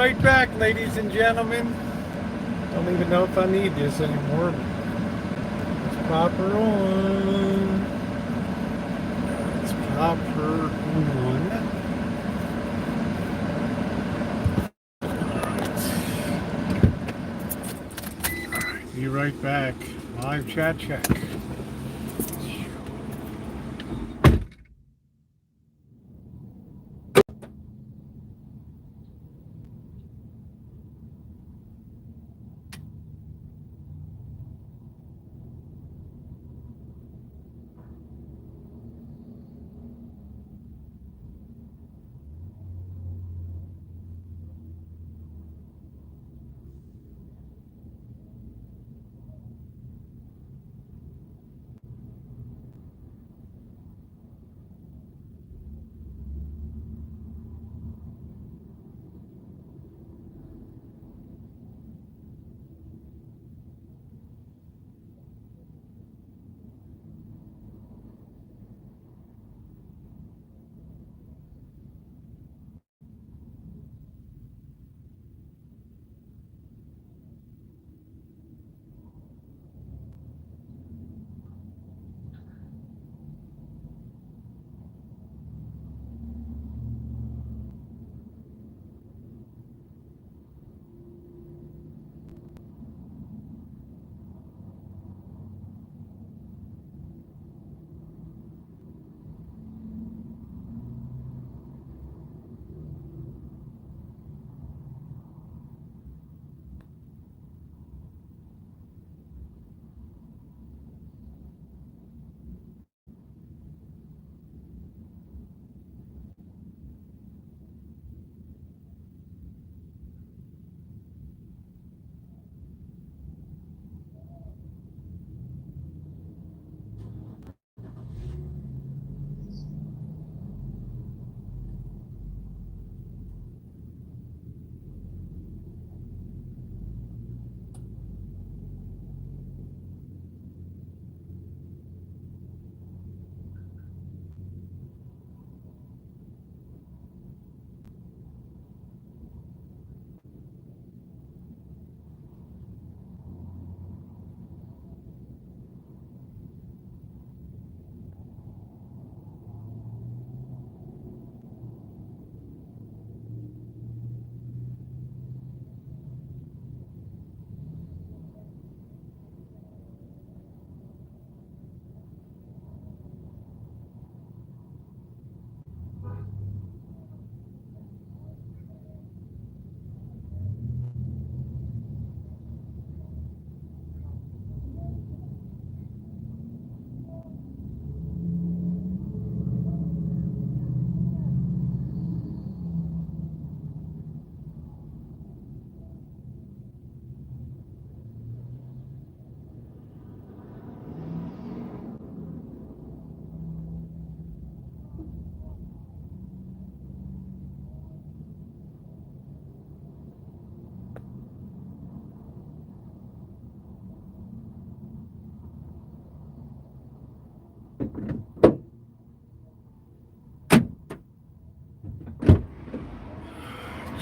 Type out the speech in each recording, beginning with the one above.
right back, ladies and gentlemen. Don't even know if I need this anymore. Let's pop her on. Let's pop her on. Alright, be right back. Live chat check.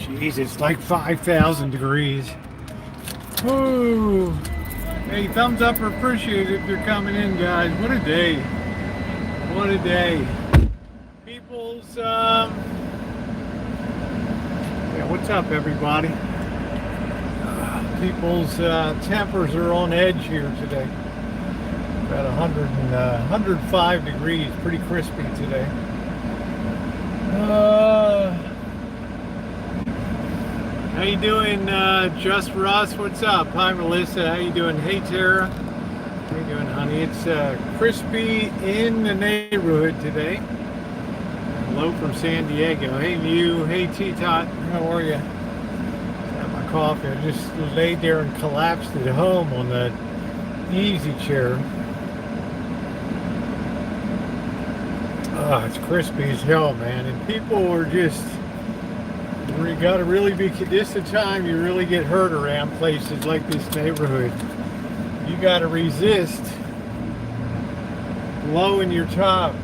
Jeez, it's like 5,000 degrees. Woo! Hey, thumbs up or appreciate it if you're coming in, guys. What a day. What a day. People's, yeah, what's up, everybody? People's tempers are on edge here today. About 105 degrees, pretty crispy today. How you doing, Just Russ? What's up? Hi, Melissa. How you doing? Hey, Tara. How you doing, honey? It's crispy in the neighborhood today. Hello from San Diego. Hey, Mew. Hey, T-Tot. How are you? Got my coffee. I just laid there and collapsed at home on the easy chair. Oh, it's crispy as hell, man. And people are just... You gotta really be, this is the time you really get hurt around places like this neighborhood. You gotta resist blowing your top.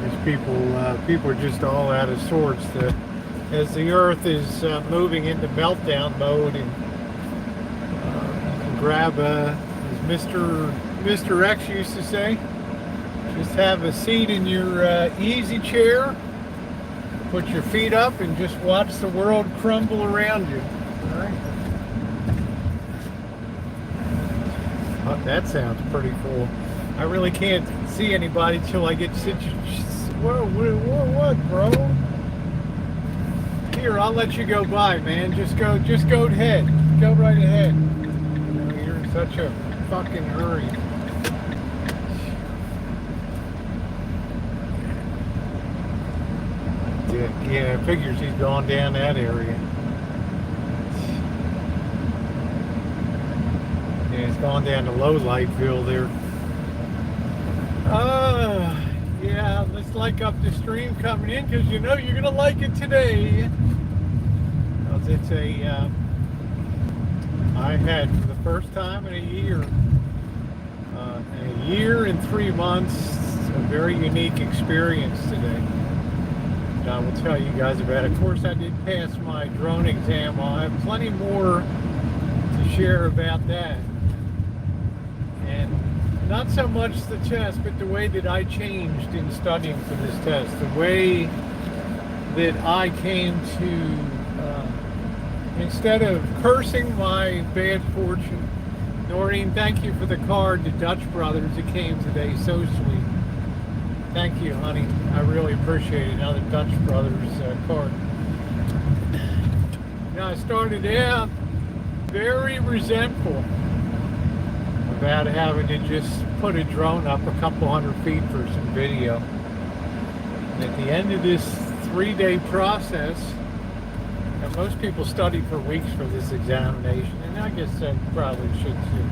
There's People are just all out of sorts. As the Earth is moving into meltdown mode, and you can grab as Mr. X used to say, just have a seat in your easy chair, put your feet up, and just watch the world crumble around you. All right. Oh, that sounds pretty cool. I really can't see anybody till I get situated. What, bro? Here, I'll let you go by, man. Just go ahead. Go right ahead. You know, you're in such a fucking hurry. Yeah, figures he's gone down that area. Yeah, he's gone down to Lowlightville there. Yeah, let's like up the stream coming in, because you know you're gonna like it today. Because it's I had for the first time in a year and 3 months, a very unique experience today. I will tell you guys about it. Of course, I did pass my drone exam. I'll have plenty more to share about that. And not so much the test, but the way that I changed in studying for this test. The way that I came to, instead of cursing my bad fortune, Noreen, thank you for the card, the Dutch Brothers. It came today, so sweet. Thank you, honey. I really appreciate it. Another Dutch Brothers card. Now, I started out very resentful about having to just put a drone up a couple hundred feet for some video. And at the end of this 3-day process, and most people study for weeks for this examination, and I guess I probably should too.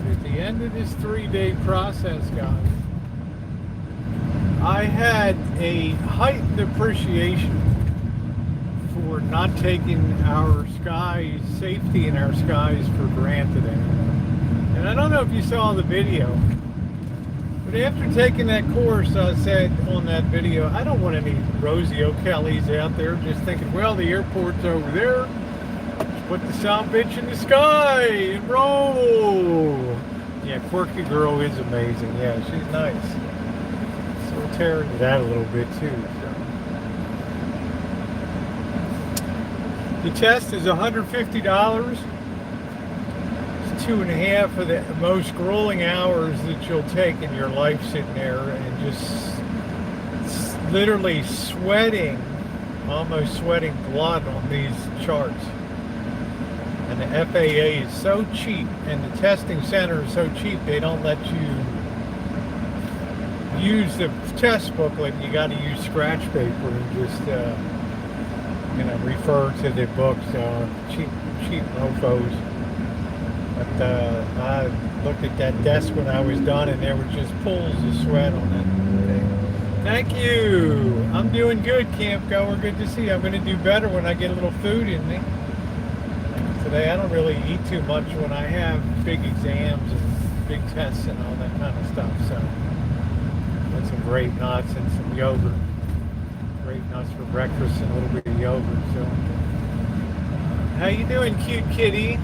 But at the end of this 3-day process, guys, I had a heightened appreciation for not taking our skies, safety in our skies for granted anymore. And I don't know if you saw the video, but after taking that course, I said on that video, I don't want any Rosie O'Kellys out there just thinking, well, the airport's over there. Let's put the sound bitch in the sky and roll. Yeah, Quirky Girl is amazing. Yeah, she's nice. We'll tear into that a little bit too. So. The test is $150. It's 2.5 of the most grueling hours that you'll take in your life sitting there and just literally sweating, almost sweating blood on these charts. And the FAA is so cheap, and the testing center is so cheap, they don't let you use the test booklet. You got to use scratch paper and just refer to the books. Cheap mofos. But I looked at that desk when I was done, and there were just pools of sweat on it. Thank you. I'm doing good, camp goer. Good to see you. I'm going to do better when I get a little food in me. Today I don't really eat too much when I have big exams and big tests and all that kind of stuff. So. Some grape nuts and some yogurt. Grape nuts for breakfast and a little bit of yogurt. So, how you doing, cute kitty?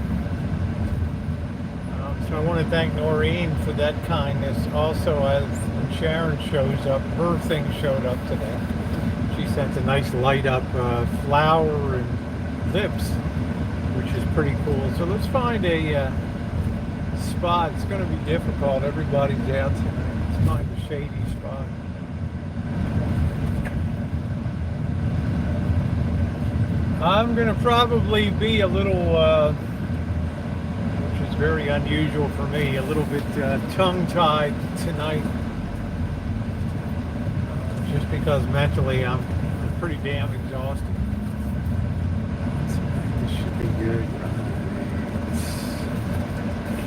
So I want to thank Noreen for that kindness. Also, as when Sharon shows up, her thing showed up today. She sent a nice light up flower and lips, which is pretty cool. So let's find a spot. It's going to be difficult. Everybody's out tonight. Let's find a shady spot. I'm going to probably be a little, which is very unusual for me, a little bit tongue-tied tonight. Just because mentally I'm pretty damn exhausted. This should be good.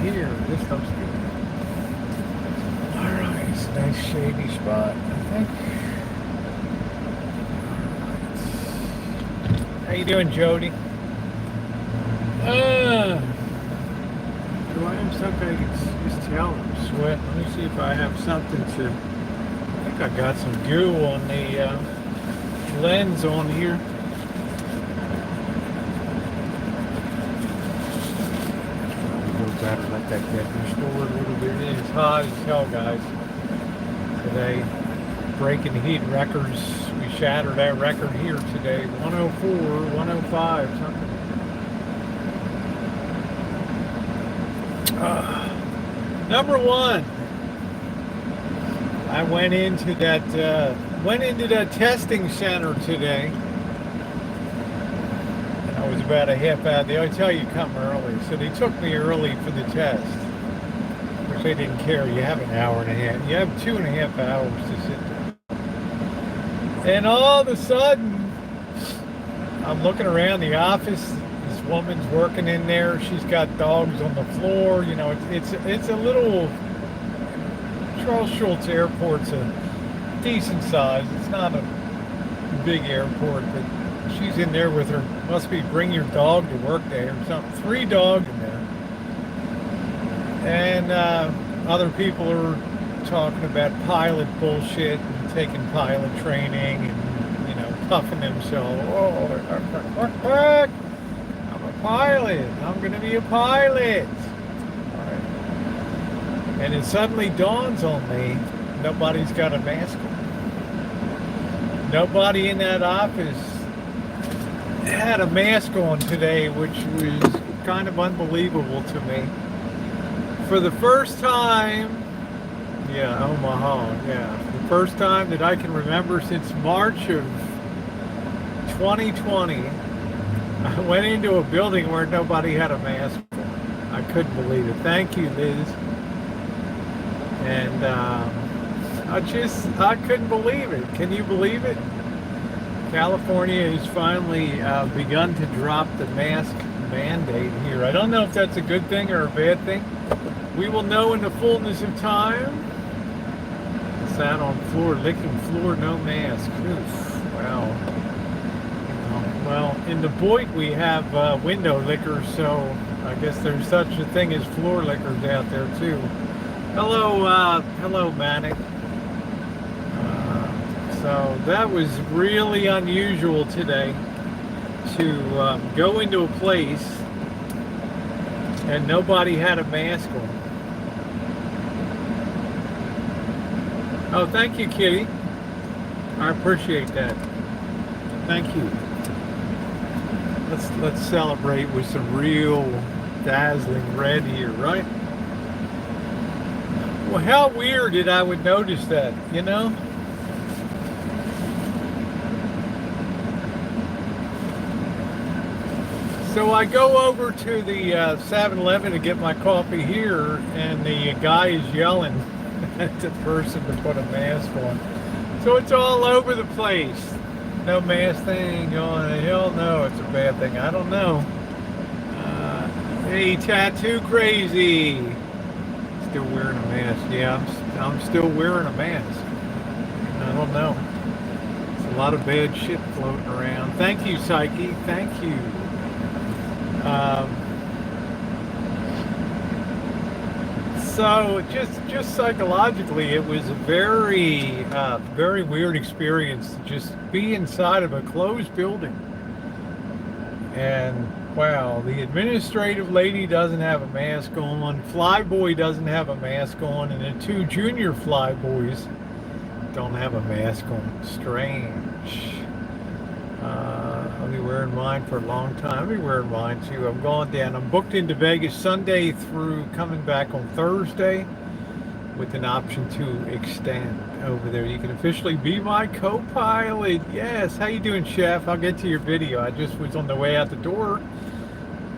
Here, this looks good. Alright, it's a nice shady spot, I think. How you doing, Jody? Do I have something I can just tell I'm sweating? Let me see if I have something to... think I got some goo on the lens on here. Gotta let that get restored a little bit. It's hot as hell, guys. Today, breaking heat records. We shattered that record here today. 104, 105, something. Number one. I went into that testing center today. I was about a half hour. They always tell you come early, so they took me early for the test, which they didn't care. You have an hour and a half. You have 2.5 hours to sit there. And all of a sudden, I'm looking around the office. This woman's working in there. She's got dogs on the floor. You know, it's a little. Charles Schultz Airport's a decent size. It's not a big airport, but she's in there with her, must be bring your dog to work day or something. 3 dogs in there. And other people are talking about pilot bullshit and taking pilot training and, you know, puffing themselves. Oh, I'm a pilot. I'm going to be a pilot. And it suddenly dawns on me, nobody's got a mask on. Nobody in that office had a mask on today, which was kind of unbelievable to me. For the first time, Omaha, the first time that I can remember since March of 2020, I went into a building where nobody had a mask on. I couldn't believe it. Thank you, Liz. And I couldn't believe it. Can you believe it? California has finally begun to drop the mask mandate here. I don't know if that's a good thing or a bad thing. We will know in the fullness of time. Sat on floor, licking floor, no mask. Oof, wow. Well, in the Boyd we have window lickers, so I guess there's such a thing as floor lickers out there too. Hello, Manic. So that was really unusual today to go into a place and nobody had a mask on. Oh, thank you, Kitty. I appreciate that. Thank you. Let's celebrate with some real dazzling red here, right? Well, how weird that I would notice that, you know? So I go over to the 7-Eleven to get my coffee here, and the guy is yelling at the person to put a mask on. So it's all over the place. No mask thing on. Hell no, it's a bad thing. I don't know. Hey, tattoo crazy. Still wearing a mask. Yeah, I'm still wearing a mask. I don't know. It's a lot of bad shit floating around. Thank you, Psyche. Thank you. So just psychologically, it was a very weird experience to just be inside of a closed building. And wow, the administrative lady doesn't have a mask on, flyboy doesn't have a mask on, and the 2 junior flyboys don't have a mask on. Strange. I'll be wearing mine for a long time. I'll be wearing mine too. I'm going down. I'm booked into Vegas Sunday through coming back on Thursday with an option to extend over there. You can officially be my co-pilot. Yes. How you doing, Chef? I'll get to your video. I just was on the way out the door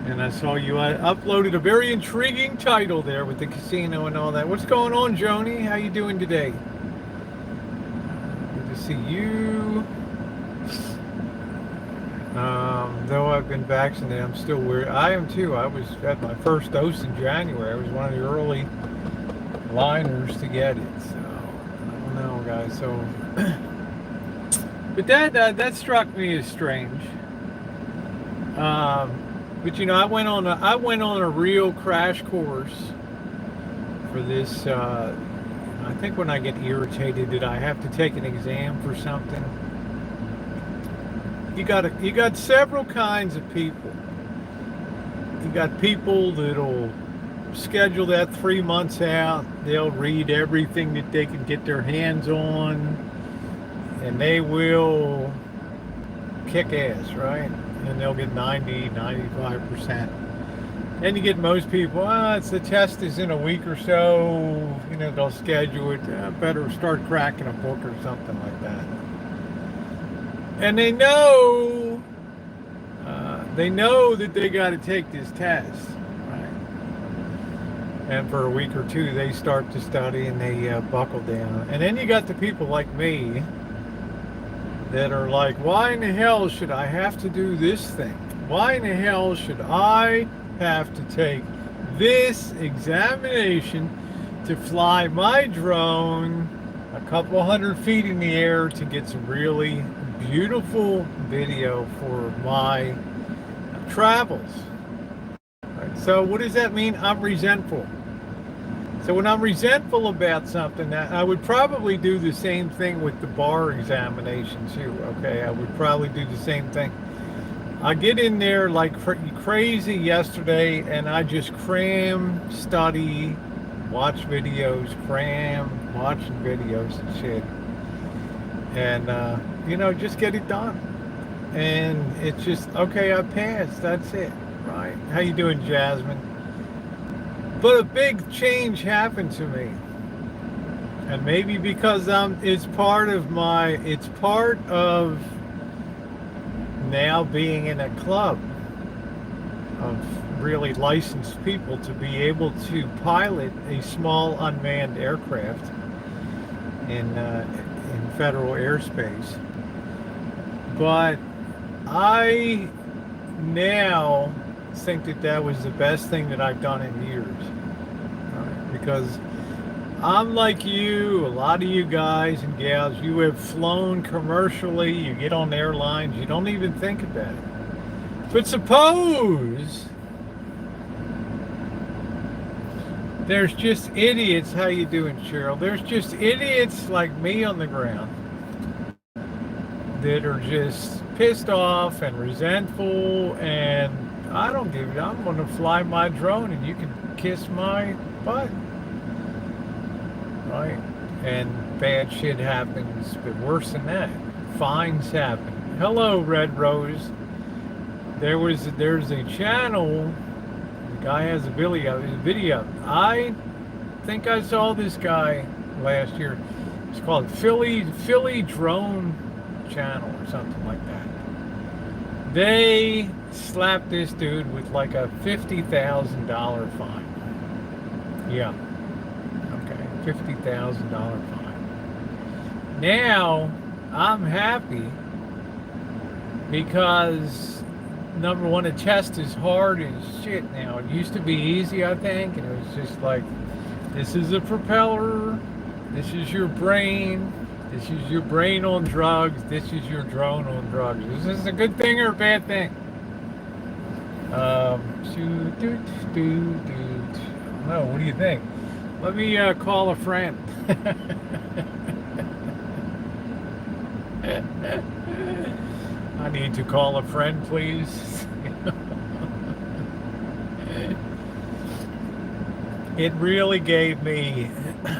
and I saw you uploaded a very intriguing title there with the casino and all that. What's going on, Joni? How you doing today? Good to see you. Though I've been vaccinated, I'm still weird. I am too. I was at my first dose in January. I was one of the early liners to get it. So I don't know, guys. So, but that struck me as strange. But you know, I went on a real crash course for this I think when I get irritated that I have to take an exam for something. You got several kinds of people. You got people that'll schedule that 3 months out. They'll read everything that they can get their hands on, and they will kick ass, right? And they'll get 90, 95%. And you get most people, it's the test is in a week or so, they'll schedule it. Better start cracking a book or something like that. And they know that they got to take this test, right? And for a week or two, they start to study and they buckle down. And then you got the people like me that are like, why in the hell should I have to do this thing? Why in the hell should I have to take this examination to fly my drone a couple 100 feet in the air to get some really beautiful video for my travels? Right. So what does that mean? I'm resentful. So when I'm resentful about something, I would probably do the same thing with the bar examination too. Okay, I would probably do the same thing. I get in there like crazy yesterday, and I just cram, study, watch videos, watching videos and shit. And, just get it done. And it's just, okay, I passed, that's it, right? How you doing, Jasmine? But a big change happened to me. And maybe because it's part of now being in a club of really licensed people to be able to pilot a small unmanned aircraft in federal airspace. But I now think that was the best thing that I've done in years, right? Because I'm like you, a lot of you guys and gals, you have flown commercially, you get on airlines, you don't even think about it. But suppose there's just idiots, how you doing, Cheryl? There's just idiots like me on the ground that are just pissed off and resentful, and I don't give it. I'm going to fly my drone and you can kiss my butt. Right? And bad shit happens, but worse than that, fines happen. Hello, Red Rose. There's a channel. The guy has a video. I think I saw this guy last year. It's called Philly Drone Channel or something like that. They slapped this dude with like a $50,000 fine. Yeah. $50,000 fine. Now I'm happy because number one, the test is hard as shit now. It used to be easy, I think, and it was just like, this is a propeller, this is your brain, this is your brain on drugs, this is your drone on drugs. Is this a good thing or a bad thing? No, what do you think? Let me call a friend. I need to call a friend, please. It really gave me,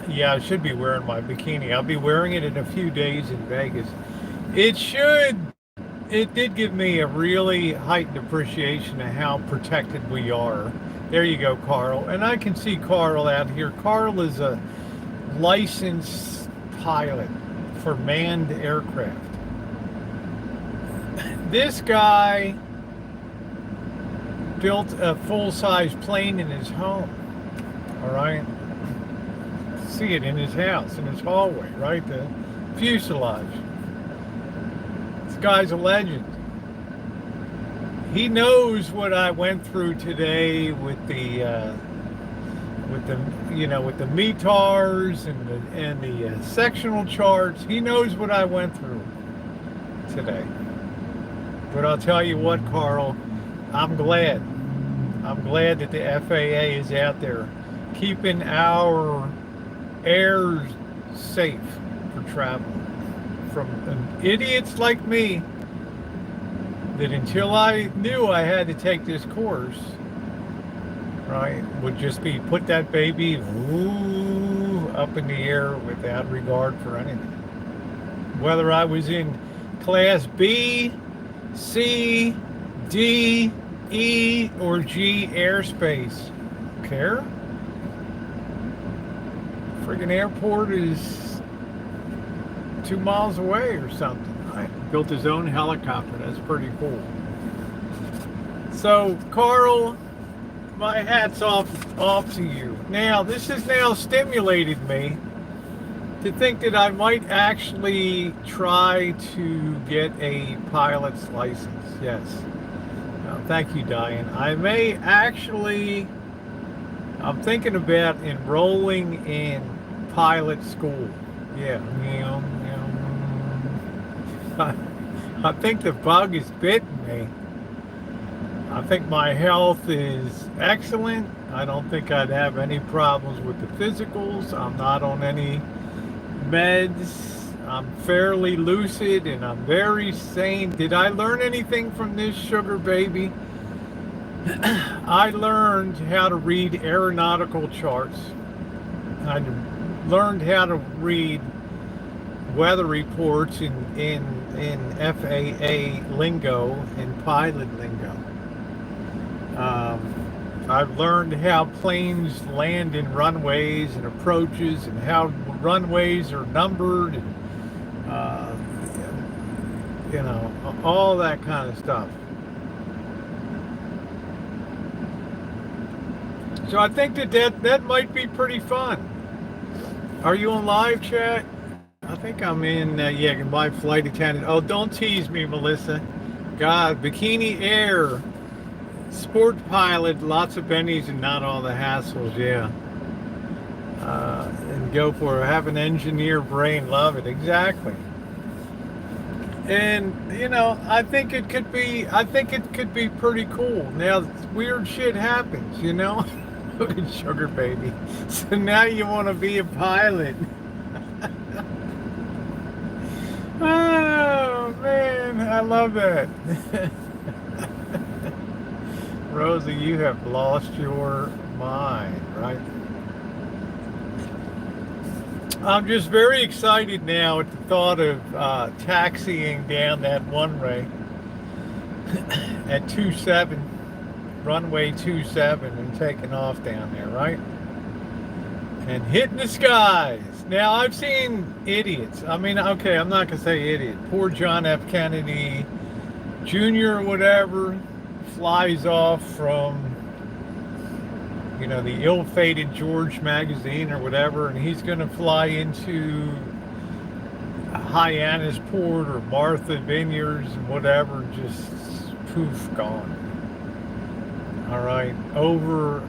yeah, I should be wearing my bikini. I'll be wearing it in a few days in Vegas. It did give me a really heightened appreciation of how protected we are. There you go, Carl. And I can see Carl out here. Carl is a licensed pilot for manned aircraft. This guy built a full-size plane in his home. All right? See it in his house, in his hallway, right? The fuselage. This guy's a legend. He knows what I went through today with the METARs and the sectional charts. He knows what I went through today. But I'll tell you what, Carl, I'm glad that the FAA is out there keeping our air safe for travel. From idiots like me that until I knew I had to take this course, right, would just be put that baby up in the air without regard for anything. Whether I was in class B, C, D, E, or G airspace. Care? Friggin' airport is 2 miles away or something. Right? Built his own helicopter. That's pretty cool. So, Carl, my hat's off to you. Now, this has now stimulated me to think that I might actually try to get a pilot's license. Yes. Thank you, Diane. I may actually, I'm thinking about enrolling in pilot school. Yeah. I think the bug has bitten me. I think my health is excellent. I don't think I'd have any problems with the physicals. I'm not on any meds. I'm fairly lucid and I'm very sane. Did I learn anything from this sugar baby? I learned how to read aeronautical charts. I learned how to read weather reports in FAA lingo and pilot lingo. I've learned how planes land in runways and approaches and how runways are numbered and all that kind of stuff. So I think that might be pretty fun. Are you on live chat? I think I'm in, my flight attendant. Oh, don't tease me, Melissa. God, Bikini Air, sport pilot, lots of bennies and not all the hassles, yeah. And go for it. Have an engineer brain, love it, exactly. And, I think it could be pretty cool. Now, weird shit happens, Look at Sugar Baby. So now you want to be a pilot. Oh, man, I love that. Rosa, you have lost your mind, right? I'm just very excited now at the thought of taxiing down that one-way at 27, runway 27, and taking off down there, right? And hitting the skies. Now, I've seen idiots. I mean, okay, I'm not going to say idiot. Poor John F. Kennedy Jr. or whatever flies off from, the ill-fated George magazine or whatever, and he's going to fly into Hyannisport or Martha Vineyards and whatever, just poof, gone. All right, over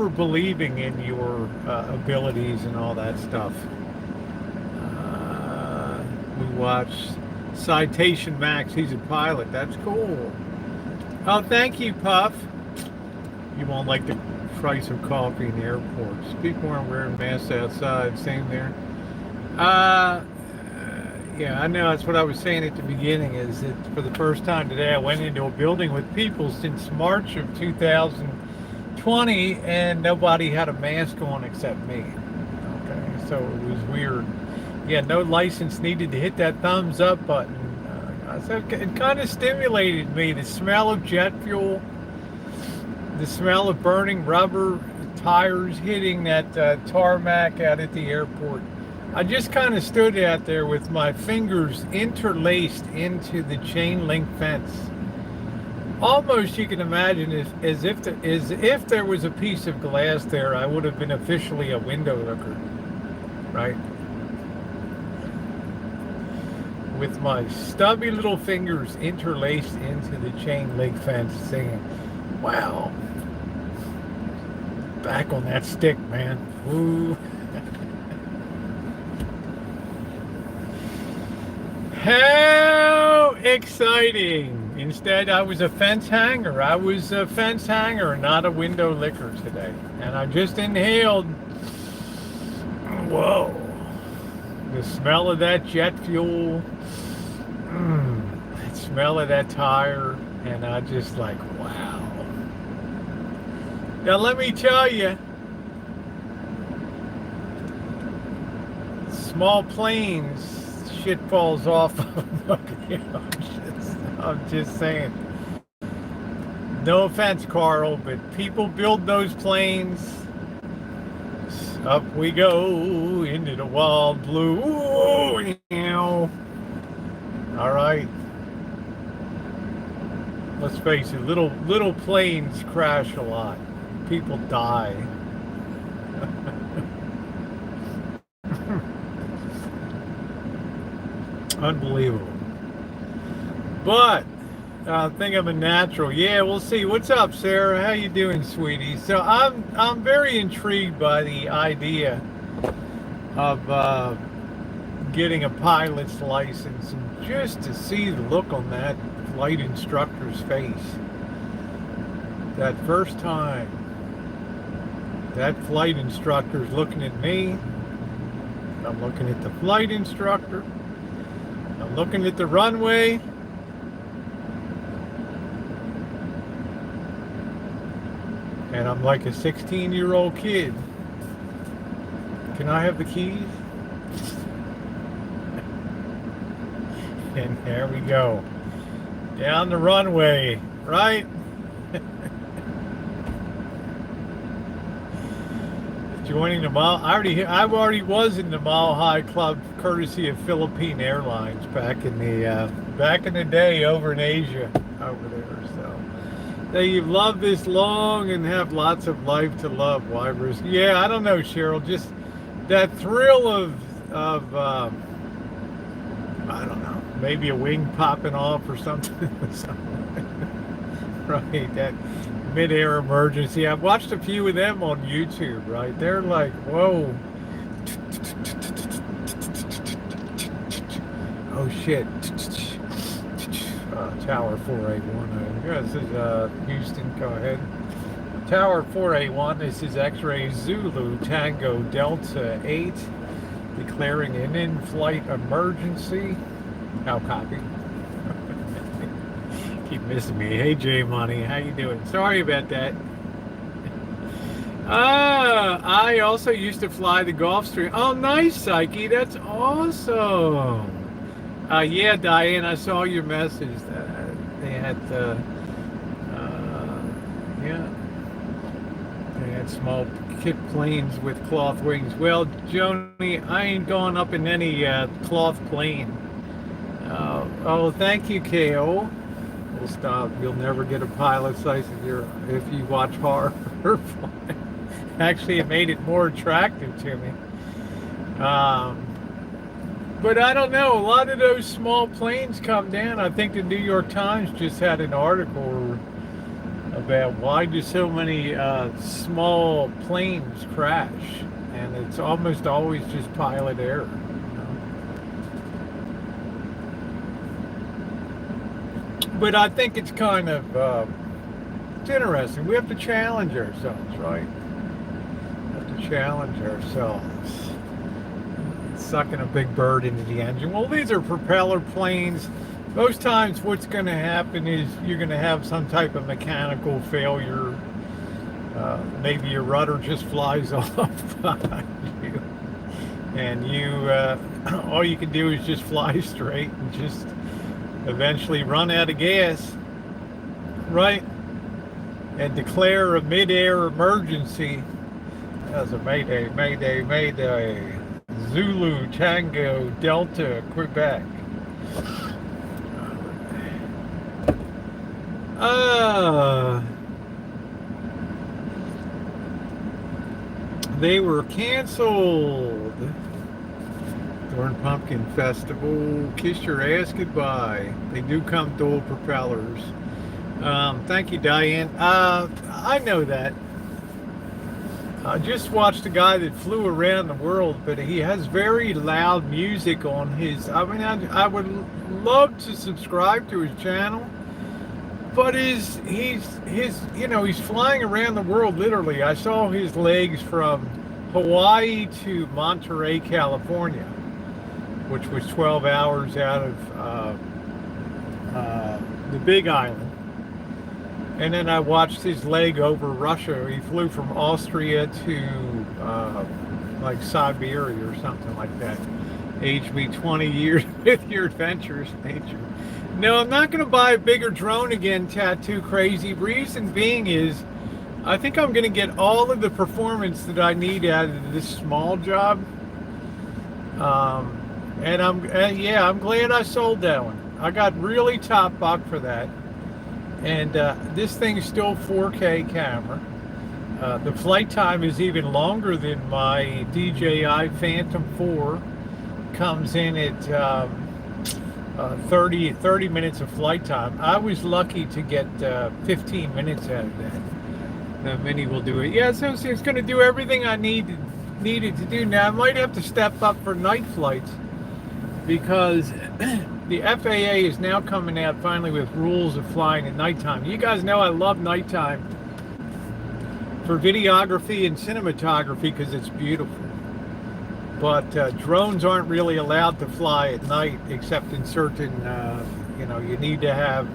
believing in your abilities and all that stuff. We watched Citation Max. He's a pilot. That's cool. Oh, thank you, Puff. You won't like the price of coffee in the airports. People aren't wearing masks outside. Same there. Yeah, I know. That's what I was saying at the beginning, is that for the first time today, I went into a building with people since March of 2020, and nobody had a mask on except me. Okay, so it was weird. Yeah, no license needed to hit that thumbs up button. So it kind of stimulated me. The smell of jet fuel, the smell of burning rubber, tires hitting that tarmac out at the airport. I just kind of stood out there with my fingers interlaced into the chain link fence. Almost, you can imagine, as if there was a piece of glass there, I would have been officially a window looker, right? With my stubby little fingers interlaced into the chain link fence, saying, "Wow, back on that stick, man." Woo. How exciting! Instead, I was a fence hanger. I was a fence hanger, not a window licker today. And I just inhaled Whoa. The smell of that jet fuel, the smell of that tire, and I just like, wow. Now let me tell you, small planes, shit falls off of them. I'm just saying. No offense, Carl, but people build those planes. Up we go into the wild blue. All right. Let's face it, little planes crash a lot. People die. Unbelievable. But I think I'm a natural. Yeah, we'll see. What's up, Sarah? How you doing, sweetie? So I'm very intrigued by the idea of getting a pilot's license, and just to see the look on that flight instructor's face that first time. That flight instructor's looking at me. I'm looking at the flight instructor. I'm looking at the runway. And I'm like a 16-year-old kid. Can I have the keys? And there we go. Down the runway, right? Joining the I already was in the Mile High Club, courtesy of Philippine Airlines back in the day over in Asia over there. So they love this long and have lots of life to love. Why risk? Yeah, I don't know, Cheryl. Just that thrill of I don't know, maybe a wing popping off or something. Right, that mid-air emergency. I've watched a few of them on YouTube, right? They're like, whoa. Oh, shit. Tower 481. This is Houston, go ahead. Tower 481, this is X-Ray Zulu Tango Delta 8, declaring an in-flight emergency. How copy? Keep missing me. Hey, J Money, how you doing? Sorry about that. I also used to fly the Gulfstream. Oh, nice, Psyche. That's awesome. Yeah, Diane, I saw your message. They had, they had small kit planes with cloth wings. Well, Joni, I ain't going up in any cloth plane. Oh, thank you, KO. We'll stop. You'll never get a pilot's license if you watch horror. Actually, it made it more attractive to me. But I don't know. A lot of those small planes come down. I think the New York Times just had an article about why do so many small planes crash, and it's almost always just pilot error. But I think it's kind of it's interesting. We have to challenge ourselves, right? We have to challenge ourselves. Sucking a big bird into the engine. Well, these are propeller planes. Most times what's going to happen is you're going to have some type of mechanical failure. Maybe your rudder just flies off behind you. And all you can do is just fly straight and just eventually run out of gas, right? And declare a mid-air emergency as a Mayday, Mayday, Mayday. Zulu Tango Delta Quebec. They were canceled. Thorn Pumpkin Festival. Kiss your ass goodbye. They do come dual propellers. Thank you, Diane. I know that. I just watched a guy that flew around the world, but he has very loud music on his. I mean, I would love to subscribe to his channel, but he's flying around the world literally. I saw his legs from Hawaii to Monterey, California, which was 12 hours out of the Big Island. And then I watched his leg over Russia. He flew from Austria to like Siberia or something like that. Aged me 20 years with your adventures, nature. No, I'm not going to buy a bigger drone again, Tattoo Crazy. Reason being is, I think I'm going to get all of the performance that I need out of this small job. And I'm glad I sold that one. I got really top buck for that. And this thing's still 4K camera. The flight time is even longer than my DJI Phantom 4. Comes in at 30 minutes of flight time. I was lucky to get 15 minutes out of that. The Mini will do it. Yeah, so it's going to do everything I needed to do. Now, I might have to step up for night flights because the FAA is now coming out finally with rules of flying at nighttime. You guys know I love nighttime for videography and cinematography because it's beautiful. But drones aren't really allowed to fly at night except in certain, you need to have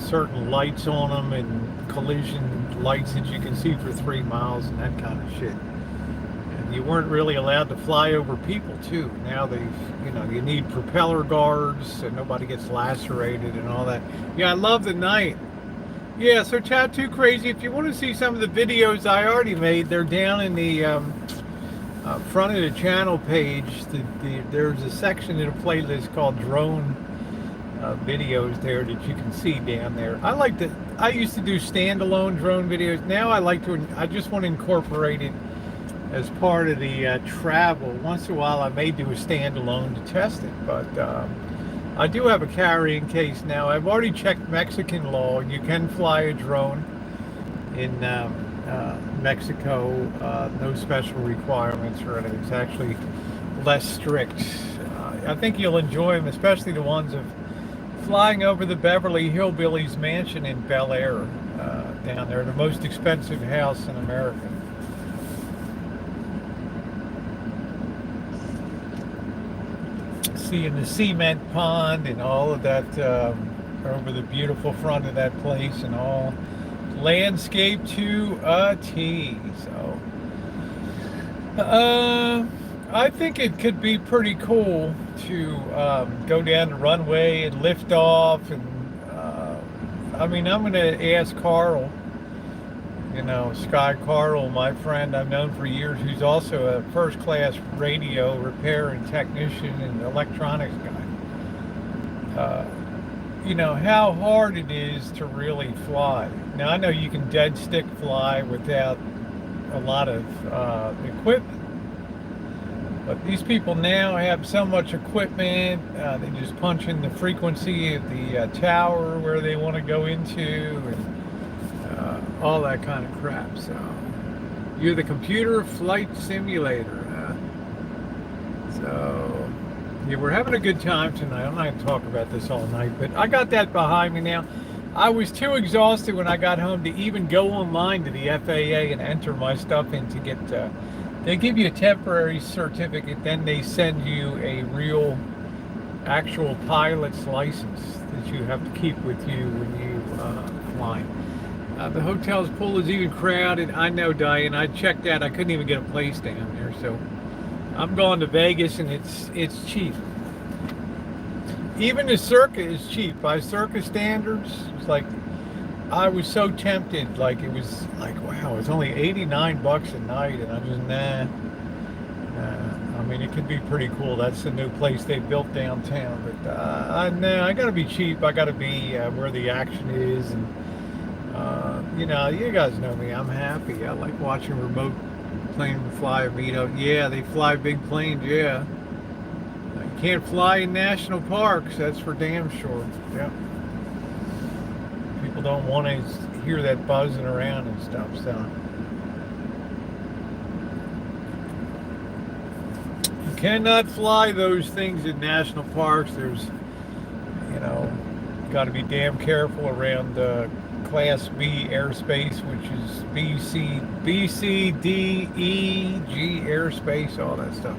certain lights on them and collision lights that you can see for 3 miles and that kind of shit. And you weren't really allowed to fly over people too. Now you need propeller guards so nobody gets lacerated and all that. Yeah, I love the night. Yeah, so Tattoo Crazy, if you want to see some of the videos I already made, they're down in the front of the channel page. There's a section in a playlist called Drone videos there that you can see down there. I used to do standalone drone videos. Now I just want to incorporate it as part of the travel. Once in a while I may do a standalone to test it, but I do have a carrying case now. I've already checked Mexican law. You can fly a drone in Mexico, no special requirements or anything. It's actually less strict. I think you'll enjoy them, especially the ones of flying over the Beverly Hillbillies mansion in Bel Air down there, the most expensive house in America. Seeing the cement pond and all of that over the beautiful front of that place and all. Landscape to a T. So I think it could be pretty cool to go down the runway and lift off. And I'm going to ask Carl, Sky Carl, my friend I've known for years, who's also a first-class radio repair and technician and electronics guy. How hard it is to really fly. Now, I know you can dead stick fly without a lot of equipment, but these people now have so much equipment. They just punch in the frequency of the tower where they want to go into and all that kind of crap. So you're the computer flight simulator, huh? So yeah, we're having a good time tonight. I'm not going to talk about this all night, but I got that behind me now. I was too exhausted when I got home to even go online to the FAA and enter my stuff in to get, they give you a temporary certificate, then they send you a real, actual pilot's license that you have to keep with you when you fly. The hotel's pool is even crowded. I know, Diane. I checked out. I couldn't even get a place down there, so I'm going to Vegas, and it's cheap. Even the Circa is cheap by Circa standards. It's like I was so tempted. Like it was like, wow, it's only $89 a night, and I'm just nah. I mean, it could be pretty cool. That's the new place they built downtown, but I got to be cheap. I got to be where the action is, and you guys know me. I'm happy. I like watching remote plane fly a meetup. Yeah, they fly big planes. Yeah, you can't fly in national parks. That's for damn sure. Yeah, people don't want to hear that buzzing around and stuff. So you cannot fly those things in national parks. There's, got to be damn careful around Class B airspace, which is B, C, D, E, G airspace, all that stuff.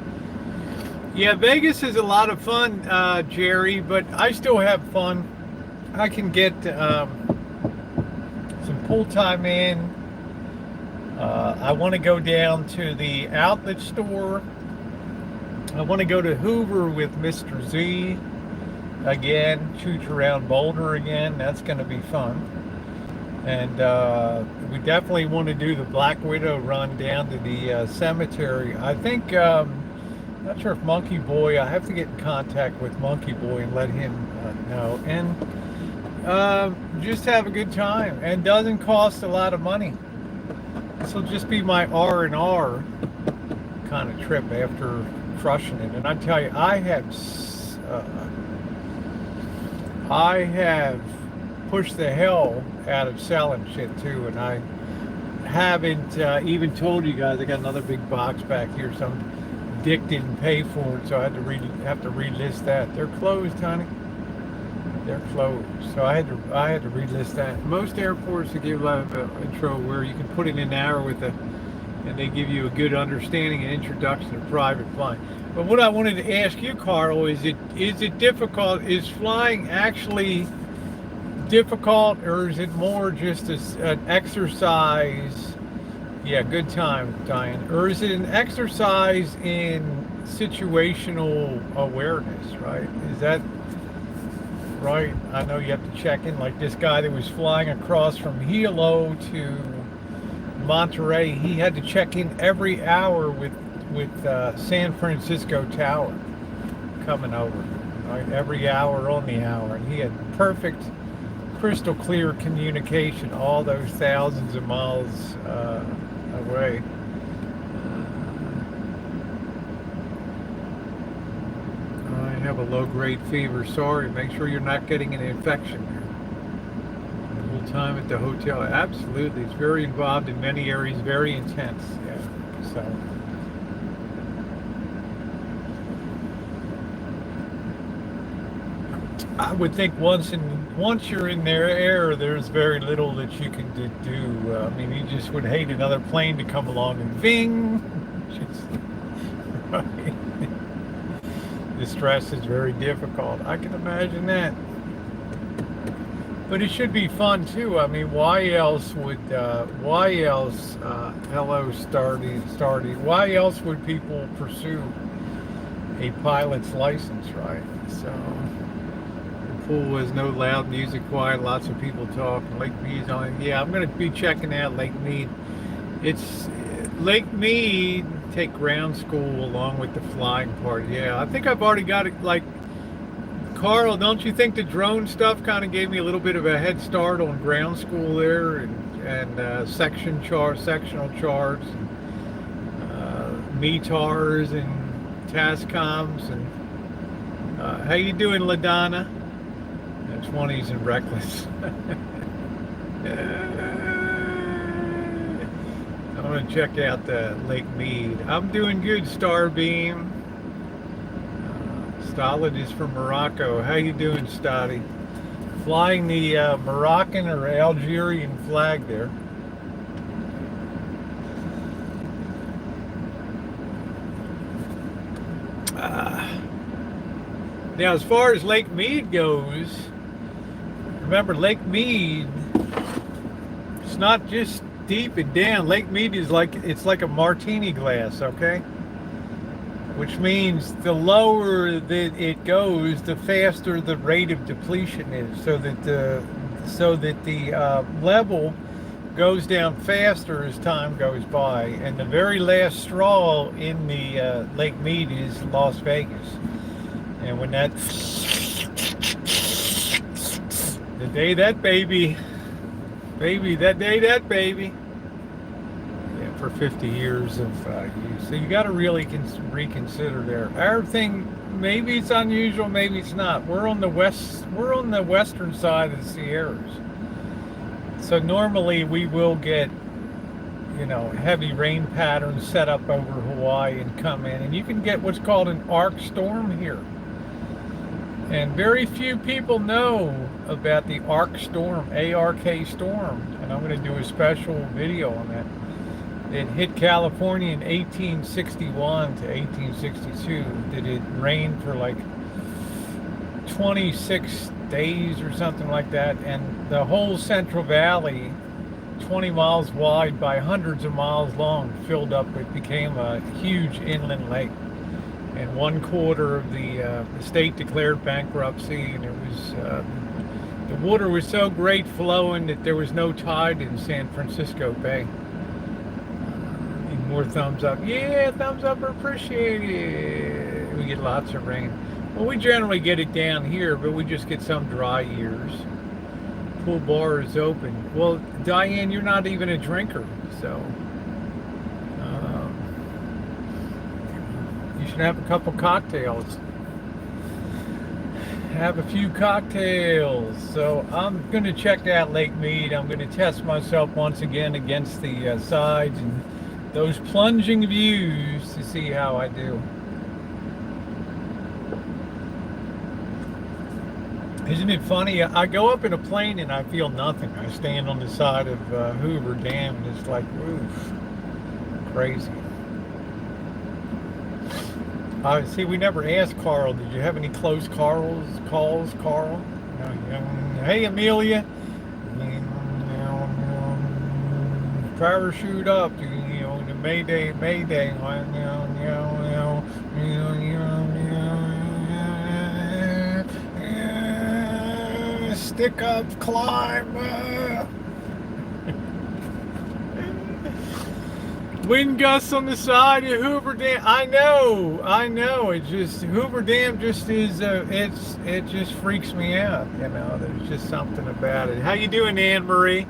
Yeah, Vegas is a lot of fun, Jerry, but I still have fun. I can get some pool time in. I want to go down to the outlet store. I want to go to Hoover with Mr. Z again, shoot around Boulder again. That's going to be fun. And we definitely want to do the Black Widow run down to the cemetery. I think, not sure if Monkey Boy, I have to get in contact with Monkey Boy and let him know. And just have a good time. And doesn't cost a lot of money. This will just be my R&R kind of trip after crushing it. And I tell you, I have pushed the hell out of selling shit too, and I haven't even told you guys I got another big box back here. Some dick didn't pay for it, so I had to relist that. They're closed, honey. They're closed, so I had to relist that. Most airports they give a lot of intro where you can put it in an hour with a, and they give you a good understanding and introduction to private flying. But what I wanted to ask you, Carl, is it difficult? Is flying actually difficult, or is it more just an exercise? Yeah, good time, Diane. Or is it an exercise in situational awareness, right? Is that right? I know you have to check in, like this guy that was flying across from Hilo to Monterey, he had to check in every hour with San Francisco Tower coming over, right? Every hour on the hour, and he had perfect, crystal clear communication all those thousands of miles away. I have a low-grade fever. Sorry. Make sure you're not getting an infection here. Full time at the hotel. Absolutely. It's very involved in many areas. Very intense. Yeah. So. I would think once you're in their air, there's very little that you can do. I mean, you just would hate another plane to come along and ving. Right. The stress is very difficult. I can imagine that. But it should be fun too. I mean, why else, hello Stardy, why else would people pursue a pilot's license, right? So, the pool has no loud music, quiet, lots of people talk. Lake Mead's on. Yeah, I'm going to be checking out Lake Mead. It's Lake Mead, take ground school along with the flying part. Yeah, I think I've already got it. Like, Carl, don't you think the drone stuff kind of gave me a little bit of a head start on ground school there, and sectional charts, and METARs and TASCOMs, and how you doing, LaDonna? 20s and reckless. I'm going to check out Lake Mead. I'm doing good, Starbeam. Stolid is from Morocco. How you doing, Stoddy? Flying the Moroccan or Algerian flag there. Now, as far as Lake Mead goes, remember Lake Mead, it's not just deep and down. Lake Mead is it's like a martini glass, okay? Which means the lower that it goes, the faster the rate of depletion is, so that the level goes down faster as time goes by. And the very last straw in the Lake Mead is Las Vegas. And when that day that baby, yeah, for 50 years of use. So you got to really reconsider there. Our thing, maybe it's unusual, maybe it's not. We're on the western side of the Sierras. So normally we will get, heavy rain patterns set up over Hawaii and come in, and you can get what's called an arc storm here. And very few people know about the ARK storm, ARK storm, and I'm going to do a special video on that. It hit California in 1861 to 1862. Did it rain for like 26 days or something like that? And the whole Central Valley, 20 miles wide by hundreds of miles long, filled up. It became a huge inland lake. And 1/4 of the state declared bankruptcy, and it was the water was so great flowing that there was no tide in San Francisco Bay. Need more thumbs up. Yeah, thumbs up are appreciated. We get lots of rain. Well, we generally get it down here, but we just get some dry years. Pool bar is open. Well, Diane, you're not even a drinker, so you should have a couple cocktails. Have a few cocktails. So I'm going to check out Lake Mead. I'm going to test myself once again against the sides and those plunging views to see how I do. Isn't it funny? I go up in a plane and I feel nothing. I stand on the side of Hoover Dam and it's like, oof, crazy. See, we never asked Carl. Did you have any close calls, Carl? Hey, Amelia. Parachute up. The Mayday. Stick up, climb. Wind gusts on the side of Hoover Dam. I know. It's just Hoover Dam just is. It just freaks me out. There's just something about it. How you doing, Anne Marie?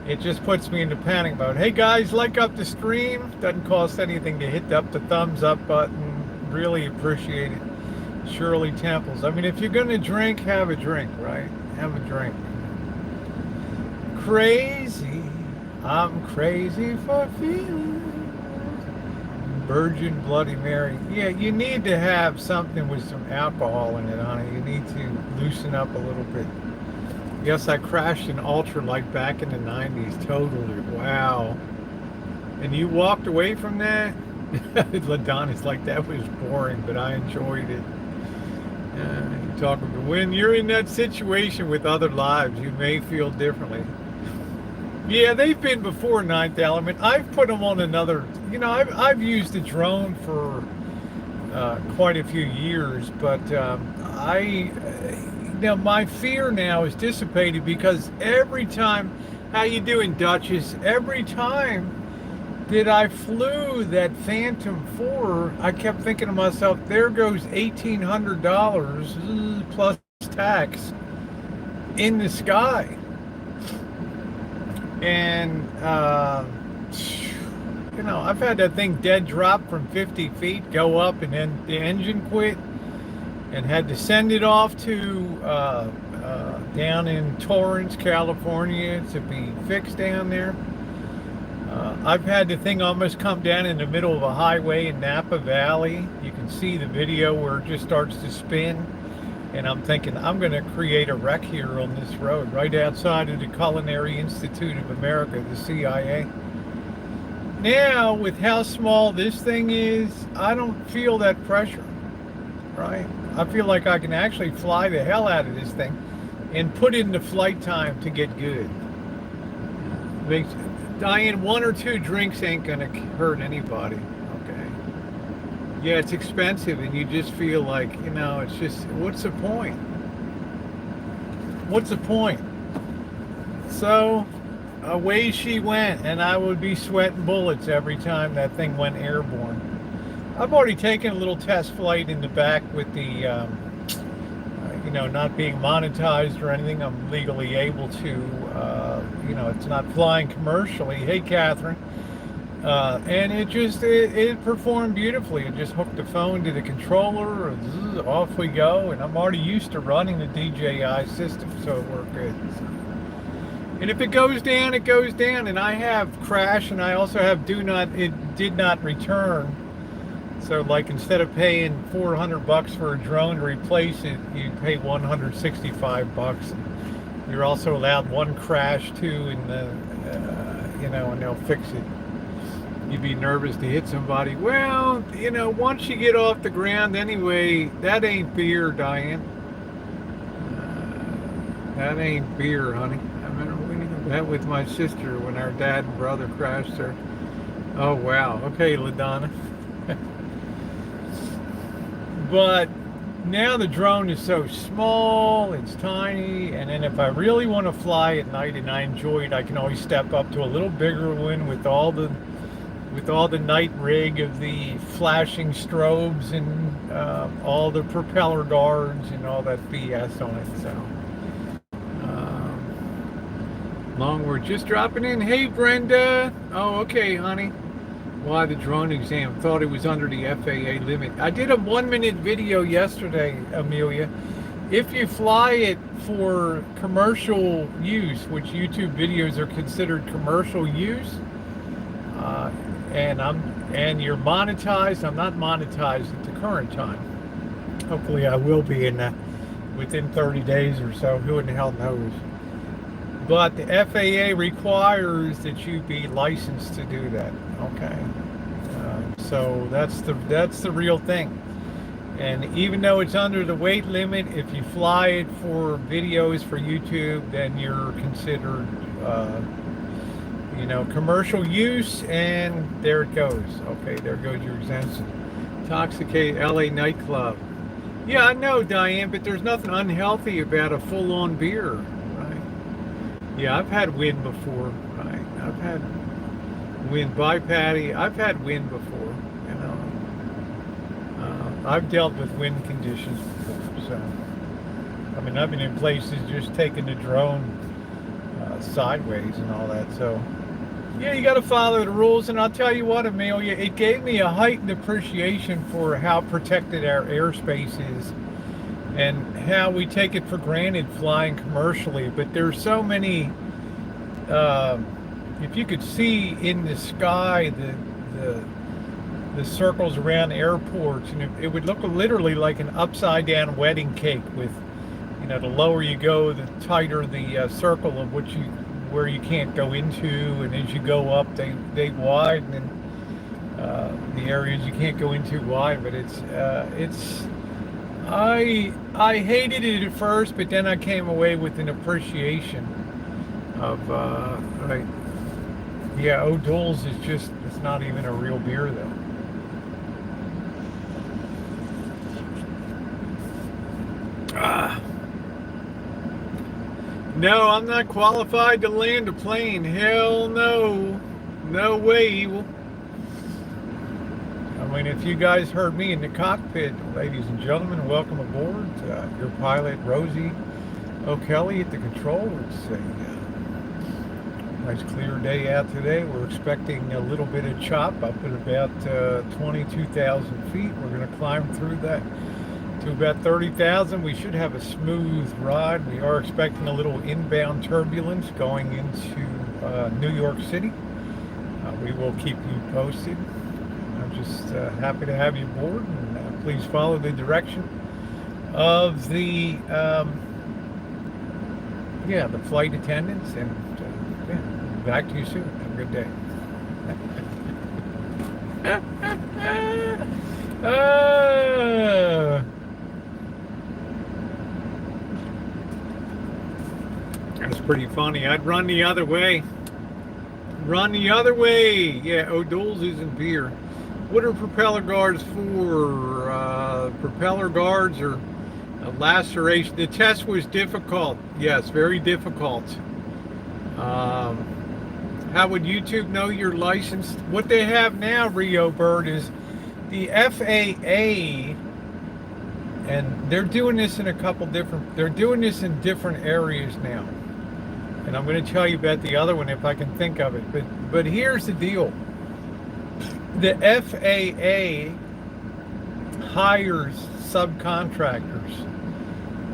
It just puts me into panic mode. Hey guys, like up the stream. Doesn't cost anything to hit up the thumbs up button. Really appreciate it. Shirley Temples. I mean, if you're gonna drink, have a drink, right? Have a drink. Crazy. I'm crazy for feeling. Virgin Bloody Mary. Yeah, you need to have something with some alcohol in it, honey. You need to loosen up a little bit. Yes, I crashed an ultralight back in the 90s. Totally. Wow. And you walked away from that? LaDonna's like, that was boring, but I enjoyed it. You talk about when you're in that situation with other lives, you may feel differently. Yeah, they've been before Ninth Element. I've put them on another. I've used a drone for quite a few years, but my fear now is dissipated because every time, how you doing, Duchess? Every time that I flew that Phantom 4, I kept thinking to myself, there goes $1,800 plus tax in the sky. And, I've had that thing dead drop from 50 feet, go up, and then the engine quit, and had to send it off to down in Torrance, California to be fixed down there. I've had the thing almost come down in the middle of a highway in Napa Valley. You can see the video where it just starts to spin. And I'm thinking, I'm going to create a wreck here on this road, right outside of the Culinary Institute of America, the CIA. Now, with how small this thing is, I don't feel that pressure, right? I feel like I can actually fly the hell out of this thing and put in the flight time to get good. Diane, 1 or 2 drinks ain't going to hurt anybody. Yeah, it's expensive, and you just feel like, it's just, what's the point? What's the point? So, away she went, and I would be sweating bullets every time that thing went airborne. I've already taken a little test flight in the back with the, not being monetized or anything. I'm legally able to, it's not flying commercially. Hey, Catherine. And it performed beautifully. It just hooked the phone to the controller, off we go, and I'm already used to running the DJI system, so it worked good. And if it goes down, it goes down. And I have crash, and I also have it did not return So like instead of paying $400 for a drone to replace it, you pay $165. You're also allowed one crash too, in the and they'll fix it. You'd be nervous to hit somebody. Well, once you get off the ground anyway, that ain't beer, Diane. That ain't beer, honey. I remember winning a bet with my sister when our dad and brother crashed her. Oh, wow. Okay, LaDonna. But now the drone is so small, it's tiny, and then if I really want to fly at night and I enjoy it, I can always step up to a little bigger one with all the night rig of the flashing strobes and all the propeller guards and all that BS on it. So long, we're just dropping in. Hey, Brenda. Oh, okay, honey. Why the drone exam? Thought it was under the FAA limit. I did a 1-minute video yesterday, Amelia. If you fly it for commercial use, which YouTube videos are considered commercial use, and you're monetized. I'm not monetized at the current time. Hopefully, I will be within 30 days or so. Who in the hell knows? But the FAA requires that you be licensed to do that. Okay, so that's the real thing. And even though it's under the weight limit, if you fly it for videos for YouTube, then you're considered, commercial use, and there it goes. Okay, there goes your exemption. Toxicate LA nightclub. Yeah, I know, Diane, but there's nothing unhealthy about a full-on beer, right? Yeah, I've had wind before, right? I've had wind by Patty. I've had wind before, I've dealt with wind conditions before, so I mean, I've been in places just taking the drone sideways and all that. So yeah, you got to follow the rules. And I'll tell you what, Amelia, it gave me a heightened appreciation for how protected our airspace is and how we take it for granted flying commercially. But there's so many, if you could see in the sky the circles around airports, and it would look literally like an upside down wedding cake with, the lower you go, the tighter the circle of where you can't go into, and as you go up, they widen, and the areas you can't go into wide. But I hated it at first, but then I came away with an appreciation of O'Doul's it's not even a real beer though. No, I'm not qualified to land a plane. Hell no. No way. I mean, if you guys heard me in the cockpit, ladies and gentlemen, welcome aboard. Your pilot, Rosie O'Kelly, at the control. It's a nice clear day out today. We're expecting a little bit of chop up at about 22,000 feet. We're going to climb through that to about 30,000. We should have a smooth ride. We are expecting a little inbound turbulence going into New York City. We will keep you posted. I'm just happy to have you aboard, and please follow the direction of the flight attendants, and back to you soon. Have a good day. That's pretty funny. I'd run the other way. Run the other way. Yeah, O'Doul's isn't beer. What are propeller guards for? Propeller guards are a laceration. The test was difficult. Yes, very difficult. How would YouTube know you're licensed? What they have now, Rio Bird, is the FAA, and they're doing this in they're doing this in different areas now. And I'm going to tell you about the other one if I can think of it. But here's the deal. The FAA hires subcontractors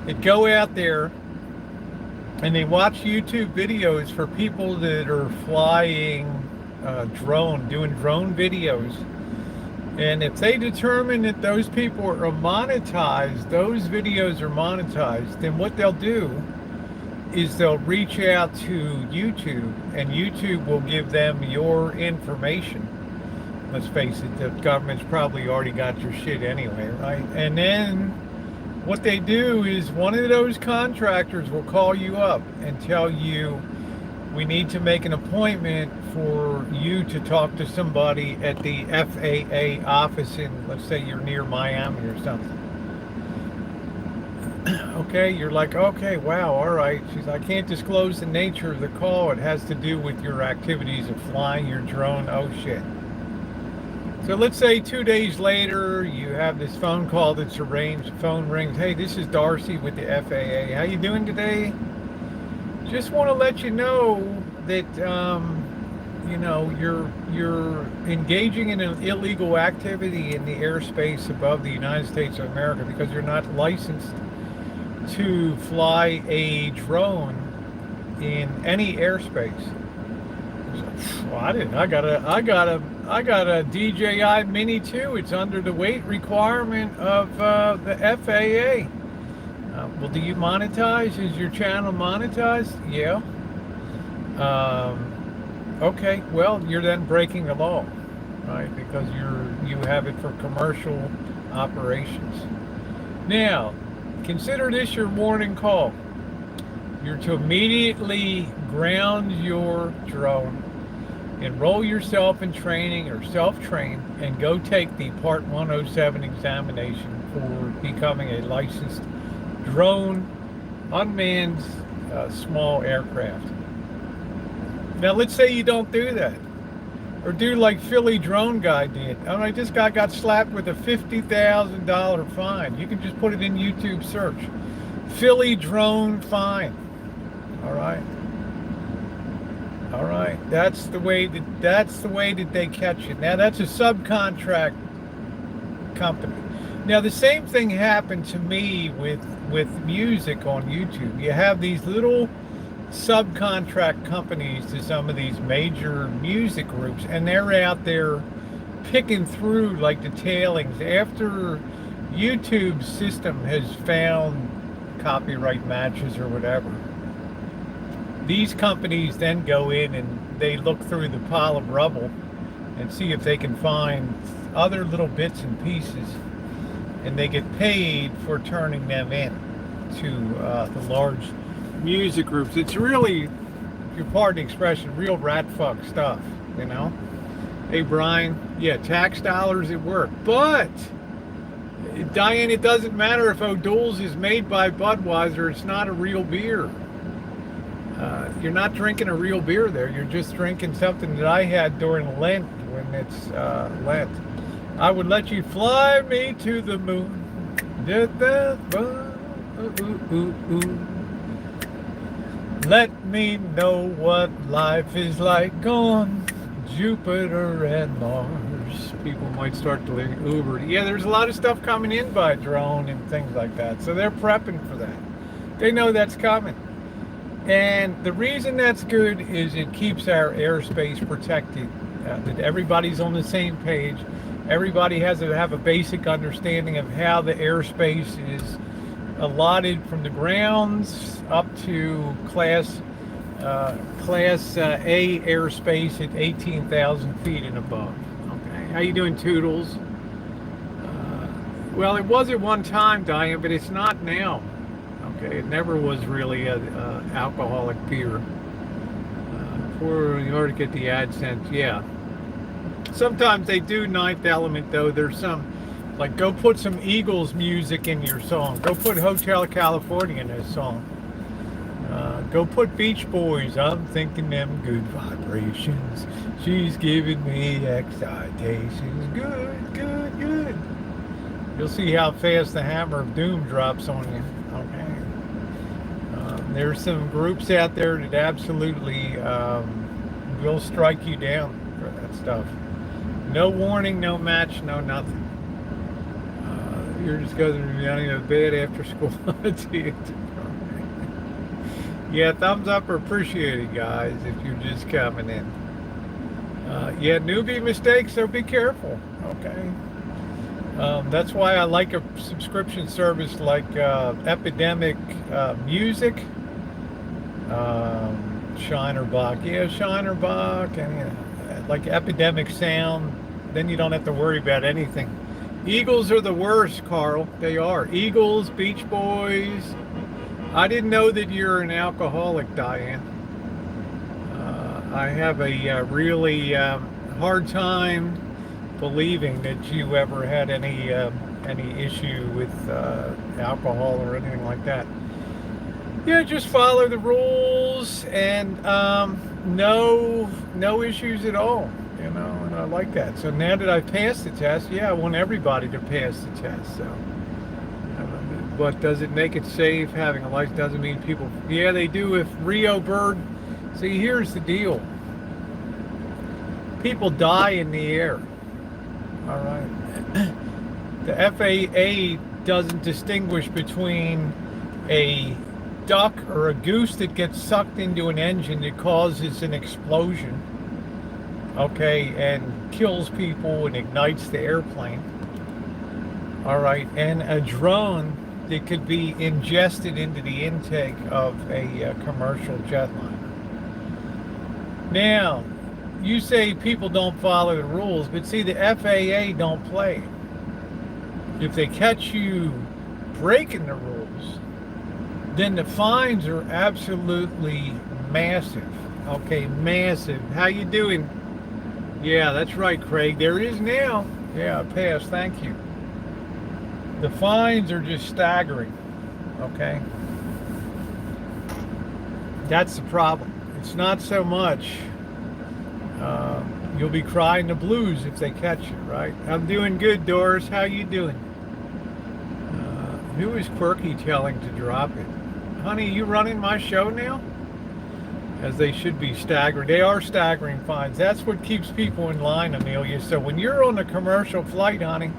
that go out there and they watch YouTube videos for people that are flying doing drone videos. And if they determine that those people are monetized, those videos are monetized, then what they'll do is they'll reach out to YouTube, and YouTube will give them your information. Let's face it, the government's probably already got your shit anyway, right? And then what they do is one of those contractors will call you up and tell you, we need to make an appointment for you to talk to somebody at the FAA office in, let's say you're near Miami or something. Okay, you're like, okay, wow, all right. She's like, I can't disclose the nature of the call. It has to do with your activities of flying your drone. Oh, shit. So let's say 2 days later, you have this phone call that's arranged. The phone rings. Hey, this is Darcy with the FAA. How you doing today? Just want to let you know that, you know, you're engaging in an illegal activity in the airspace above the United States of America because you're not licensed to fly a drone in any airspace. Well, I didn't. I got a DJI Mini 2. It's under the weight requirement of the FAA. Well, do you monetize? Is your channel monetized? Yeah. Okay. Well, you're then breaking the law, right? Because you have it for commercial operations. Now, consider this your warning call. You're to immediately ground your drone, enroll yourself in training or self-train, and go take the Part 107 examination for becoming a licensed drone, unmanned small aircraft. Now, let's say you don't do that, or do like Philly Drone Guy did. I mean, this guy got slapped with a $50,000 fine. You can just put it in YouTube search. Philly Drone Fine. All right. All right. That's the way that they catch you. Now, that's a subcontract company. Now, the same thing happened to me with music on YouTube. You have these little subcontract companies to some of these major music groups, and they're out there picking through like the tailings after YouTube's system has found copyright matches or whatever. These companies then go in and they look through the pile of rubble and see if they can find other little bits and pieces, and they get paid for turning them in to the large music groups. It's really, if you pardon the expression, real rat fuck stuff, you know? Hey, Brian, yeah, tax dollars at work. But, Diane, it doesn't matter if O'Doul's is made by Budweiser. It's not a real beer. You're not drinking a real beer there. You're just drinking something that I had during Lent, when it's Lent. I would let you fly me to the moon. Let me know what life is like on Jupiter and Mars. People might start to Uber. Yeah, there's a lot of stuff coming in by drone and things like that. So they're prepping for that. They know that's coming. And the reason that's good is it keeps our airspace protected. That everybody's on the same page. Everybody has to have a basic understanding of how the airspace is allotted from the grounds up to class A airspace at 18,000 feet and above. Okay, how you doing, Toodles? Well, it was at one time, Diane, but it's not now. Okay, it never was really a alcoholic beer. In order to get the AdSense, yeah. Sometimes they do Ninth Element, though. There's some, like, go put some Eagles music in your song. Go put Hotel California in this song. Go put Beach Boys. I'm thinking them good vibrations. She's giving me excitations. Good, good, good. You'll see how fast the hammer of doom drops on you. Okay. There's some groups out there that absolutely will strike you down for that stuff. No warning, no match, no nothing. You're just going to be running to bed after school. Yeah, thumbs up are appreciated, guys, if you're just coming in. Yeah, newbie mistakes, so be careful. Okay. That's why I like a subscription service like Epidemic Music, Shinerbach. Yeah, Shinerbach, and like Epidemic Sound. Then you don't have to worry about anything. Eagles are the worst, Carl. They are. Eagles, Beach Boys. I didn't know that you're an alcoholic, Diane. I have a really hard time believing that you ever had any issue with alcohol or anything like that. Yeah, just follow the rules and no issues at all. You know, and I like that. So now that I've passed the test, yeah, I want everybody to pass the test. So, but does it make it safe? Having a license doesn't mean people. Yeah, they do. If Rio Bird. See, here's the deal. People die in the air. All right. The FAA doesn't distinguish between a duck or a goose that gets sucked into an engine that causes an explosion, okay, and kills people and ignites the airplane. All right, and a drone that could be ingested into the intake of a commercial jetliner. Now, you say people don't follow the rules, but see, the FAA don't play. If they catch you breaking the rules, then the fines are absolutely massive. Okay, massive. How you doing? Yeah, that's right, Craig. There is now. Yeah, I passed. Thank you. The fines are just staggering. Okay. That's the problem. It's not so much you'll be crying the blues if they catch you, right? I'm doing good, Doris. How you doing? Who is Quirky telling to drop it? Honey, you running my show now? As they should be staggering. They are staggering fines. That's what keeps people in line, Amelia. So when you're on a commercial flight, honey,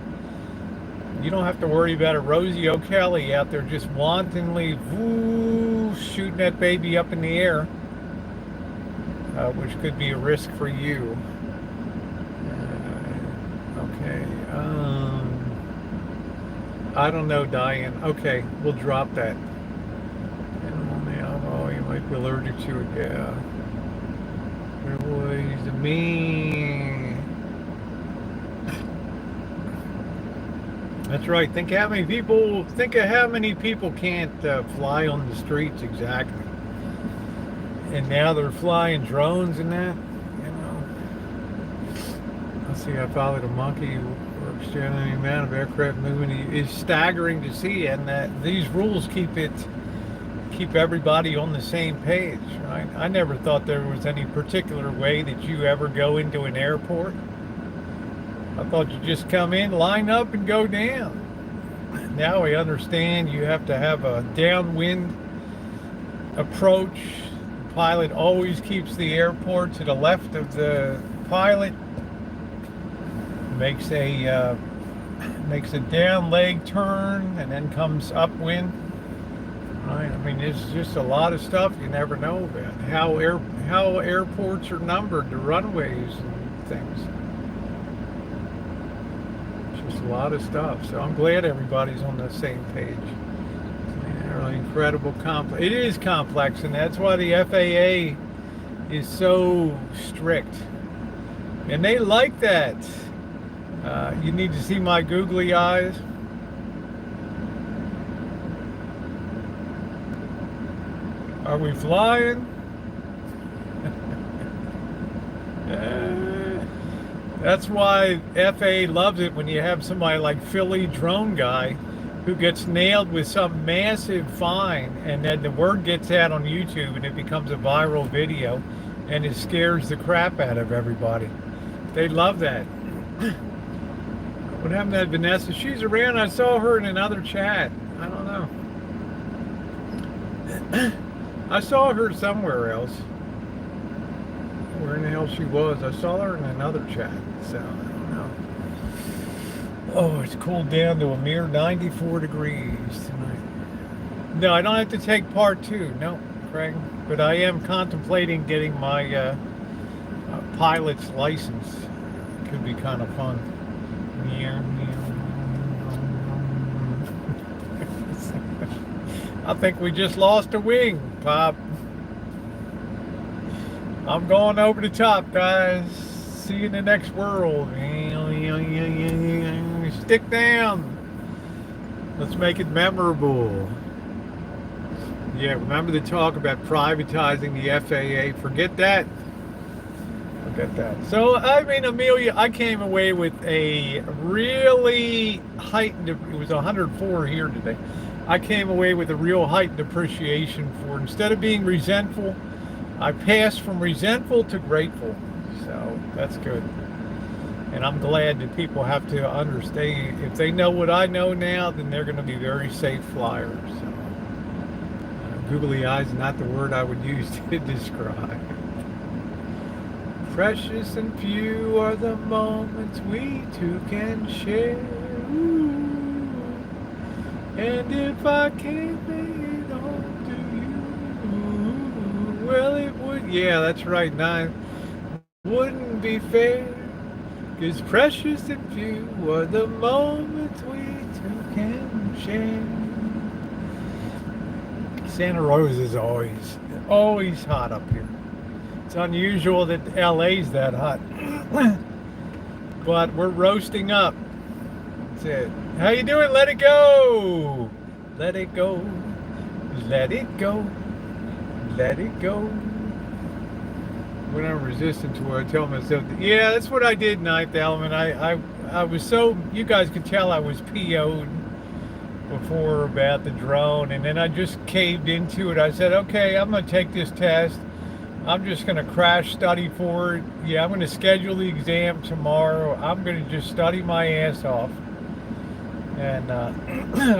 you don't have to worry about a Rosie O'Kelly out there just wantonly shooting that baby up in the air, which could be a risk for you. Okay. I don't know, Diane. Okay, we'll drop that. Oh, you might be allergic to it. Yeah. Boys, the me. That's right. Think of how many people can't fly on the streets exactly. And now they're flying drones and that. You know. Let's see. I followed a monkey. The amount of aircraft moving is staggering to see, and that these rules keep everybody on the same page, right? I never thought there was any particular way that you ever go into an airport. I thought you just come in, line up, and go down. Now we understand you have to have a downwind approach. The pilot always keeps the airport to the left of the pilot. Makes a down leg turn and then comes upwind. Right? I mean, it's just a lot of stuff you never know about. How airports are numbered, the runways and things. It's just a lot of stuff. So I'm glad everybody's on the same page. Really incredible complex. It is complex, and that's why the FAA is so strict. And they like that. You need to see my googly eyes. Are we flying? That's why FAA loves it when you have somebody like Philly Drone Guy who gets nailed with some massive fine, and then the word gets out on YouTube and it becomes a viral video and it scares the crap out of everybody. They love that. What happened to that Vanessa? She's around. I saw her in another chat. I don't know. I saw her somewhere else. Where in the hell she was? I saw her in another chat. So, I don't know. Oh, it's cooled down to a mere 94 degrees tonight. No, I don't have to take part 2. No, Craig. But I am contemplating getting my pilot's license. Could be kind of fun. I think we just lost a wing, Pop. I'm going over the top, guys. See you in the next world. Stick down. Let's make it memorable. Yeah, remember the talk about privatizing the FAA. Forget that. Forget that. So, I mean, Amelia, I came away with a really heightened, it was 104 here today. I came away with a real heightened appreciation for it. Instead of being resentful, I passed from resentful to grateful. So, that's good. And I'm glad that people have to understand. If they know what I know now, then they're going to be very safe flyers. So, googly eyes is not the word I would use to describe. Precious and few are the moments we two can share. Ooh. And if I can't make it home to you, well, it would. Yeah, that's right. Wouldn't be fair. 'Cause precious and few are the moments we two can share. Santa Rosa is always hot up here. It's unusual that LA's that hot. But we're roasting up. That's it. How you doing? Let it go. Let it go. Let it go. Let it go. When I'm resistant to it, I tell myself, yeah, that's what I did, Ninth Element. I was so, you guys could tell I was PO'd before about the drone, and then I just caved into it. I said, okay, I'm going to take this test. I'm just going to crash study for it. Yeah, I'm going to schedule the exam tomorrow. I'm going to just study my ass off. And I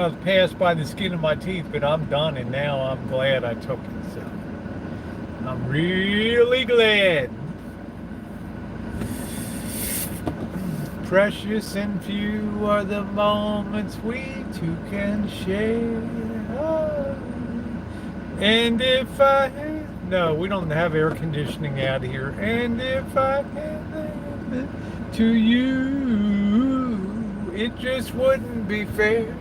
was passed by the skin of my teeth, but I'm done, and now I'm glad I took it. So I'm really glad. Precious and few are the moments we two can share. And if I had, no, we don't have air conditioning out here. And if I had it to you, it just wouldn't be fair.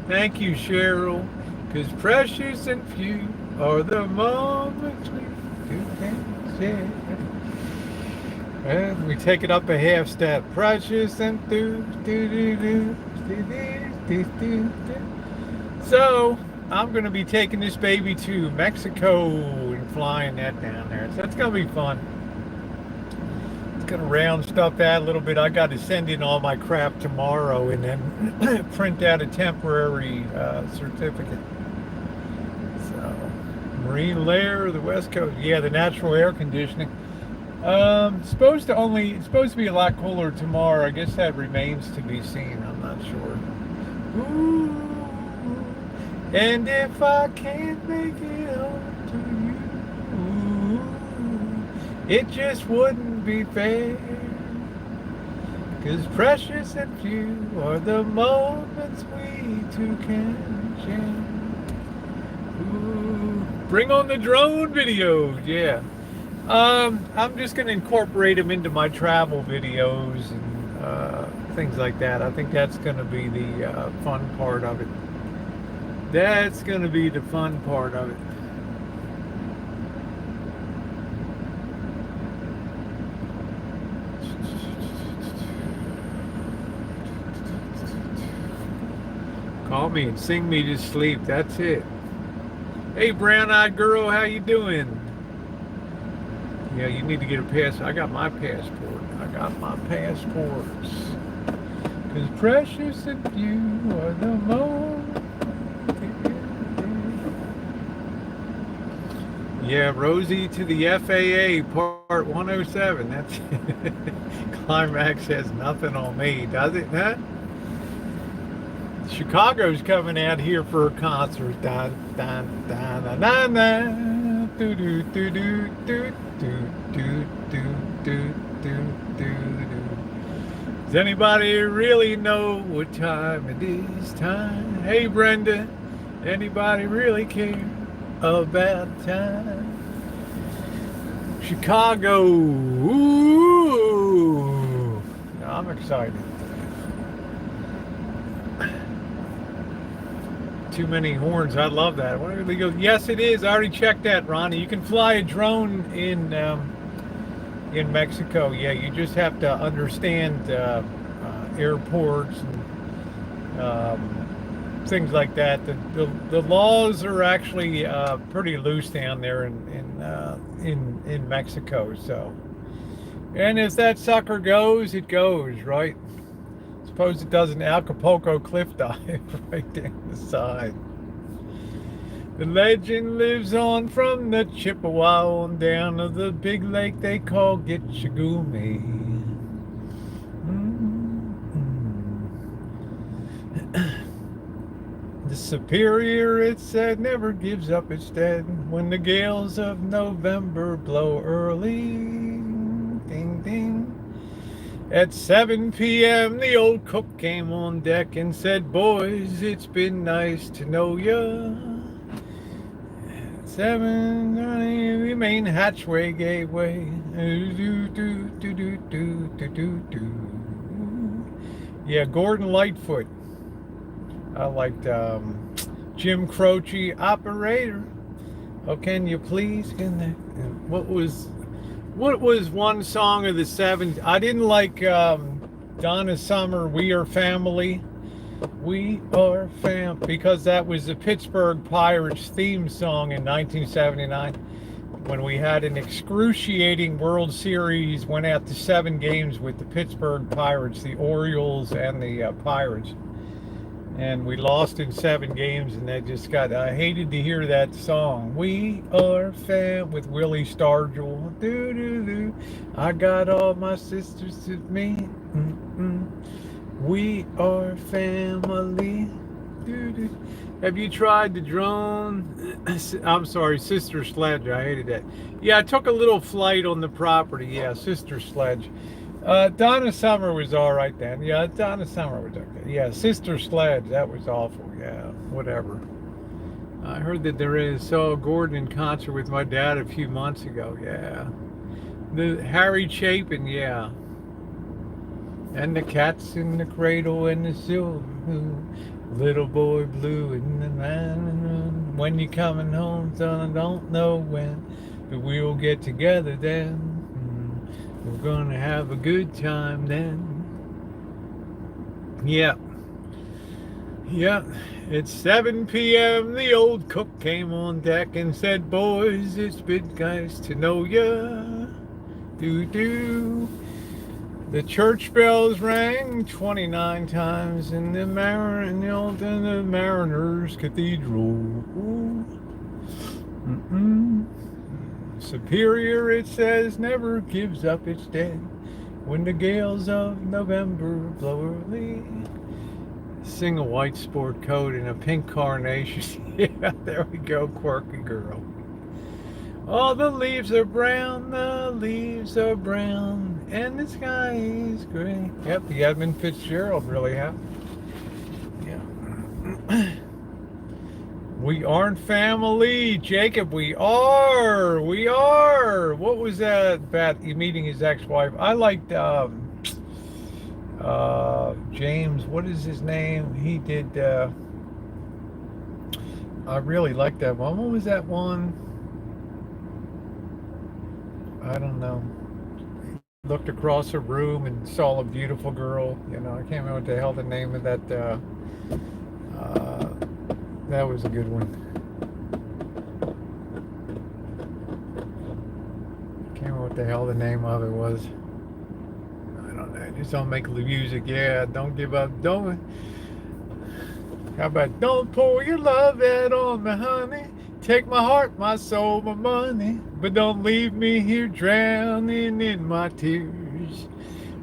Thank you, Cheryl. 'Cause precious and few are the moments we two can share. And we take it up a half step. Precious and few. So I'm going to be taking this baby to Mexico and flying that down there. So that's going to be fun. It's going to round stuff out a little bit. I got to send in all my crap tomorrow and then print out a temporary certificate. So, Marine Lair, the West Coast. Yeah, the natural air conditioning. It's supposed to be a lot cooler tomorrow. I guess that remains to be seen. I'm not sure. Ooh. And if I can't make it home to you, it just wouldn't be fair. 'Cause precious and few are the moments we two can share. Ooh. Bring on the drone videos, yeah. I'm just going to incorporate them into my travel videos and things like that. I think that's going to be the fun part of it. That's going to be the fun part of it. Call me and sing me to sleep. That's it. Hey, brown-eyed girl, how you doing? Yeah, you need to get a pass. I got my passport. I got my passports. 'Cause precious and few are the moments. Yeah, Rosie to the FAA, part 107. That's Climax has nothing on me, does it, huh? Chicago's coming out here for a concert. Dun, dun, dun, dun, dun, dun. Do, do, do, do, do, do, do, do, do, do, do. Does anybody really know what time it is? Time. Hey, Brenda. Anybody really care about time? Chicago. Ooh. I'm excited. Too many horns. I love that. Where do they go? Yes, it is. I already checked that, Ronnie. You can fly a drone in Mexico. Yeah, you just have to understand airports and things like that. The laws are actually pretty loose down there in Mexico. So, and as that sucker goes, it goes, right? Suppose it does an Acapulco cliff dive right down the side. The legend lives on from the Chippewa on down to the big lake they call Gitchagumi. The Superior, it said, never gives up its dead when the gales of November blow early. Ding, ding. At 7 p.m., the old cook came on deck and said, boys, it's been nice to know ya. At 7:30, the main hatchway gave way. Yeah, Gordon Lightfoot. I liked Jim Croce, operator. Oh, can you please? What was one song of the 70s? I didn't like Donna Summer, We Are Family. We Are Fam, because that was the Pittsburgh Pirates theme song in 1979 when we had an excruciating World Series, went out to 7 games with the Pittsburgh Pirates, the Orioles and the Pirates. And we lost in 7 games, and I hated to hear that song. We are fam with Willie Stargell. Do do do. I got all my sisters with me. We are family. Do do. Have you tried the drone? I'm sorry, Sister Sledge. I hated that. Yeah, I took a little flight on the property. Yeah, Sister Sledge. Donna Summer was all right then. Yeah, Donna Summer was okay. Yeah, Sister Sledge, that was awful. Yeah, whatever. I heard that saw Gordon in concert with my dad a few months ago. Yeah. The Harry Chapin, yeah. And the cats in the cradle and the silver moon. Little boy blue and the man. When you coming home, son, I don't know when. But we'll get together then. We're gonna have a good time then. Yeah. Yeah. It's 7 p.m. The old cook came on deck and said, boys, it's been nice to know ya. Do-do. The church bells rang 29 times in the Mariners Cathedral. Superior, it says, never gives up its dead when the gales of November blow early. Sing a white sport coat and a pink carnation. Yeah, there we go, quirky girl. All the leaves are brown, and the sky is gray. Yep, the Edmund Fitzgerald really happened. Yeah. We aren't family, Jacob. We are. What was that about meeting his ex-wife? I liked James. What is his name? He did. I really liked that one. What was that one? I don't know. Looked across a room and saw a beautiful girl. I can't remember what the hell the name of that. That was a good one. Can't remember what the hell the name of it was. I don't know. Just don't make the music. Yeah, don't give up. Don't. How about don't pour your love out on me, honey? Take my heart, my soul, my money, but don't leave me here drowning in my tears.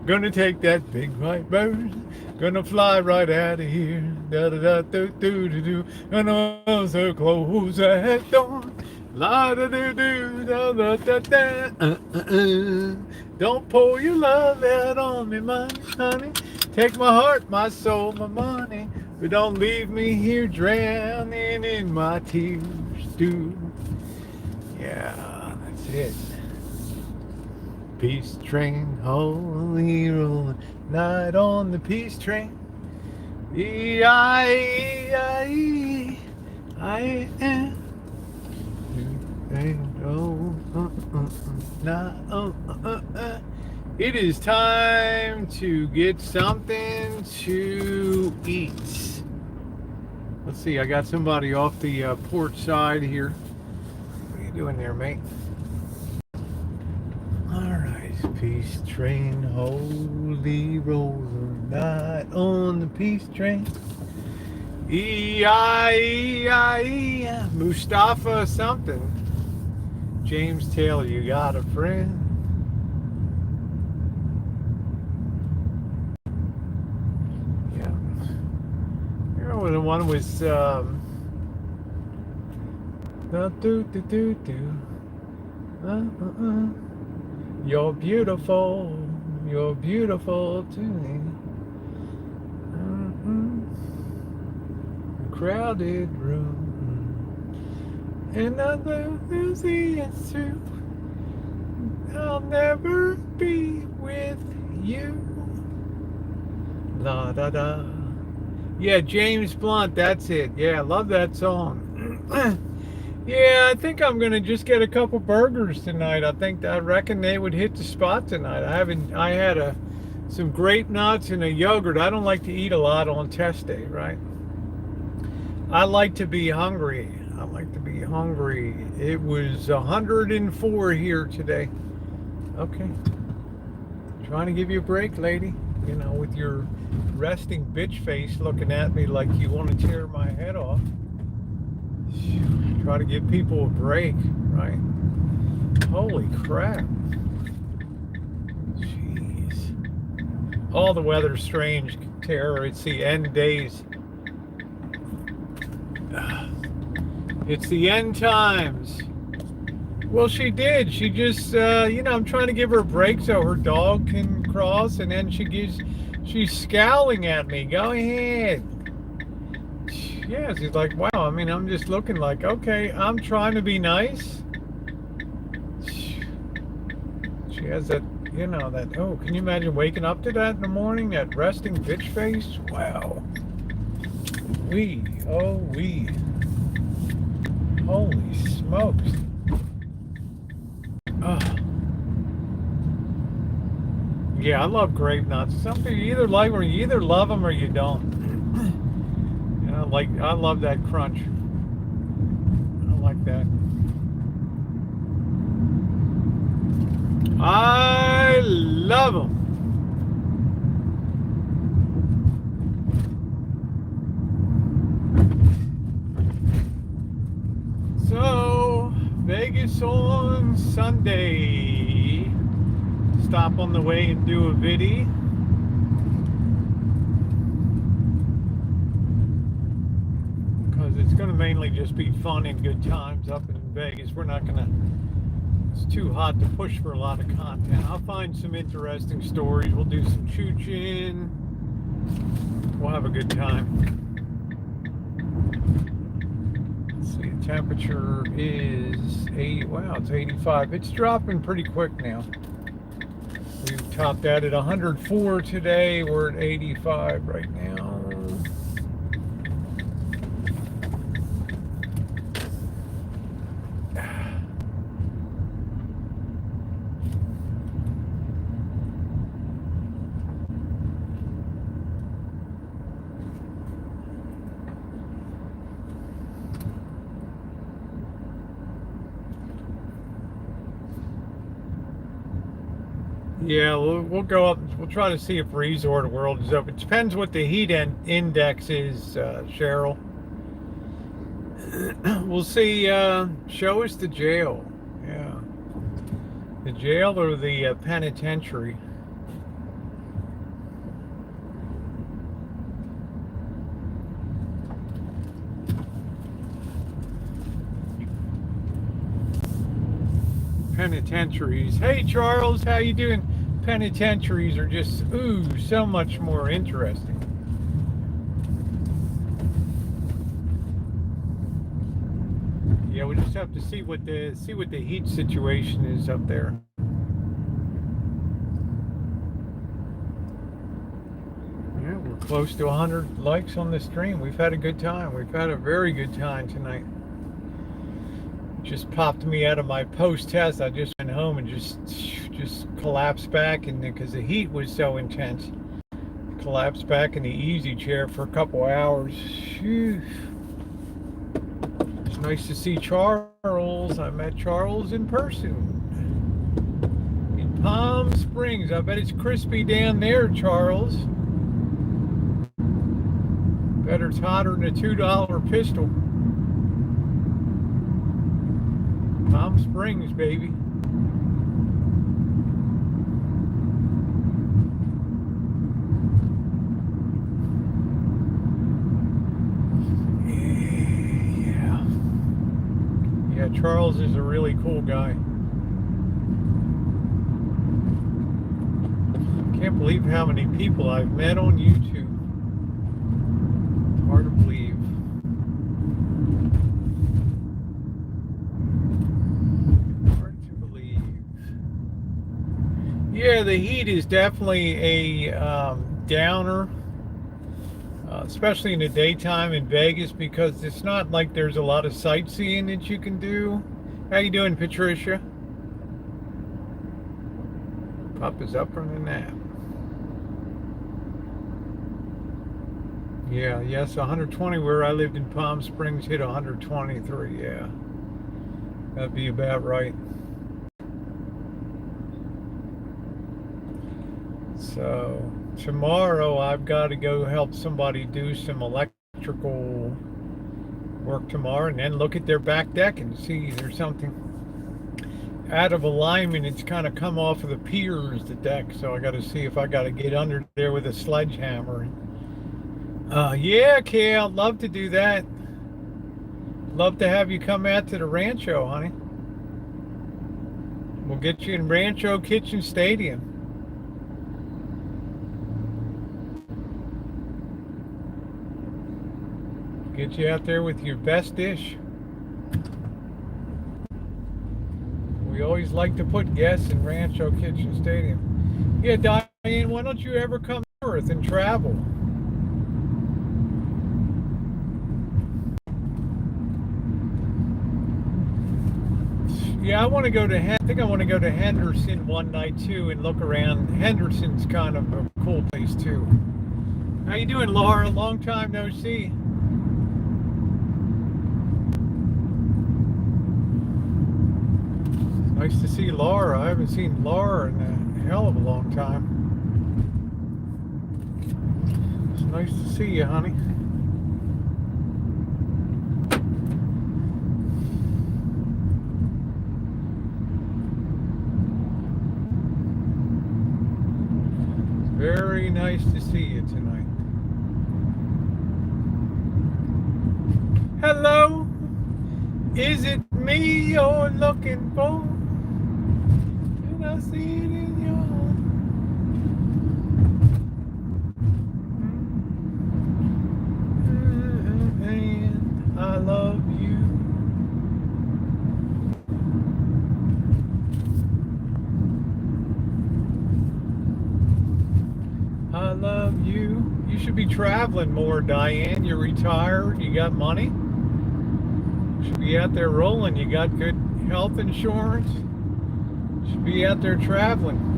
Gonna take that big white bird. Gonna fly right out of here. Da da da do do do do. Gonna also close at dawn. La da do do da da da da. Don't pour your love out on me, honey. Take my heart, my soul, my money, but don't leave me here drowning in my tears, dude. Yeah, that's it. Peace train, holy rolling, night on the peace train. I am. It is time to get something to eat. Let's see, I got somebody off the port side here. What are you doing there, mate? Alright, peace train, holy roller, night on the peace train. E-I-E-I-E, Mustafa something. James Taylor, you got a friend? Yeah. You know, the one was, You're beautiful to me. Crowded room, and I lose the answer. I'll never be with you. La da da. Yeah, James Blunt, that's it. Yeah, I love that song. Yeah, I think I'm gonna just get a couple burgers tonight. I reckon they would hit the spot tonight. I had some grape nuts and a yogurt. I don't like to eat a lot on test day, right? I like to be hungry. It was 104 here today. Okay. Trying to give you a break, lady. You know, with your resting bitch face looking at me like you want to tear my head off. Try to give people a break, right? Holy crap. Jeez. All the weather's strange, Tara. It's the end days. It's the end times. Well, she did. She just, I'm trying to give her a break so her dog can cross, and then she's scowling at me. Go ahead. Yeah, she's like, wow, I mean, I'm just looking like, okay, I'm trying to be nice. She has that, oh, can you imagine waking up to that in the morning, that resting bitch face? Wow. Holy smokes. Oh. Yeah, I love grape nuts. Something you either like, or you either love them or you don't. I love that crunch. I like that. I love them. So, Vegas on Sunday. Stop on the way and do a viddy. Because it's going to mainly just be fun and good times up in Vegas. We're not going to, it's too hot to push for a lot of content. I'll find some interesting stories. We'll do some choo-chin. We'll have a good time. Temperature is 80. Wow, it's 85. It's dropping pretty quick now. We topped out at 104 today. We're at 85 right now. Yeah, we'll go up. We'll try to see if Resort World is open. It depends what the heat index is, Cheryl. We'll see. Show us the jail. Yeah, the jail or the penitentiary. Penitentiaries. Hey, Charles, how you doing? Penitentiaries are just so much more interesting. Yeah, we just have to see what the heat situation is up there. We're close to 100 likes on the stream. We've had a good time. We've had a very good time tonight. Just popped me out of my post-test. I just went home and just collapsed back, and because the heat was so intense, collapsed back in the easy chair for a couple hours. Whew. It's nice to see Charles. I met Charles in person in Palm Springs. I bet it's crispy down there, Charles. Better it's hotter than a $2 pistol. Palm Springs, baby. Yeah, Charles is a really cool guy. Can't believe how many people I've met on YouTube. Hard to believe. Hard to believe. Yeah, the heat is definitely a downer, especially in the daytime in Vegas, because it's not like there's a lot of sightseeing that you can do. How you doing, Patricia? Pup is up from the nap. Yeah, yes, 120 where I lived in Palm Springs hit 123, yeah. That'd be about right. So, tomorrow I've got to go help somebody do some electrical work tomorrow, and then look at their back deck and see if there's something out of alignment. It's kind of come off of the piers, the deck, so I got to see if I got to get under there with a sledgehammer. Yeah, Kay, I'd love to do that. Love to have you come out to the Rancho, honey. We'll get you in Rancho Kitchen Stadium. Get you out there with your best dish. We always like to put guests in Rancho Kitchen Stadium. Yeah, Diane, why don't you ever come to Earth and travel? Yeah, I want to go to. I think I want to go to Henderson one night too and look around. Henderson's kind of a cool place too. How you doing, Laura? Long time no see. Nice to see Laura. I haven't seen Laura in a hell of a long time. It's nice to see you, honey. Very nice to see you tonight. Hello, is it me you're looking for? Did I see it in your and I love you. I love you. You should be traveling more, Diane. You're retired. You got money. You should be out there rolling. You got good health insurance. You should be out there traveling.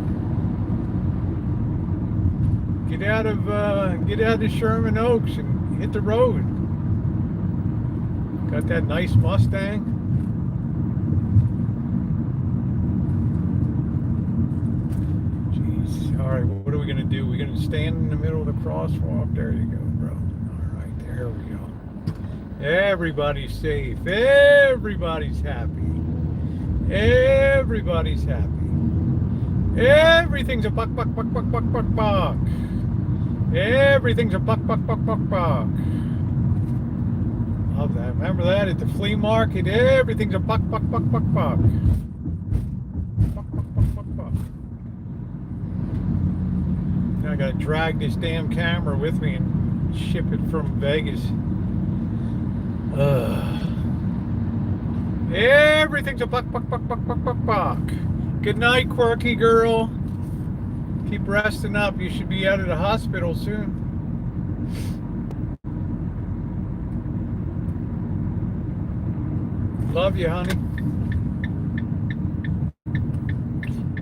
Get out of Sherman Oaks and hit the road. Got that nice Mustang. All right, what are we going to do? We're going to stand in the middle of the crosswalk. There you go, bro. All right, there we go. Everybody's safe. Everybody's happy. Everybody's happy. Everything's a buck, buck, buck, buck, buck, buck, buck. Everything's a buck, buck, buck, buck, buck. Love that. Remember that at the flea market? Everything's a buck, buck, buck, buck, buck. I gotta drag this damn camera with me and ship it from Vegas. Everything's a buck, buck, buck, buck, buck, buck, buck. Good night, quirky girl. Keep resting up. You should be out of the hospital soon. Love you, honey.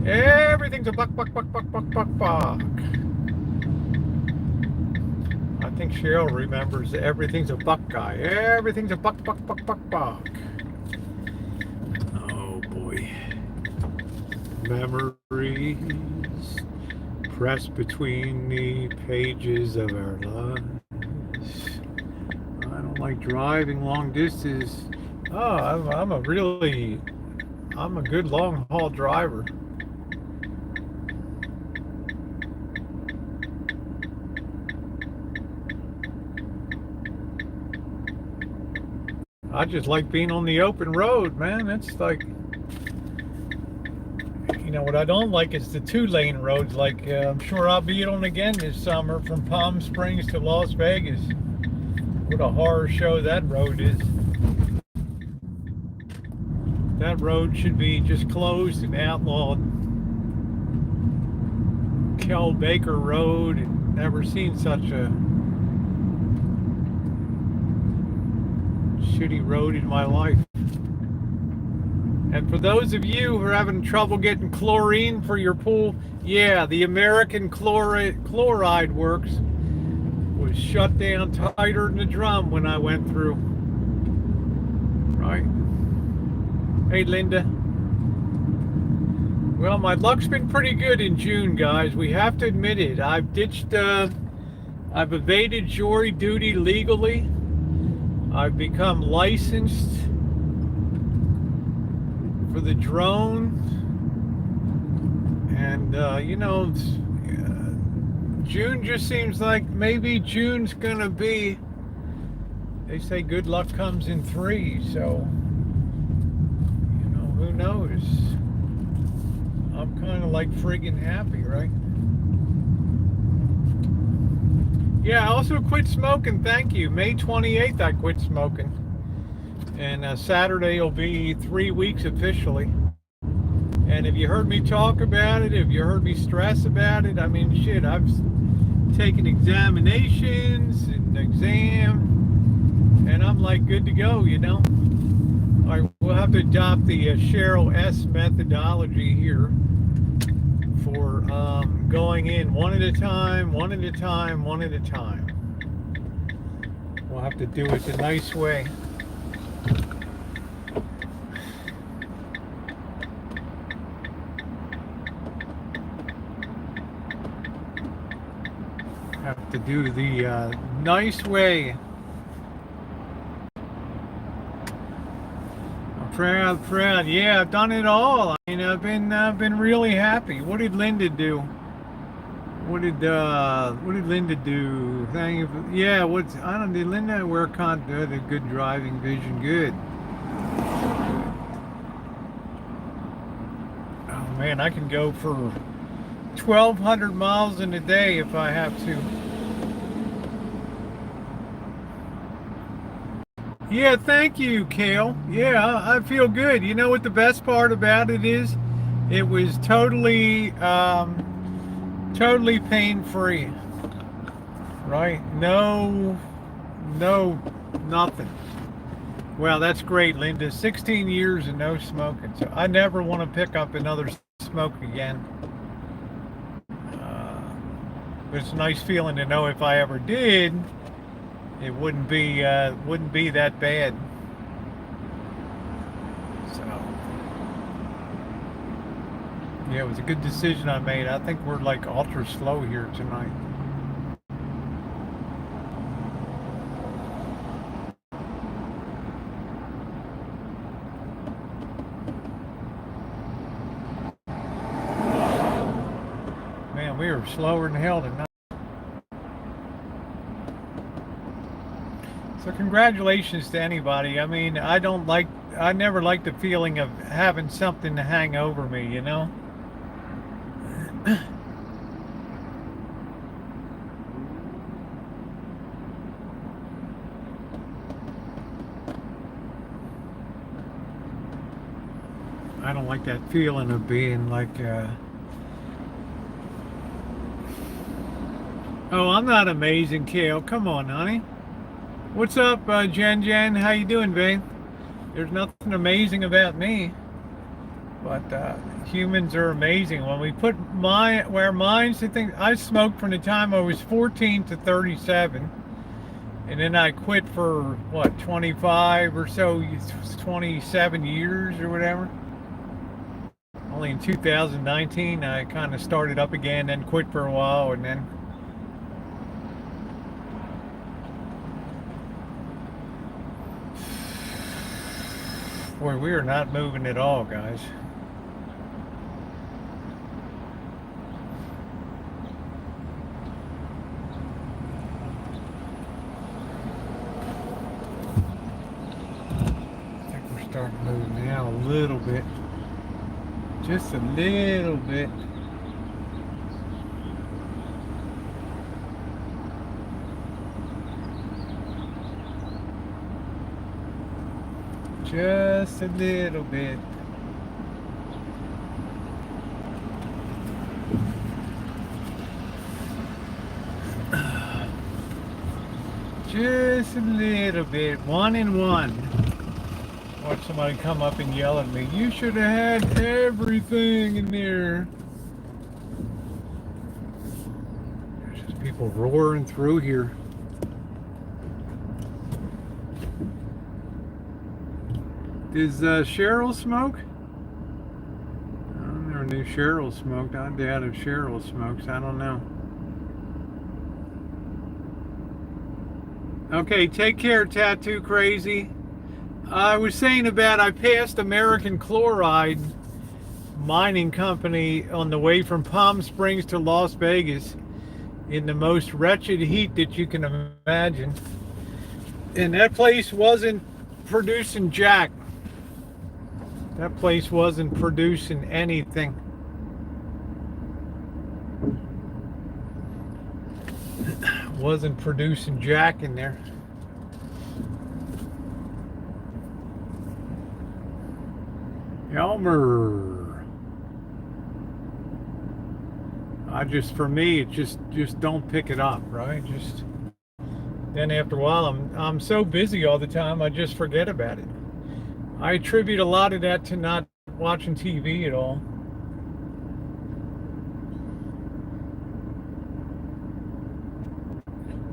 Everything's a buck. I think Cheryl remembers that everything's a buck guy. Everything's a buck. Oh boy. Memories pressed between the pages of our lives. I don't like driving long distance. Oh, I'm a good long haul driver. I just like being on the open road, man. It's like, you know, what I don't like is the 2-lane roads. Like, I'm sure I'll be on again this summer from Palm Springs to Las Vegas. What a horror show that road is. That road should be just closed and outlawed. Kel Baker Road, and never seen such a shitty road in my life. And for those of you who are having trouble getting chlorine for your pool, yeah, the American Chloride Works was shut down tighter than a drum when I went through. Right? Hey, Linda. Well, my luck's been pretty good in June, guys. We have to admit it. I've evaded jury duty legally. I've become licensed for the drone, and you know, June just seems like maybe June's gonna be, they say good luck comes in 3, so you know, who knows. I'm kind of like friggin' happy, right? Yeah, I also quit smoking, thank you. May 28th I quit smoking. And Saturday will be 3 weeks officially. And if you heard me talk about it, if you heard me stress about it, I mean, shit, I've taken examinations and exam, and I'm like good to go, you know? All right, we'll have to adopt the Cheryl S methodology here for going in one at a time. We'll have to do it the nice way. Have to do the nice way. I'm proud. Yeah, I've done it all. I mean, I've been really happy. What did Linda do? What did Linda do? Thank you. Yeah, did Linda wear a good driving vision? Good. Oh man, I can go for 1,200 miles in a day if I have to. Yeah, thank you, Kale. Yeah, I feel good. You know what the best part about it is? It was totally pain-free. Right? No, nothing. Well, that's great, Linda. 16 years and no smoking. So I never want to pick up another smoke again. But it's a nice feeling to know if I ever did, it wouldn't be that bad. So yeah, it was a good decision I made. I think we're like ultra slow here tonight. Man, we were slower than hell tonight. So congratulations to anybody. I mean, I never liked the feeling of having something to hang over me, you know? I don't like that feeling of being like, oh, I'm not amazing, Kale. Come on, honey. What's up, Jen? How you doing, babe? There's nothing amazing about me, but humans are amazing. When we put our minds to things, I smoked from the time I was 14 to 37, and then I quit for what, 25 or so, 27 years or whatever. Only in 2019 I kind of started up again, then quit for a while, and then boy, we are not moving at all, guys. I think we're starting to move now a little bit. Just a little bit. Just a little bit. Just a little bit. 1 and 1. Watch somebody come up and yell at me. You should have had everything in there. There's just people roaring through here. Does Cheryl smoke? I never knew Cheryl smoked. I doubt if Cheryl smokes. I don't know. Okay, take care, Tattoo Crazy. I was saying about I passed American Chloride Mining Company on the way from Palm Springs to Las Vegas in the most wretched heat that you can imagine. And that place wasn't producing jack. That place wasn't producing anything. Wasn't producing jack in there. Elmer. For me, it just don't pick it up, right? Then after a while, I'm so busy all the time, I just forget about it. I attribute a lot of that to not watching TV at all.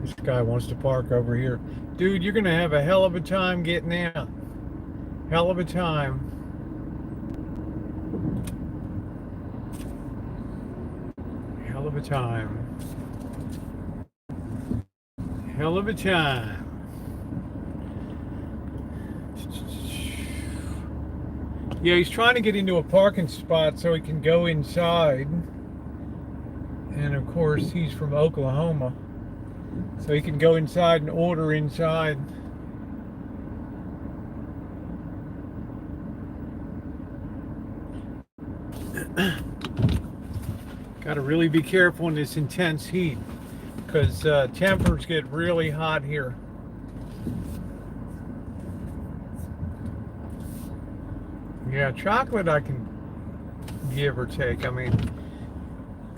This guy wants to park over here. Dude, you're gonna have a hell of a time getting out. Hell of a time. Hell of a time. Hell of a time. Yeah, he's trying to get into a parking spot so he can go inside. And of course, he's from Oklahoma. So he can go inside and order inside. Got to really be careful in this intense heat, because temperatures get really hot here. Yeah, chocolate I can give or take. I mean,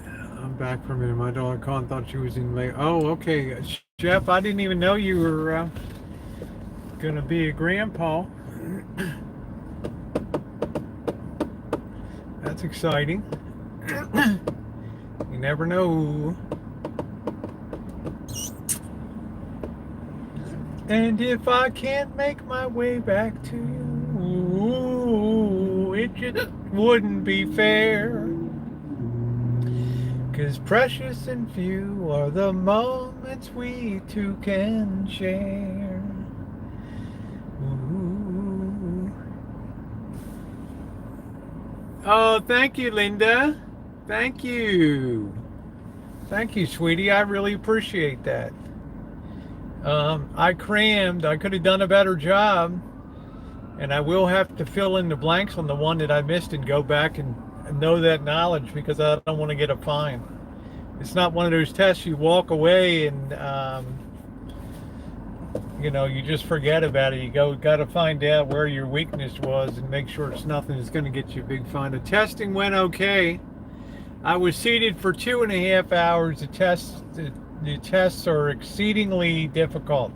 I'm back from it. My dog Con thought she was in May. Oh, okay. Jeff, I didn't even know you were going to be a grandpa. That's exciting. You never know. And if I can't make my way back to you, it just wouldn't be fair. 'Cause precious and few are the moments we two can share. Ooh. Oh, thank you, Linda. Thank you. Thank you, sweetie. I really appreciate that. I crammed. I could have done a better job. And I will have to fill in the blanks on the one that I missed and go back and know that knowledge, because I don't want to get a fine. It's not one of those tests you walk away and, you just forget about it. You got to find out where your weakness was and make sure it's nothing that's going to get you a big fine. The testing went okay. I was seated for 2.5 hours. The tests are exceedingly difficult.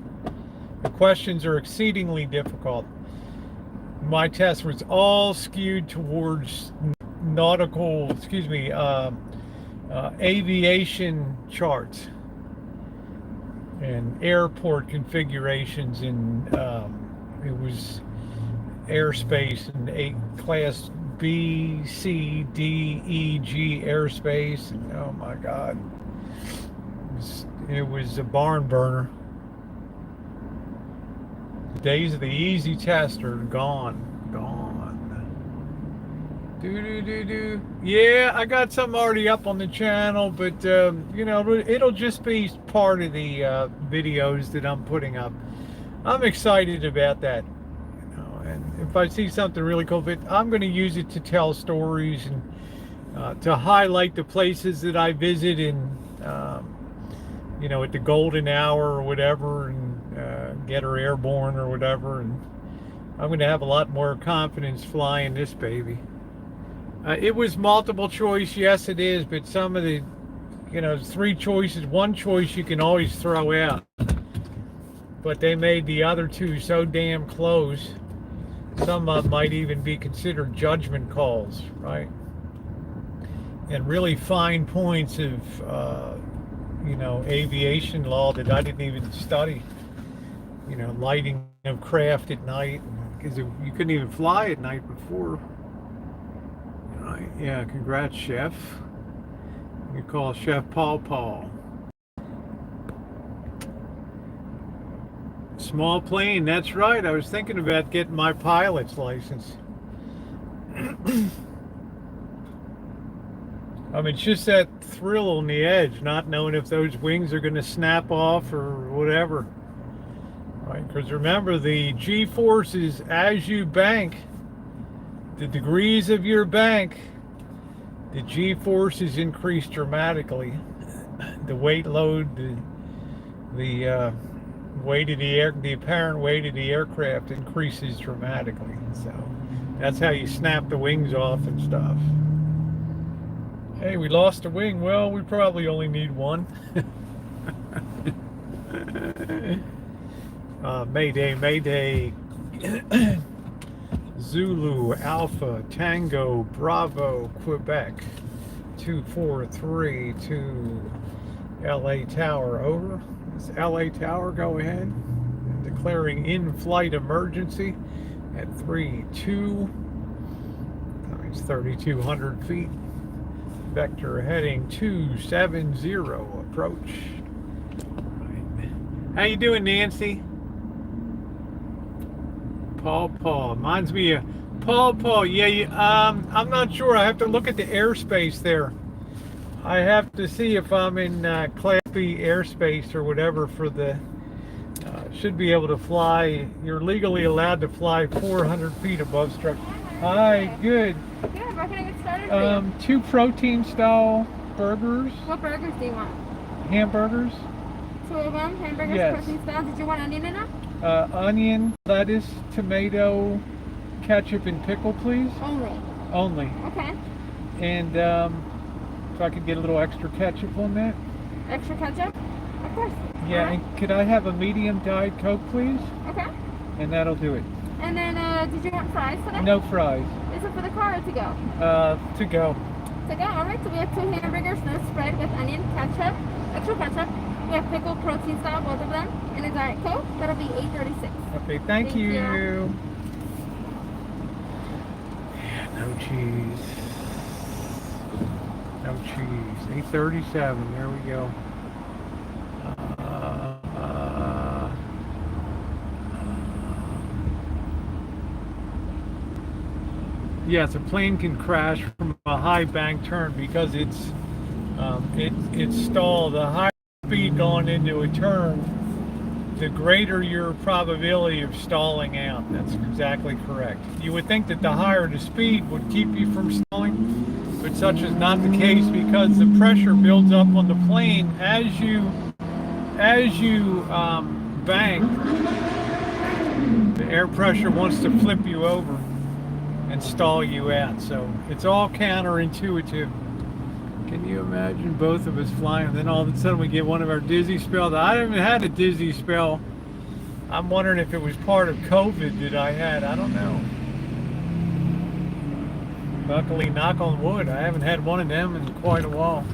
The questions are exceedingly difficult. my test was all skewed towards nautical, aviation charts and airport configurations, and it was airspace and class B, C, D, E, G airspace, and oh my God, it was a barn burner. The days of the easy test are gone. Yeah, I got some already up on the channel, but you know, it'll just be part of the videos that I'm putting up. I'm excited about that, you know, and if I see something really cool, but I'm going to use it to tell stories and to highlight the places that I visit in, you know, at the golden hour or whatever, and get her airborne or whatever, and I'm going to have a lot more confidence flying this baby. It was multiple choice, yes it is, but some of the, you know, 3 choices, 1 choice you can always throw out, but they made the other 2 so damn close, some of them might even be considered judgment calls, right? And really fine points of, you know, aviation law that I didn't even study. You know, lighting of craft at night, because you couldn't even fly at night before. Yeah, congrats, Chef. You call Chef Paul. Small plane, that's right. I was thinking about getting my pilot's license. I mean, it's just that thrill on the edge, not knowing if those wings are going to snap off or whatever. Right? Because remember, the G-forces as you bank, the degrees of your bank, the G-forces increase dramatically. The weight load, the weight of the apparent weight of the aircraft increases dramatically. So that's how you snap the wings off and stuff. Hey, we lost a wing. Well, we probably only need one. Mayday. Zulu, Alpha, Tango, Bravo, Quebec, 243 to LA Tower, over. This LA Tower, go ahead. Declaring in-flight emergency at 32, that means 3,200 feet. Vector heading 270, approach. Right. How you doing, Nancy? Paul. Reminds me of Paul. Yeah, I'm not sure. I have to look at the airspace there. I have to see if I'm in Class B airspace or whatever for the. Should be able to fly. You're legally allowed to fly 400 feet above structure. Hi, good. Good. Where can I get started? 2 protein style burgers. What burgers do you want? Hamburgers. 2 of them, hamburgers, yes. Protein style. Did you want onion in them? Onion, lettuce, tomato, ketchup, and pickle, please. Only. Okay. And if I could get a little extra ketchup on that. Extra ketchup? Of course. Yeah, right. and could I have a medium Diet Coke, please? Okay. And that'll do it. And then, did you want fries today? No fries. Is it for the car or to go? To go. To go, alright. So we have 2 hamburgers, no spread with onion, ketchup, extra ketchup. We have pickle, protein style, both of them, and a Diet Coke. That'll be $8.36. Okay, thank you. Yeah, no cheese. No cheese. $8.37. There we go. Yes, a plane can crash from a high bank turn because it's stalled. The higher speed going into a turn, the greater your probability of stalling out. That's exactly correct. You would think that the higher the speed would keep you from stalling, but such is not the case because the pressure builds up on the plane as you bank. The air pressure wants to flip you over and stall you out. So it's all counterintuitive. Can you imagine both of us flying and then all of a sudden we get one of our dizzy spells? I haven't had a dizzy spell. I'm wondering if it was part of COVID that I had. I don't know. Luckily, knock on wood, I haven't had one of them in quite a while.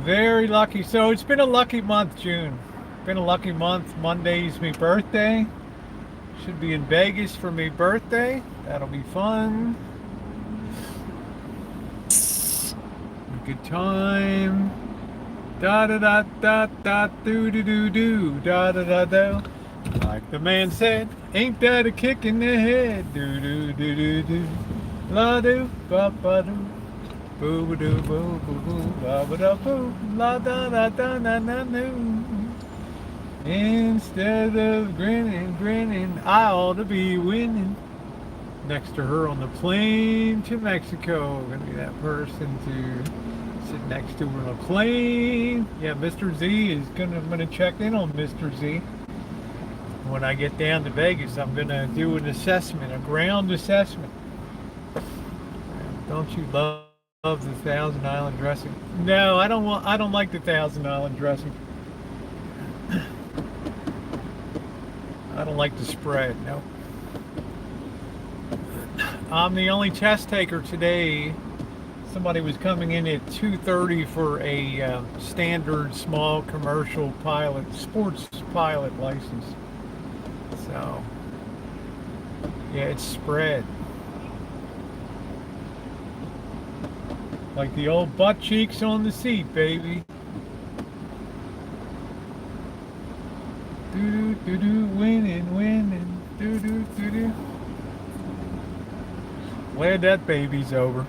Very lucky. So it's been a lucky month, June. Been a lucky month. Monday's my birthday. Should be in Vegas for my birthday. That'll be fun. Good time. Da da da da da do do do do da da da da. Like the man said, ain't that a kick in the head? Do do do do do. La do ba ba do. Boo ba doo boo boo boo ba ba da boo. La da da da na na no. Instead of grinning, I ought to be winning. Next to her on the plane to Mexico. Gonna be that person to sit next to her on a plane. Yeah, Mr. Z is I'm gonna check in on Mr. Z. When I get down to Vegas, I'm gonna do an assessment, a ground assessment. Don't you love the Thousand Island dressing? No, I don't like the Thousand Island dressing. I don't like the spread, no. I'm the only test taker today. Somebody was coming in at 2:30 for a standard small commercial pilot, sports pilot license. So, yeah, it's spread. Like the old butt cheeks on the seat, baby. Do do do, winning, do do do do. Glad that baby's over.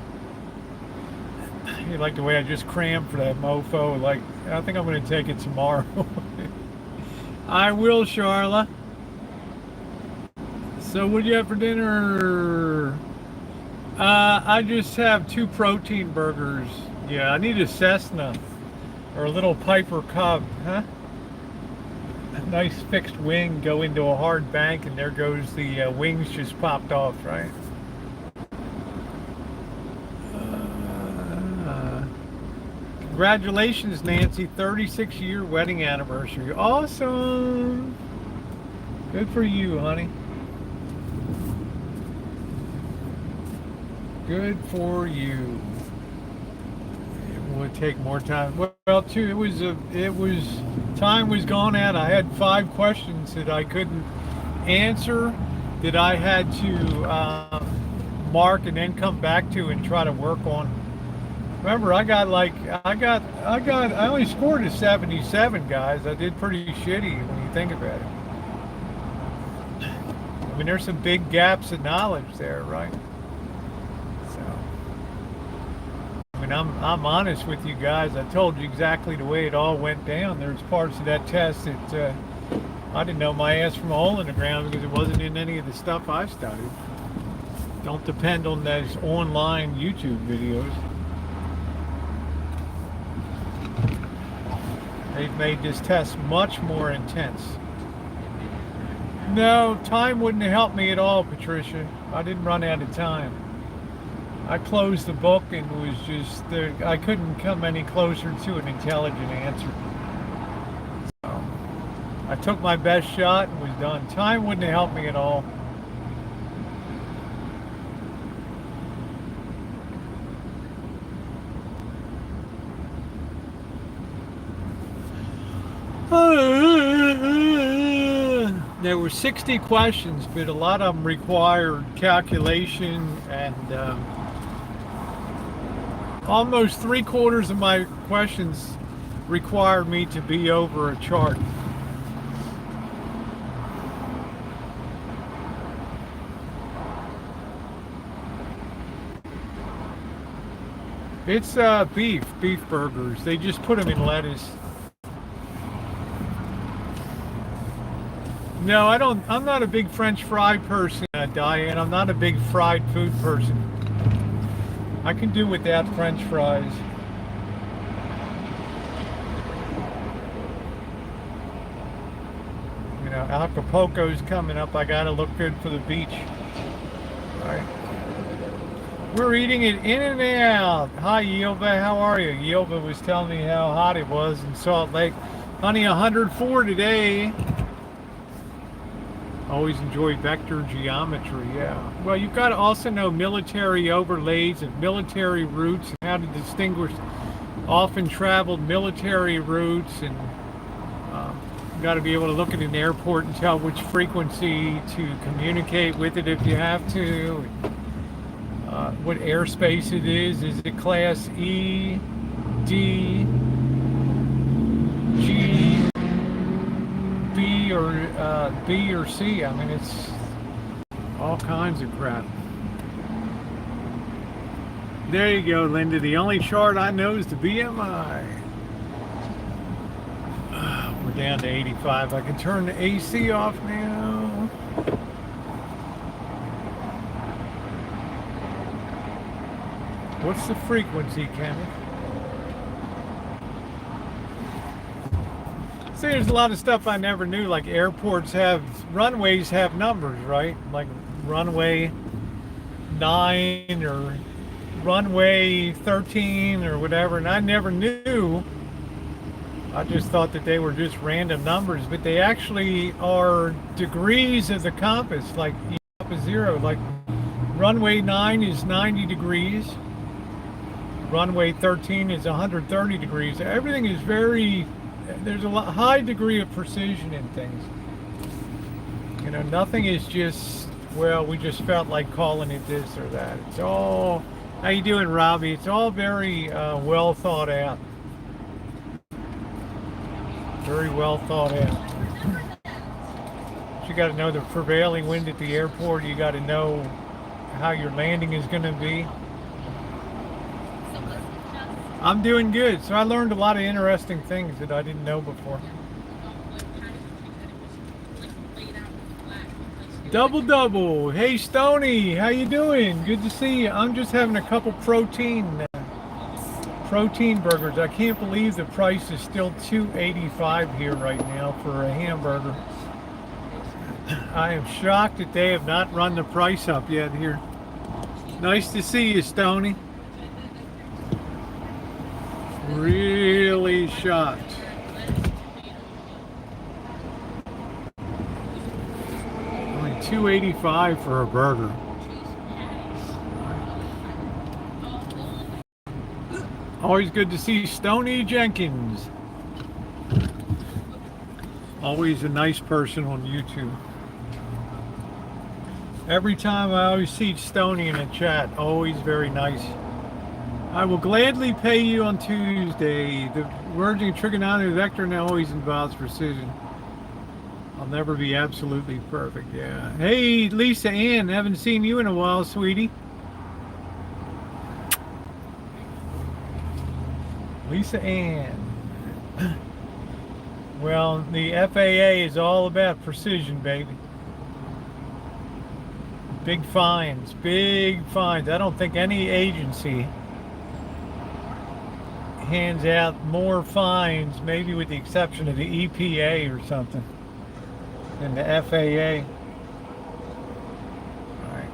You like the way I just crammed for that mofo? Like, I think I'm gonna take it tomorrow. I will, Charla. So, what do you have for dinner? I just have 2 protein burgers. Yeah, I need a Cessna or a little Piper Cub, huh? A nice fixed wing, go into a hard bank, and there goes the wings just popped off, right? Congratulations, Nancy, 36-year wedding anniversary. Awesome. Good for you, honey. Good for you. It would take more time. Well, too, it was time was gone out. I had 5 questions that I couldn't answer, that I had to mark and then come back to and try to work on. Remember, I only scored a 77, guys. I did pretty shitty when you think about it. I mean, there's some big gaps in knowledge there, right? I mean, I'm honest with you guys. I told you exactly the way it all went down. There's parts of that test that I didn't know my ass from a hole in the ground because it wasn't in any of the stuff I studied. Don't depend on those online YouTube videos. They've made this test much more intense. No, time wouldn't have helped me at all, Patricia. I didn't run out of time. I closed the book and was just, I couldn't come any closer to an intelligent answer. So, I took my best shot and was done. Time wouldn't have helped me at all. There were 60 questions, but a lot of them required calculation, and almost 3/4 of my questions required me to be over a chart. It's beef burgers. They just put them in lettuce. No, I'm not a big French fry person, Diane. I'm not a big fried food person. I can do without French fries. You know, Acapulco's coming up. I gotta look good for the beach. All right. We're eating it in and out. Hi, Yelva. How are you? Yelva was telling me how hot it was in Salt Lake. Honey, 104 today. Always enjoy vector geometry, yeah. Well, you've got to also know military overlays and military routes and how to distinguish often traveled military routes, and you've got to be able to look at an airport and tell which frequency to communicate with it if you have to. What airspace it is. Is it class E, D, G, B, or C? I mean, it's all kinds of crap. There you go, Linda. The only chart I know is the BMI. We're down to 85. I can turn the AC off now. What's the frequency, Kenneth? See, there's a lot of stuff I never knew, like runways have numbers, right? Like runway 9 or runway 13 or whatever, and I never knew. I just thought that they were just random numbers, but they actually are degrees of the compass, like E up is 0. Like runway 9 is 90 degrees. Runway 13 is 130 degrees. Everything is there's a high degree of precision in things. You know, nothing is just, well, we just felt like calling it this or that. It's all, how you doing, Robbie? It's all very well thought out. Very well thought out. You got to know the prevailing wind at the airport. You got to know how your landing is going to be. I'm doing good. So I learned a lot of interesting things that I didn't know before. Double. Hey, Stony, how you doing? Good to see you. I'm just having a couple protein burgers. I can't believe the price is still $2.85 here right now for a hamburger. I am shocked that they have not run the price up yet here. Nice to see you, Stony. Really shocked. Only $2.85 for a burger. Always good to see Stony Jenkins. Always a nice person on YouTube. Every time I always see Stony in a chat, always very nice. I will gladly pay you on Tuesday. The merging trigonometry vector now always involves precision. I'll never be absolutely perfect, yeah. Hey, Lisa Ann, haven't seen you in a while, sweetie. Lisa Ann. Well, the FAA is all about precision, baby. Big fines, big fines. I don't think any agency hands out more fines, maybe with the exception of the EPA or something, than the FAA. All right.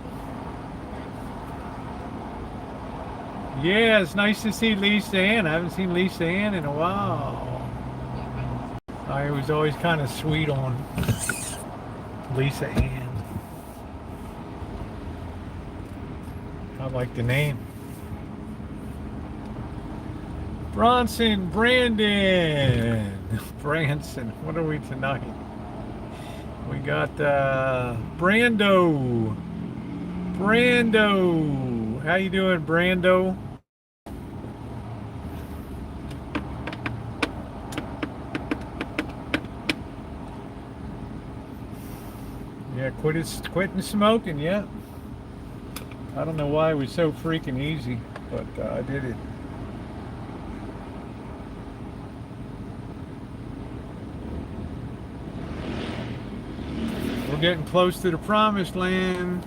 Yeah, it's nice to see Lisa Ann. I haven't seen Lisa Ann in a while. I was always kind of sweet on Lisa Ann. I like the name. Bronson, Brandon, Branson. What are we tonight? We got Brando. How you doing, Brando? Yeah, quitting smoking. Yeah. I don't know why it was so freaking easy, but I did it. We're getting close to the promised land.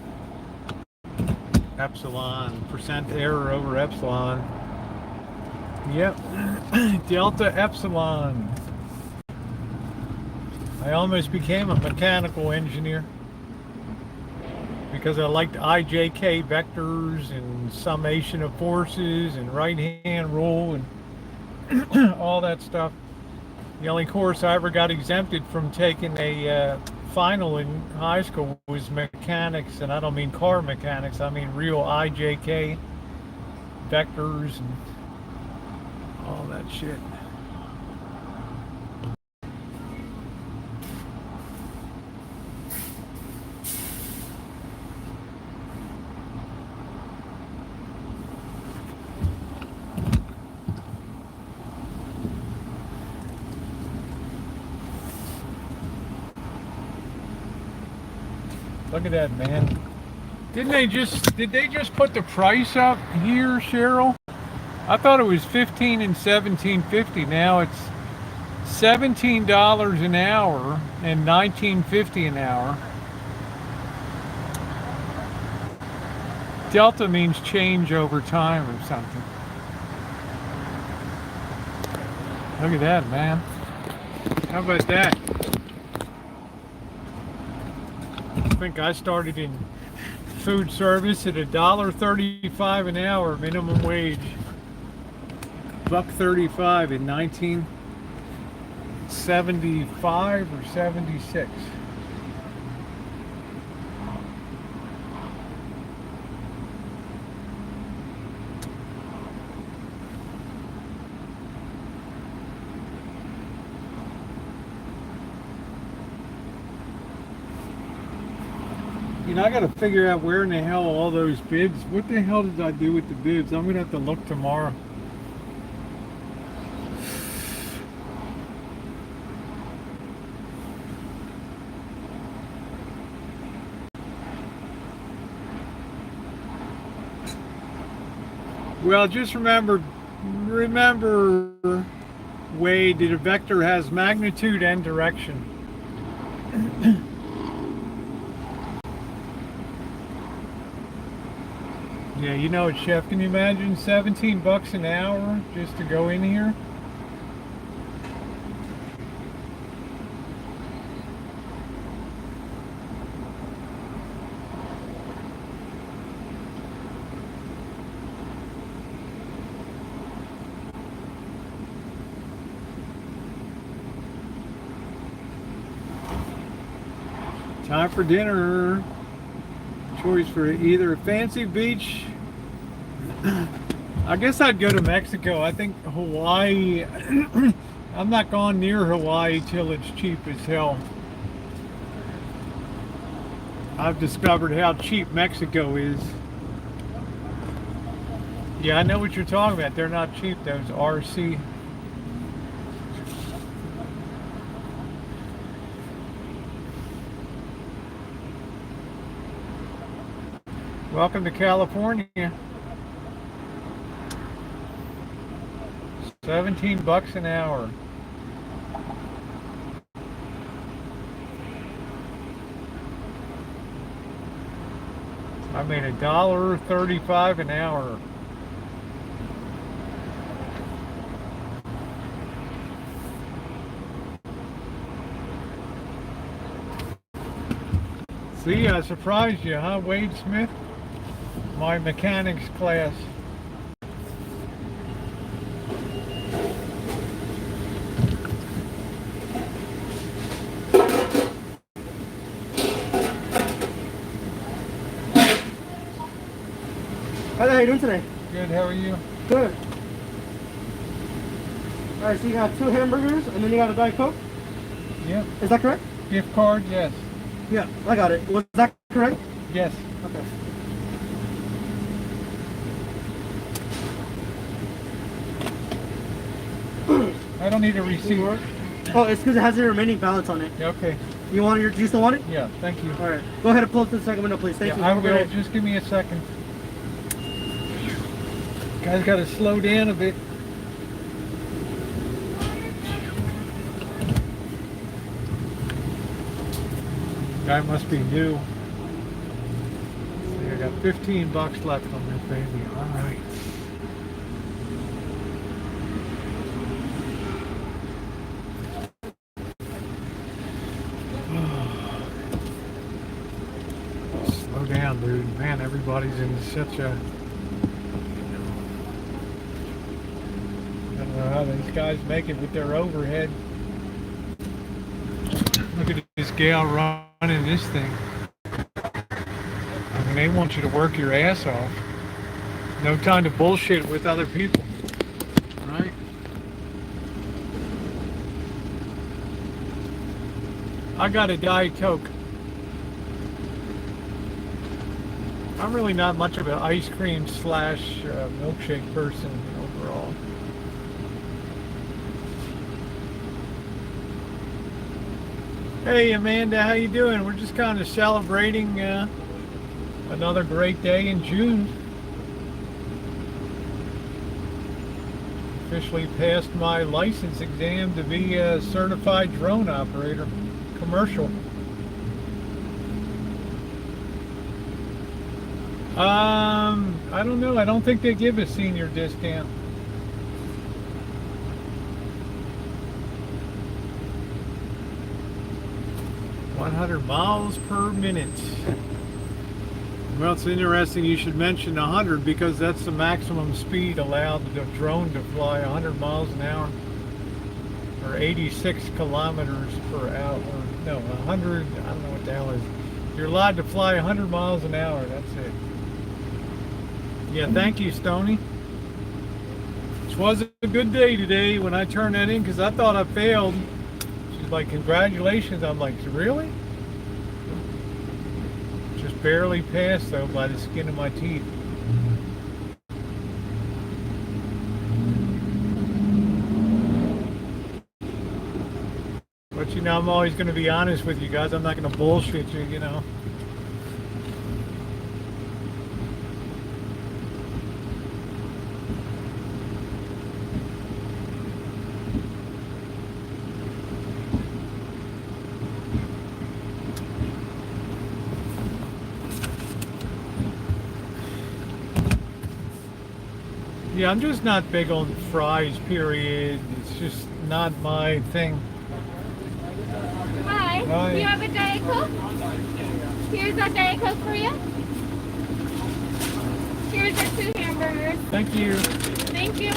Epsilon, percent error over epsilon. Yep, delta epsilon. I almost became a mechanical engineer because I liked IJK vectors and summation of forces and right-hand rule and all that stuff. The only course I ever got exempted from taking a final in high school was mechanics, and I don't mean car mechanics, I mean real IJK, vectors, and all that shit. Look at that, man. Did they just put the price up here, Cheryl? I thought it was $15 and $17.50. Now it's $17 an hour and $19.50 an hour. Delta means change over time or something. Look at that, man. How about that? I think I started in food service at $1.35 an hour minimum wage. $1.35 in 1975 or 76. You know, I got to figure out where in the hell all those bibs. What the hell did I do with the bibs? I'm gonna have to look tomorrow. Well, just remember, Wade, that a vector has magnitude and direction. Yeah, you know it, Chef. Can you imagine $17 an hour just to go in here? Time for dinner. Choice for either a fancy beach. I guess I'd go to Mexico. I think Hawaii. I'm not gone near Hawaii till it's cheap as hell. I've discovered how cheap Mexico is. Yeah, I know what you're talking about. They're not cheap, those RC. Welcome to California. $17 an hour. I made $1.35 an hour. See, I surprised you, huh, Wade Smith? My mechanics class. How are you doing today? Good, how are you? Good. Alright, so you got 2 hamburgers and then you got a Diet Coke? Yep. Is that correct? Gift card, yes. Yeah, I got it. Was that correct? Yes. Okay. I don't need a receipt. Oh, it's because it has the remaining balance on it. Okay. You want your? Do you still want it? Yeah, thank you. Alright. Go ahead and pull up to the second window, please. Thank you. I will. Just give me a second. Guys got to slow down a bit. Guy must be new. See, I got $15 left on this baby. All right. Slow down, dude. Man, everybody's in such a... I don't know how these guys make it with their overhead. Look at this gal running this thing. I mean, they want you to work your ass off. No time to bullshit with other people, right? I got a Diet Coke. I'm really not much of an ice cream slash milkshake person overall. Hey Amanda, how you doing? We're just kind of celebrating another great day in June. Officially passed my license exam to be a certified drone operator, commercial. I don't know. I don't think they give a senior discount. $100 miles per minute. Well, it's interesting you should mention 100 because that's the maximum speed allowed the drone to fly, 100 miles an hour or 86 kilometers per hour. No, 100, I don't know what the hell is. You're allowed to fly 100 miles an hour, that's it. Yeah, thank you, Stoney. This was a good day today when I turned that in because I thought I failed. She's like, congratulations. I'm like, really? Just barely passed, though, by the skin of my teeth. But, you know, I'm always going to be honest with you guys. I'm not going to bullshit you, you know. Yeah, I'm just not big on fries, period. It's just not my thing. Hi. Hi. Do you have a Diet Coke? Here's a Diet Coke for you. Here's your 2 hamburgers. Thank you. Thank you.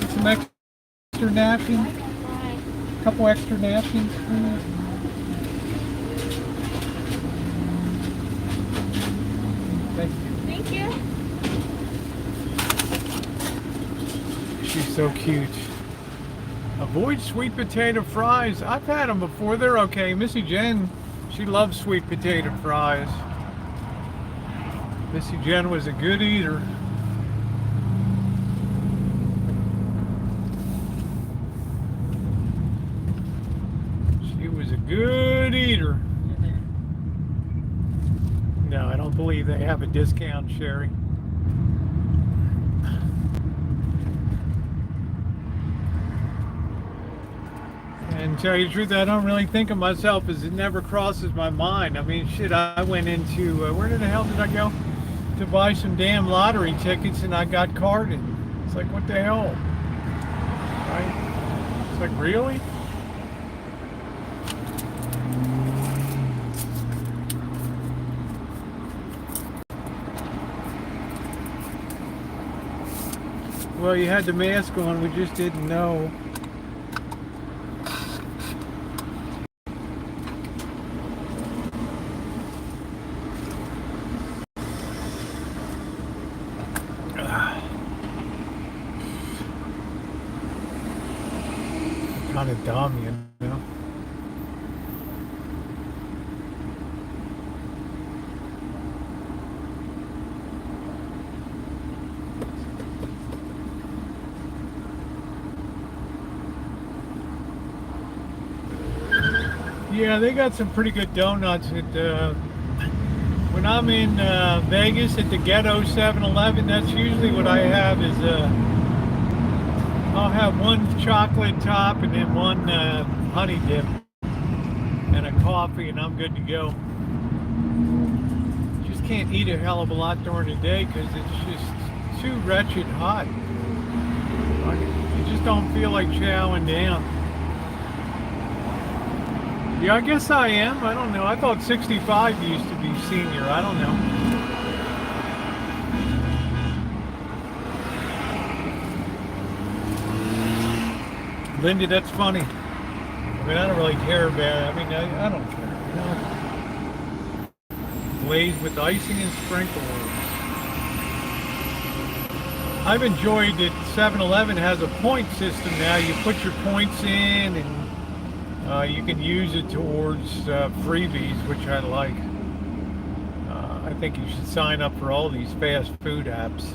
Some extra napkins. Bye. Couple extra napkins, please. Thank you. Thank you. She's so cute. Avoid sweet potato fries. I've had them before. They're okay. Missy Jen, she loves sweet potato fries. Missy Jen was a good eater. She was a good eater. No, I don't believe they have a discount, Sherry. And to tell you the truth, I don't really think of myself as it never crosses my mind. I mean, shit, I went into, where the hell did I go? To buy some damn lottery tickets and I got carded. It's like, what the hell? Right? It's like, really? Well, you had the mask on, we just didn't know. Kind of dumb, you know. Yeah, they got some pretty good donuts at when I'm in Vegas at the Ghetto 7-Eleven. That's usually what I have is I'll have one chocolate top and then one honey dip and a coffee and I'm good to go. Just can't eat a hell of a lot during the day because it's just too wretched hot. You just don't feel like chowing down. Yeah, I guess I am. I don't know. I thought 65 used to be senior. I don't know. Linda, that's funny. mean, I don't really care about it. I mean, I don't care, Glazed with icing and sprinkles. I've enjoyed that 7-Eleven has a point system now. You put your points in and you can use it towards freebies, which I like. I think you should sign up for all these fast food apps.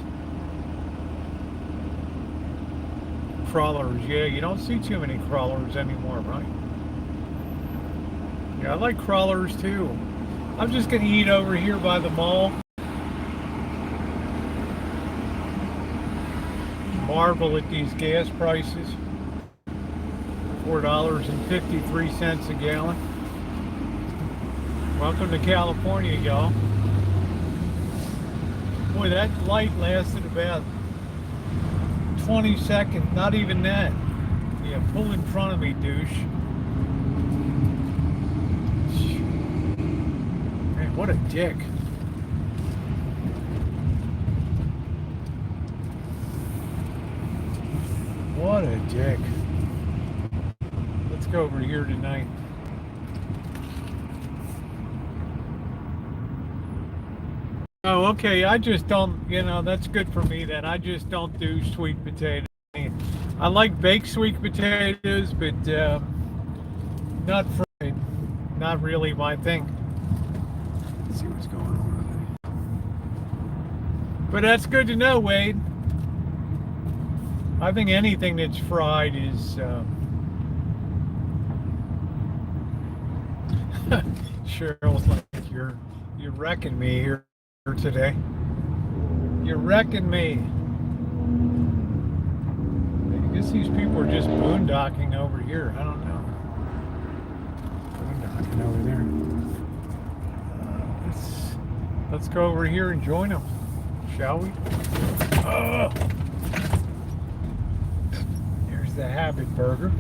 Crawlers, yeah, you don't see too many crawlers anymore, right? Yeah, I like crawlers too. I'm just gonna eat over here by the mall. Marvel at these gas prices. $4.53 a gallon. Welcome to California, y'all. Boy, that light lasted about 20 seconds, not even that. Yeah, pull in front of me, douche. Man, what a dick. What a dick. Let's go over here tonight. Oh, okay. I just don't, that's good for me then. I just don't do sweet potatoes. I like baked sweet potatoes, but not fried. Not really my thing. Let's see what's going on. But that's good to know, Wade. I think anything that's fried is... Cheryl's like, you're wrecking me here today. You're wrecking me. I guess these people are just boondocking over here. I don't know. Boondocking over there. Let's go over here and join them, shall we? Here's the Habit Burger.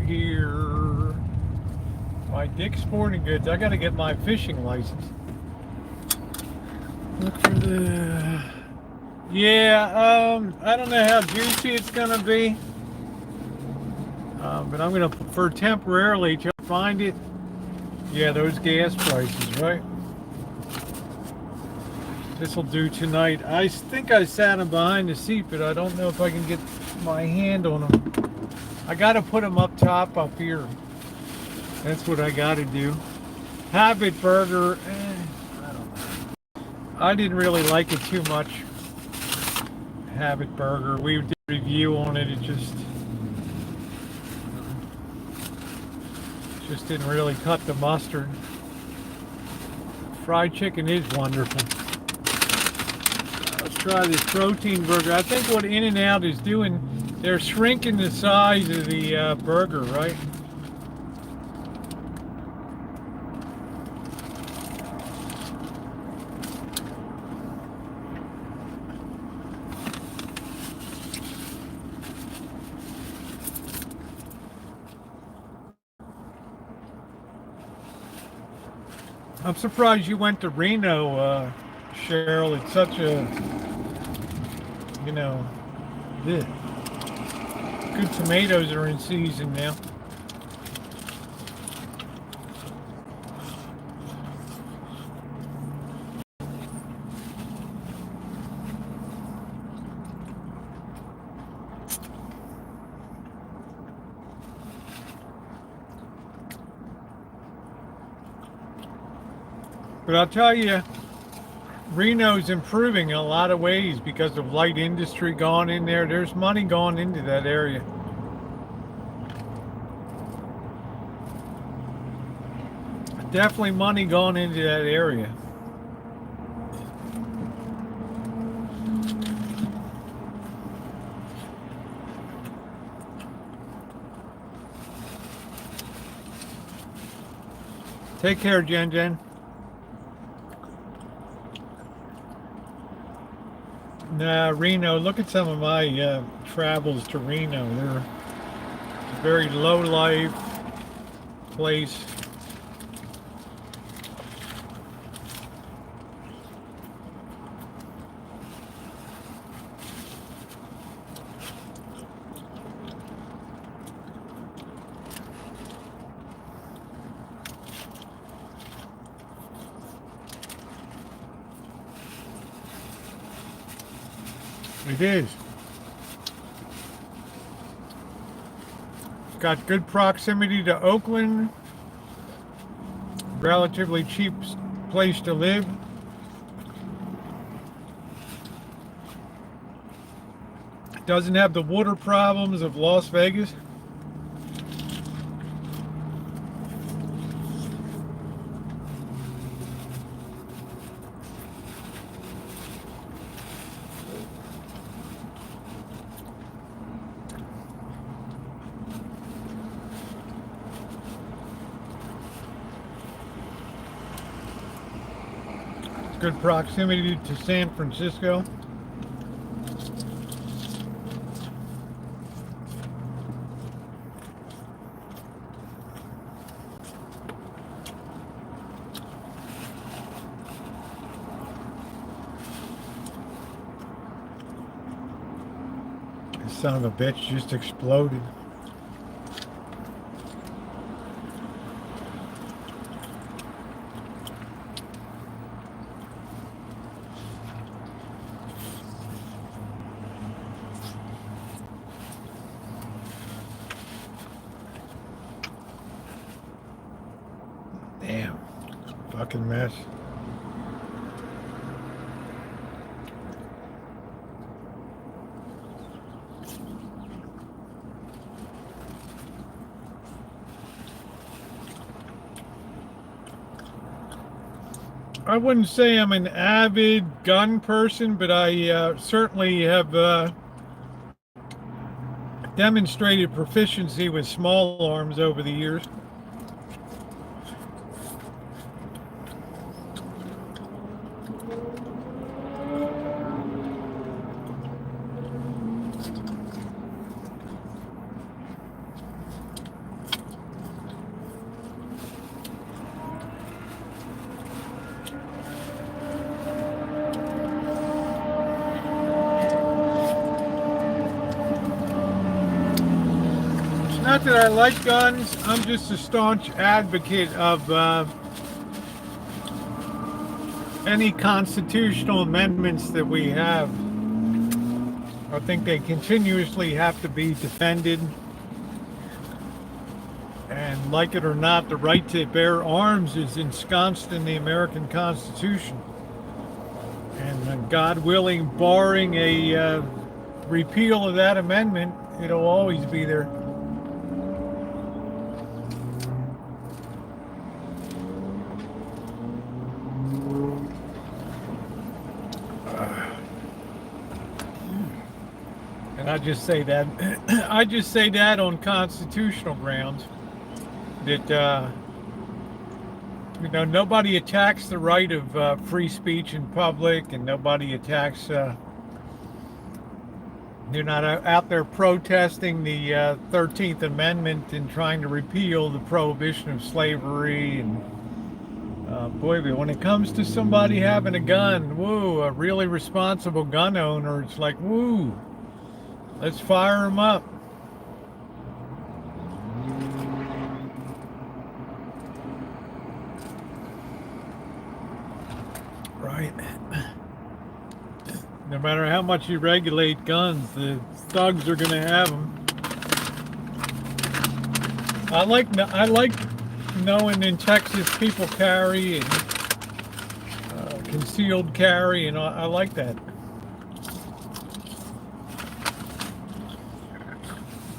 Here by Dick's Sporting Goods. I gotta get my fishing license. Look for the... Yeah, I don't know how juicy it's gonna be, but I'm gonna prefer temporarily to find it. Yeah, those gas prices, right? This will do tonight. I think I sat them behind the seat, but I don't know if I can get my hand on them. I gotta put them up top up here. That's what I gotta do. Habit Burger, I don't know. I didn't really like it too much. Habit Burger. We did a review on it. It just didn't really cut the mustard. Fried chicken is wonderful. Let's try this protein burger. I think what In-N-Out is doing, they're shrinking the size of the burger, right? I'm surprised you went to Reno, Cheryl. It's such a, good tomatoes are in season now. But I'll tell you, Reno's improving in a lot of ways because of light industry gone in there. There's money going into that area. Definitely money going into that area. Take care, Jen. Nah, Reno, look at some of my travels to Reno. They're a very low life place. It is. It's got good proximity to Oakland. Relatively cheap place to live. Doesn't have the water problems of Las Vegas. Good proximity to San Francisco. This son of a bitch just exploded. Damn, fucking mess. I wouldn't say I'm an avid gun person, but I certainly have demonstrated proficiency with small arms over the years. Not that I like guns, I'm just a staunch advocate of any constitutional amendments that we have. I think they continuously have to be defended. And like it or not, the right to bear arms is ensconced in the American Constitution. And God willing, barring a repeal of that amendment, it'll always be there. And I just say that on constitutional grounds that nobody attacks the right of free speech in public, and nobody attacks. They're not out there protesting the 13th Amendment and trying to repeal the prohibition of slavery. And boy, but when it comes to somebody having a gun, woo, a really responsible gun owner, it's like, woo. Let's fire them up. Right. No matter how much you regulate guns, the thugs are going to have them. I like knowing in Texas people carry and concealed carry, and I like that.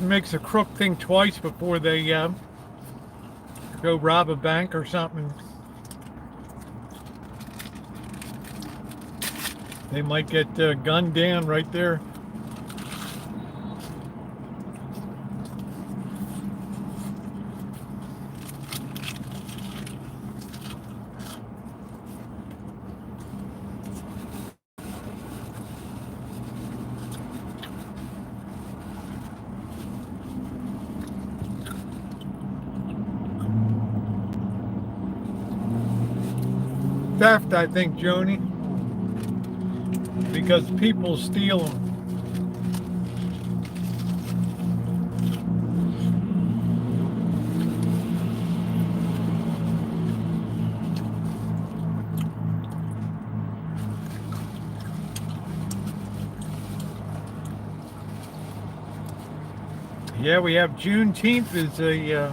Makes a crook think twice before they go rob a bank or something. They might get gunned down right there. Theft, I think, Joni, because people steal them. Yeah, we have Juneteenth is a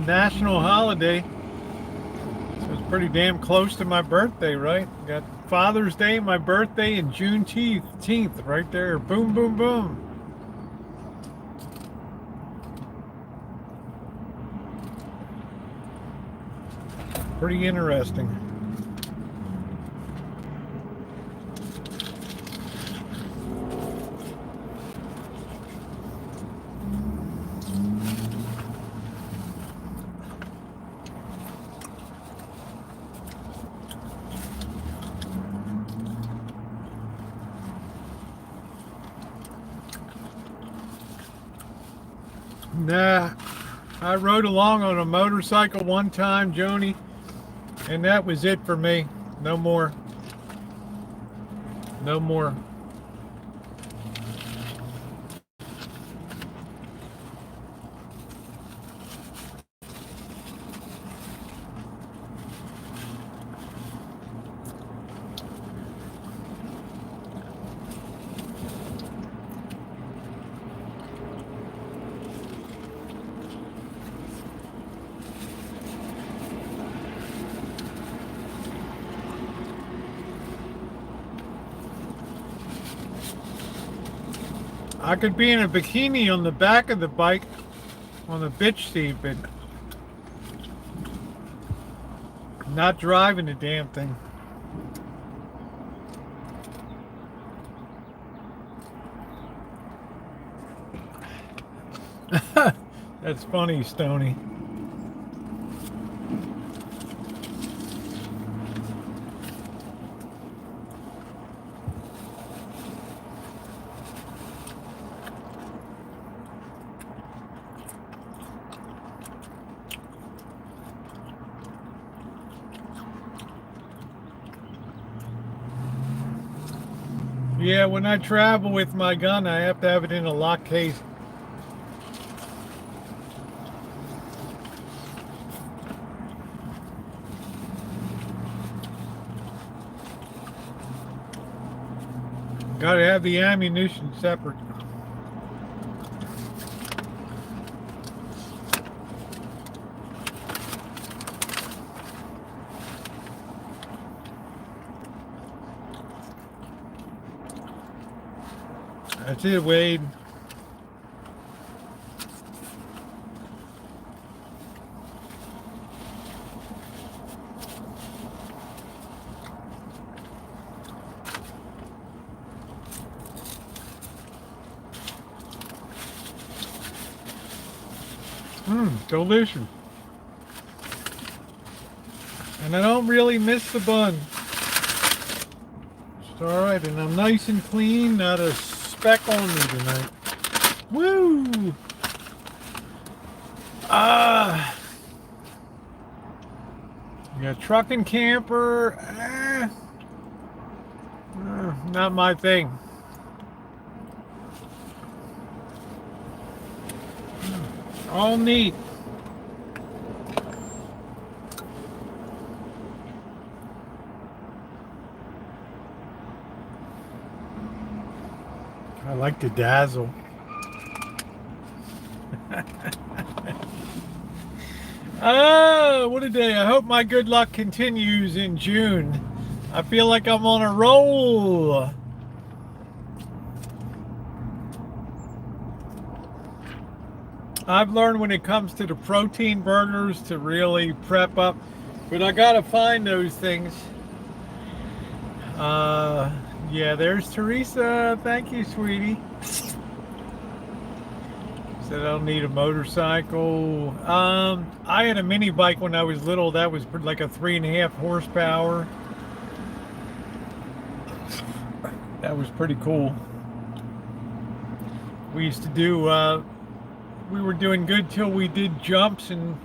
national holiday. So it's pretty damn close to my birthday, right? Got Father's Day, my birthday, and Juneteenth right there. Boom, boom, boom. Pretty interesting. Nah, I rode along on a motorcycle one time, Joni, and that was it for me. No more. No more. I could be in a bikini on the back of the bike on the bitch seat, but not driving the damn thing. That's funny, Stoney. Yeah, when I travel with my gun, I have to have it in a lock case. Gotta have the ammunition separate. That's it, Wade. Delicious. And I don't really miss the bun. It's alright, and I'm nice and clean, not a speck on me tonight. Woo! Yeah, truck and camper, not my thing. All neat. I like to dazzle. Oh, what a day. I hope my good luck continues in June. I feel like I'm on a roll. I've learned when it comes to the protein burgers to really prep up, but I gotta find those things. Yeah, there's Teresa. Thank you, sweetie. Said I don't need a motorcycle. I had a mini bike when I was little. That was like a 3.5 horsepower. That was pretty cool. We used to do, we were doing good till we did jumps, and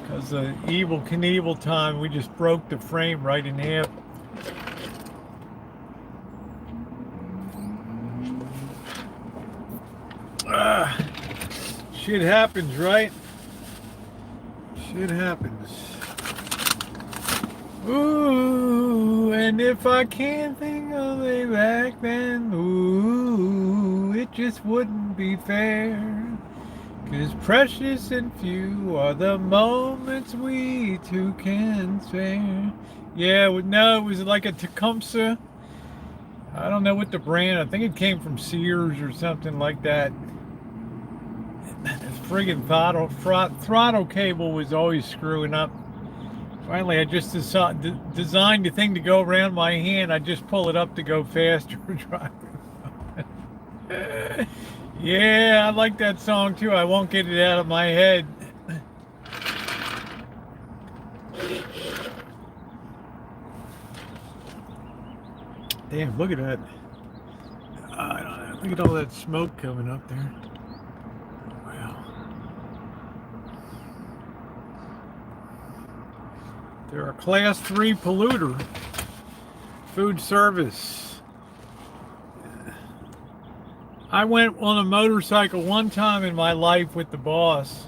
because of Evel Knievel time, we just broke the frame right in half. Shit happens, right? Shit happens. Ooh, and if I can't think of way back then, ooh, it just wouldn't be fair. 'Cause precious and few are the moments we two can spare. Yeah, no, it was like a Tecumseh. I don't know what the brand. I think it came from Sears or something like that. This friggin' throttle cable was always screwing up. Finally, I just designed the thing to go around my hand. I just pull it up to go faster. Yeah, I like that song too. I won't get it out of my head. Damn, look at that. Look at all that smoke coming up there. Wow. They're a class 3 polluter. Food service. I went on a motorcycle one time in my life with the boss.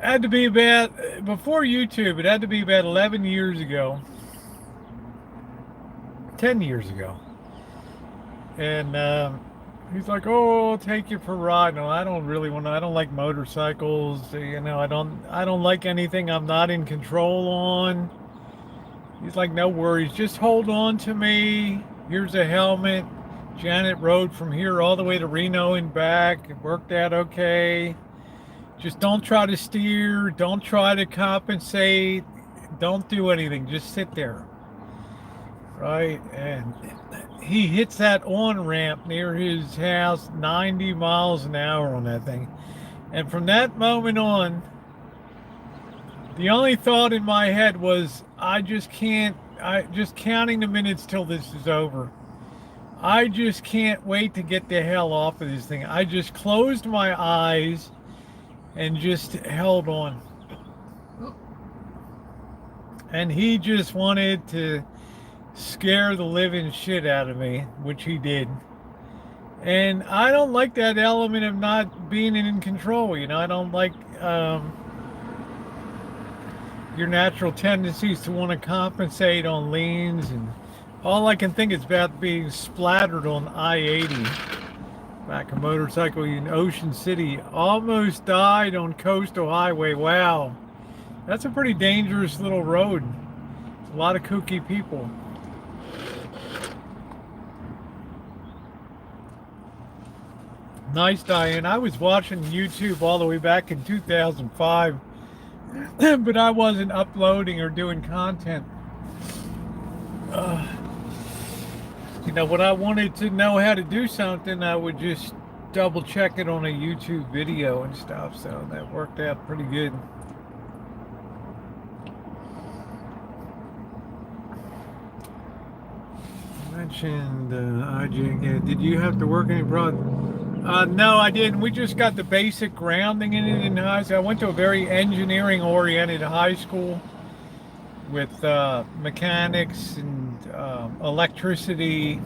It had to be about, before YouTube, it had to be about 11 years ago. 10 years ago. And he's like, oh, I'll take you for a ride. No, I don't really want to. I don't like motorcycles. You know, I don't like anything I'm not in control on. He's like, no worries. Just hold on to me. Here's a helmet. Janet rode from here all the way to Reno and back. It worked out okay. Just don't try to steer. Don't try to compensate. Don't do anything. Just sit there. Right? And he hits that on-ramp near his house 90 miles an hour on that thing. And from that moment on, the only thought in my head was, just counting the minutes till this is over. I just can't wait to get the hell off of this thing. I just closed my eyes and just held on. And he just wanted to scare the living shit out of me, which he did. And I don't like that element of not being in control, you know. I don't like your natural tendencies to want to compensate on leans, and all I can think is about being splattered on I-80. Back a motorcycle in Ocean City, almost died on Coastal Highway. Wow, that's a pretty dangerous little road. A lot of kooky people. Nice, Diane. I was watching YouTube all the way back in 2005, but I wasn't uploading or doing content. You know, when I wanted to know how to do something, I would just double check it on a YouTube video and stuff, so that worked out pretty good. Mentioned IJ. Did you have to work any abroad? No, I didn't. We just got the basic grounding in it in high school. I went to a very engineering-oriented high school with mechanics and electricity,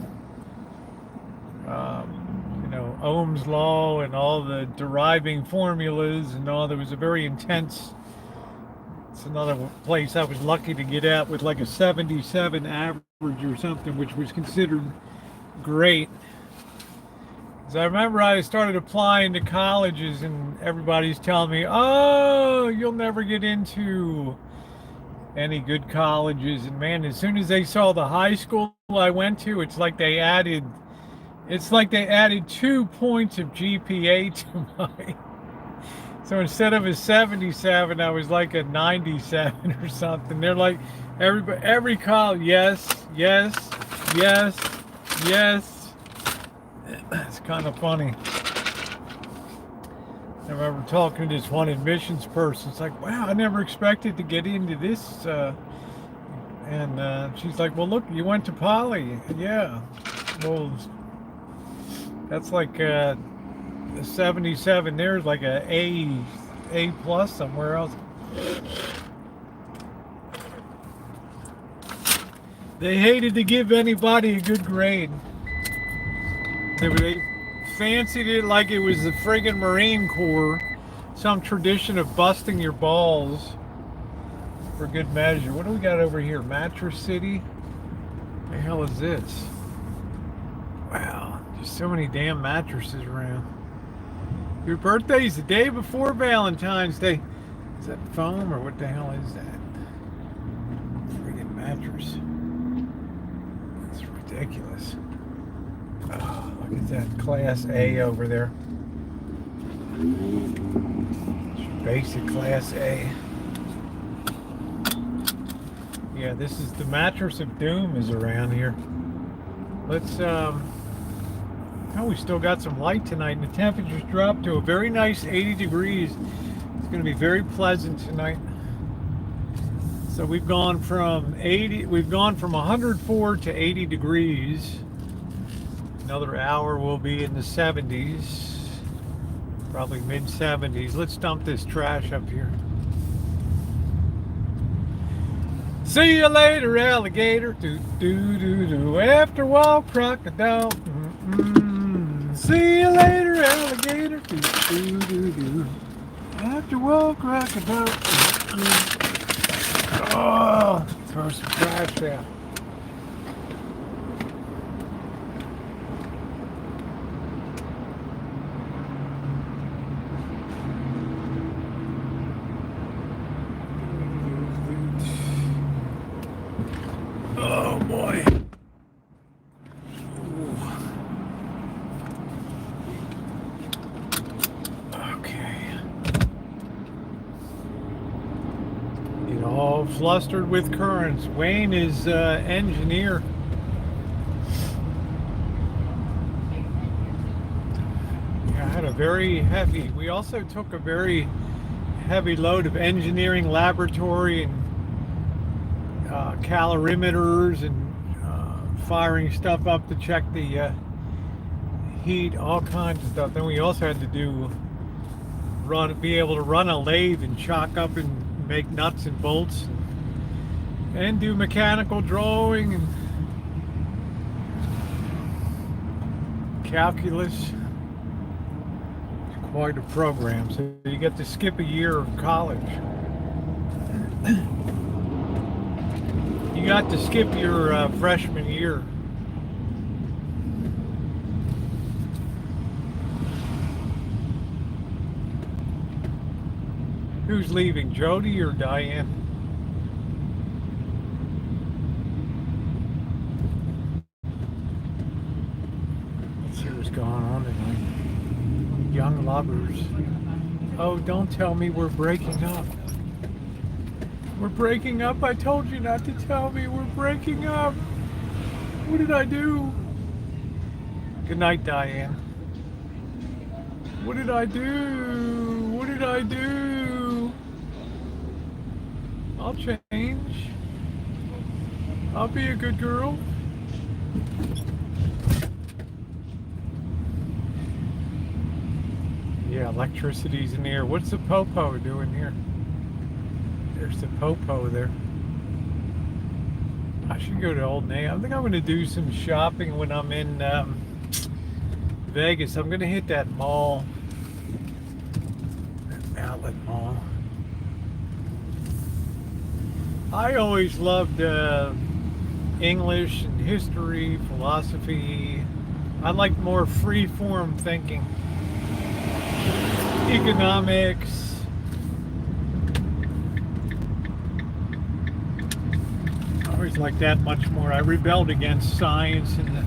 you know, Ohm's law and all the deriving formulas and all. There was a very intense. It's another place I was lucky to get out with like a 77 average or something, which was considered great. Because I remember I started applying to colleges and everybody's telling me, oh, you'll never get into any good colleges. And man, as soon as they saw the high school I went to, it's like they added 2 points of GPA to my. So instead of a 77, I was like a 97 or something. They're like, every college, yes. It's kind of funny. I remember talking to this one admissions person. It's like, wow, I never expected to get into this. And she's like, well, look, you went to Poly. Yeah. Well, that's like a 77. There's like a A plus somewhere else. They hated to give anybody a good grade. They fancied it like it was the friggin' Marine Corps, some tradition of busting your balls for good measure. What do we got over here? Mattress City? What the hell is this? Wow, just so many damn mattresses around. Your birthday's the day before Valentine's Day. Is that foam or what the hell is that? Friggin' mattress. That's ridiculous. Oh, look at that Class A over there. Basic Class A. Yeah, this is the mattress of doom is around here. Let's oh, we still got some light tonight and the temperatures dropped to a very nice 80 degrees. It's going to be very pleasant tonight. So we've gone from 104 to 80 degrees. Another hour will be in the 70s, probably mid 70s. Let's dump this trash up here. See you later, alligator. Do do do do. After all, crocodile. See you later, alligator. Do do do do. After all, crocodile. Oh, throw some trash out. Oh boy. Okay. Get all flustered with currents. Wayne is engineer. Yeah, I had a very heavy, we also took a very heavy load of engineering laboratory and calorimeters and firing stuff up to check the heat, all kinds of stuff. Then we also had to be able to run a lathe and chalk up and make nuts and bolts and do mechanical drawing and calculus. It's quite a program. So you get to skip a year of college. You got to skip your freshman year. Who's leaving, Jody or Diane? Let's see what's going on tonight. Young lovers. Oh, don't tell me we're breaking up. We're breaking up. I told you not to tell me we're breaking up. What did I do? Good night, Diane. What did I do? What did I do? I'll change. I'll be a good girl. Yeah, electricity's in the air. What's the popo doing here? There's the popo there. I should go to Old Navy. I think I'm going to do some shopping when I'm in Vegas. I'm going to hit that mall, that outlet mall. I always loved English and history, philosophy. I like more free-form thinking. Economics. Like that much more. I rebelled against science, and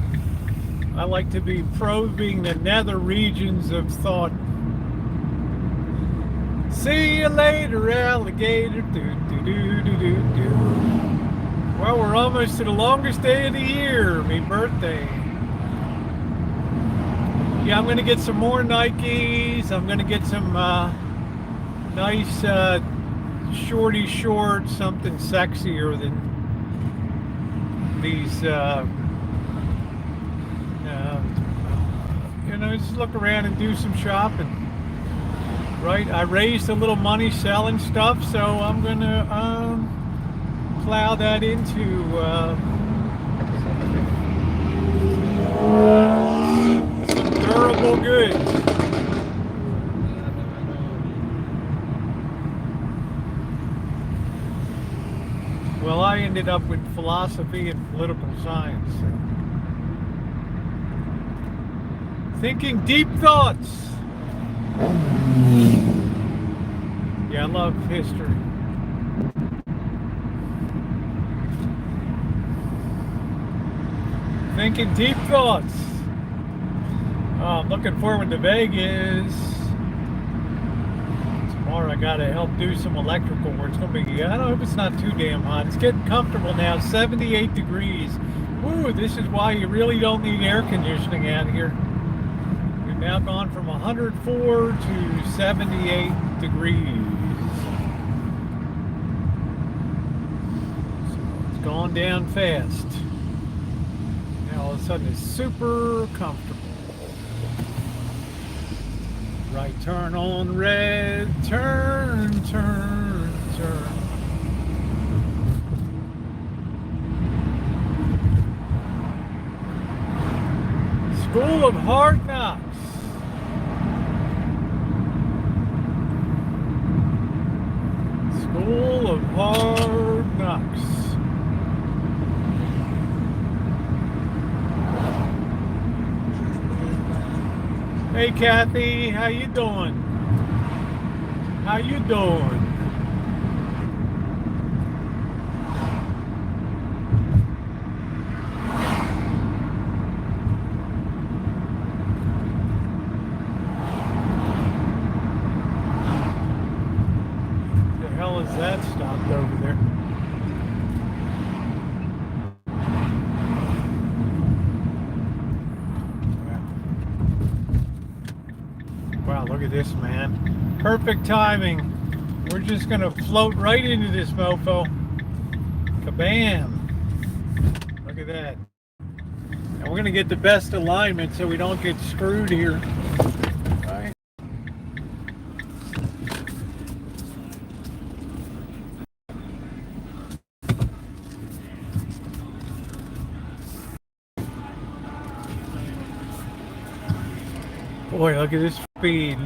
I like to be probing the nether regions of thought. See you later, alligator. Do, do, do, do, do, do. Well, we're almost to the longest day of the year, my birthday. Yeah, I'm going to get some more Nikes. I'm going to get some nice shorty shorts, something sexier than these, just look around and do some shopping, right? I raised a little money selling stuff, so I'm gonna plow that into some durable goods. Well, I ended up with philosophy and political science. So. Thinking deep thoughts. Yeah, I love history. Thinking deep thoughts. Oh, I'm looking forward to Vegas. Tomorrow I gotta help do some electrical work. It's gonna be, I hope it's not too damn hot. It's getting comfortable now, 78 degrees. Woo, this is why you really don't need air conditioning out here. We've now gone from 104 to 78 degrees. So it's gone down fast. Now all of a sudden it's super comfortable. Right turn on red, turn, turn, turn. School of Hard Knocks. School of Hard Knocks. Hey Kathy, how you doing? How you doing? The hell is that stopped over there? Wow, look at this, man. Perfect timing. We're just gonna float right into this mofo. Kabam. Look at that. And we're gonna get the best alignment so we don't get screwed here. Right. Boy, look at this speed.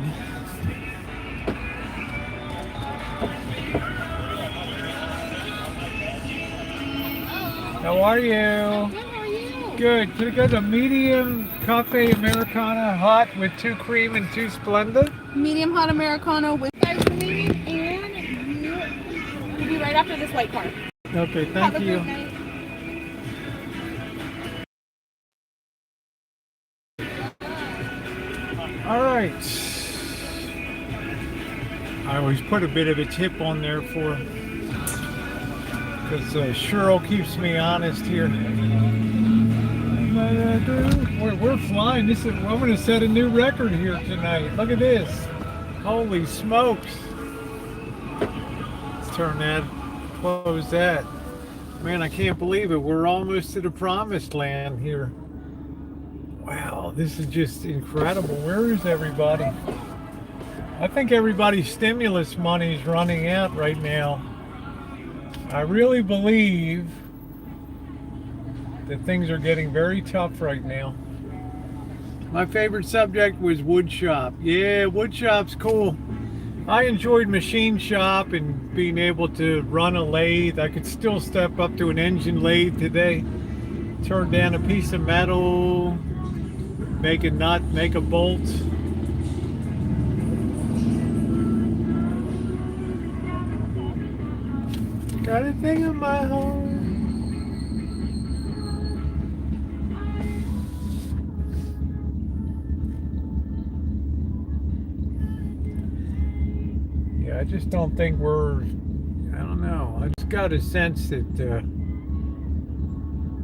How are you? Good, how are you? Good. Could I get a medium cafe Americano hot with 2 cream and 2 Splenda? Medium hot Americano with ice cream, and you'll be right after this white car. Okay, Have thank a you. great night. All right. I always put a bit of a tip on there for, because Cheryl keeps me honest here. We're flying. This is, I'm going to set a new record here tonight. Look at this. Holy smokes. Let's turn that, close that. Man, I can't believe it. We're almost to the promised land here. Wow, this is just incredible. Where is everybody? I think everybody's stimulus money is running out right now. I really believe that things are getting very tough right now. My favorite subject was wood shop. Yeah, wood shop's cool. I enjoyed machine shop and being able to run a lathe. I could still step up to an engine lathe today, turn down a piece of metal, make a nut, make a bolt. Got a thing in my home. Yeah, I just don't think we're, I don't know. I just got a sense that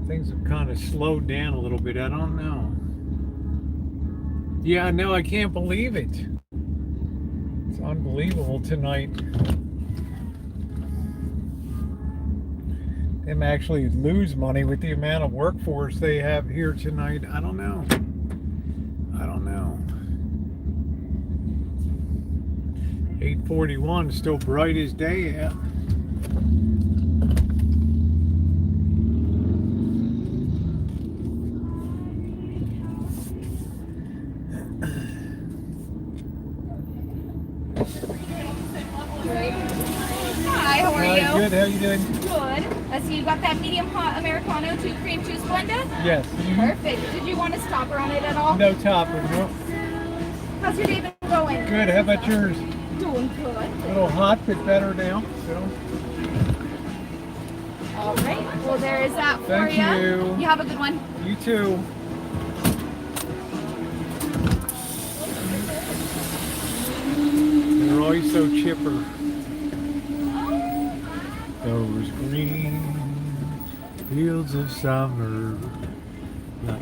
things have kind of slowed down a little bit. I don't know. Yeah, no, I can't believe it. It's unbelievable tonight. Them actually lose money with the amount of workforce they have here tonight. I don't know. I don't know. 8:41, still bright as day. Yeah. Hi, how are you? Good, how you you doing? Good. So you got that medium hot Americano 2 cream juice blended? Yes. Perfect. Did you want a stopper on it at all? No topper, no. How's your day been going? Good, how about yours? Doing good. A little hot, but better now. So. All right. Well, there is that for Thank you. You have a good one. You too. They're always so chipper. Those green fields of summer.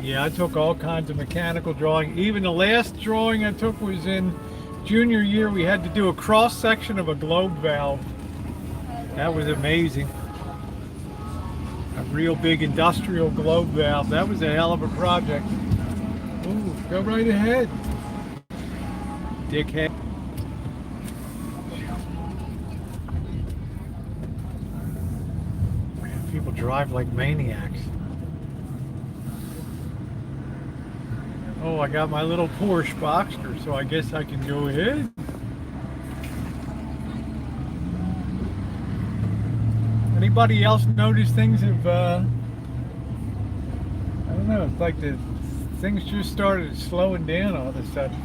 Yeah, I took all kinds of mechanical drawing. Even the last drawing I took was in junior year. We had to do a cross section of a globe valve. That was amazing. A real big industrial globe valve. That was a hell of a project. Ooh, go right ahead, dickhead. Man, people drive like maniacs. Oh, I got my little Porsche Boxster, so I guess I can go ahead. Anybody else notice things have, I don't know, it's like the things just started slowing down all of a sudden.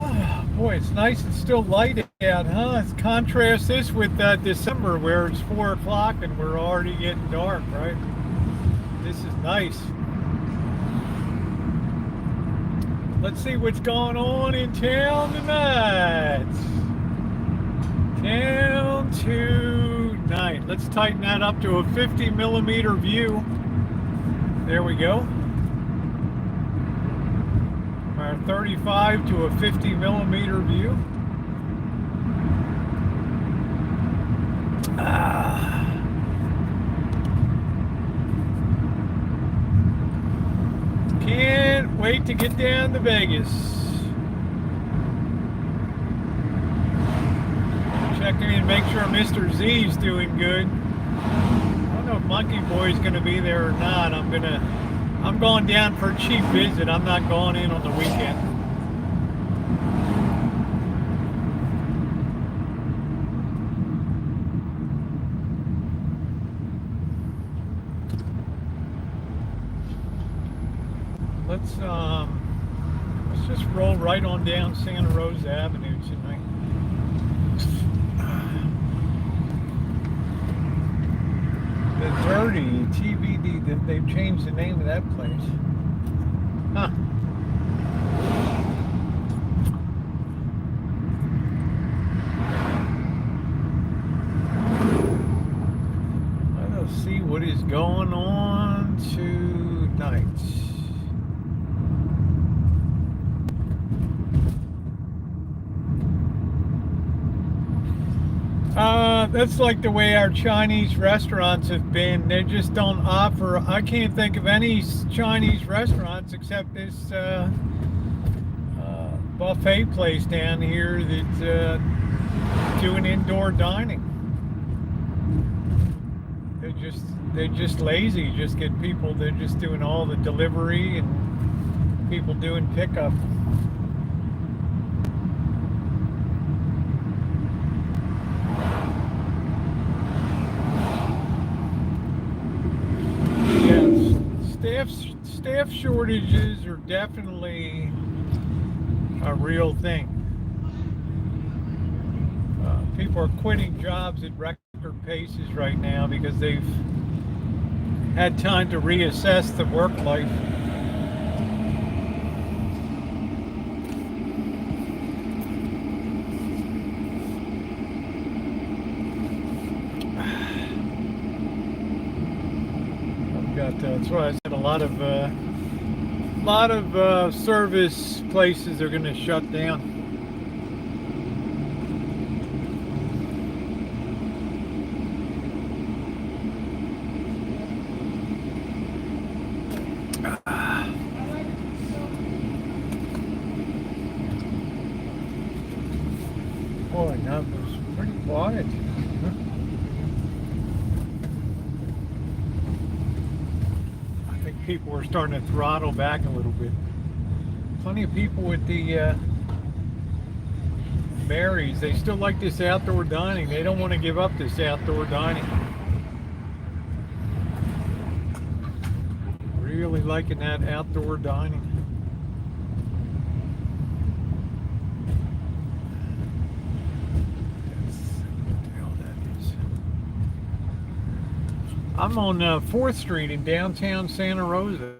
Oh, boy, it's nice and still light out, huh? Let's contrast this with December where it's 4 o'clock and we're already getting dark, right? This is nice. Let's see what's going on in town tonight. Town tonight. Let's tighten that up to a 50mm view. There we go. Our 35 to a 50mm view. Can't wait to get down to Vegas. Checking in, make sure Mr. Z's doing good. I don't know if Monkey Boy's gonna be there or not. I'm going down for a cheap visit. I'm not going in on the weekend. Let's just roll right on down Santa Rosa Avenue tonight. The Dirty TBD, they've changed the name of that place. Huh. Let's see what is going on tonight. That's like the way our Chinese restaurants have been. They just don't offer. I can't think of any Chinese restaurants except this buffet place down here that's doing indoor dining. They're just lazy. Just get people. They're just doing all the delivery and people doing pickup. Staff shortages are definitely a real thing. People are quitting jobs at record paces right now because they've had time to reassess the work life. That's why I said a lot of service places are going to shut down. Boy, that was pretty quiet. people are starting to throttle back a little bit. Plenty of people with the Marys, they still like this outdoor dining. They don't want to give up this outdoor dining. Really liking that outdoor dining. I'm on 4th Street in downtown Santa Rosa.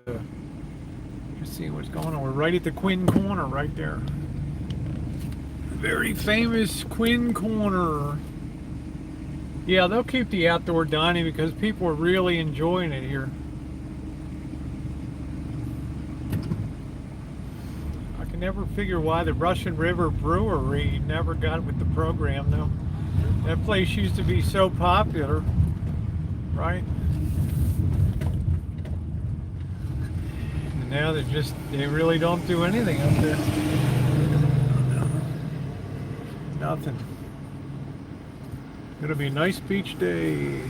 Let's see what's going on. We're right at the Quinn Corner right there. Very famous Quinn Corner. Yeah, they'll keep the outdoor dining because people are really enjoying it here. I can never figure why the Russian River Brewery never got with the program though. That place used to be so popular. Right? And now they really don't do anything up there. Nothing. Gonna be a nice beach day.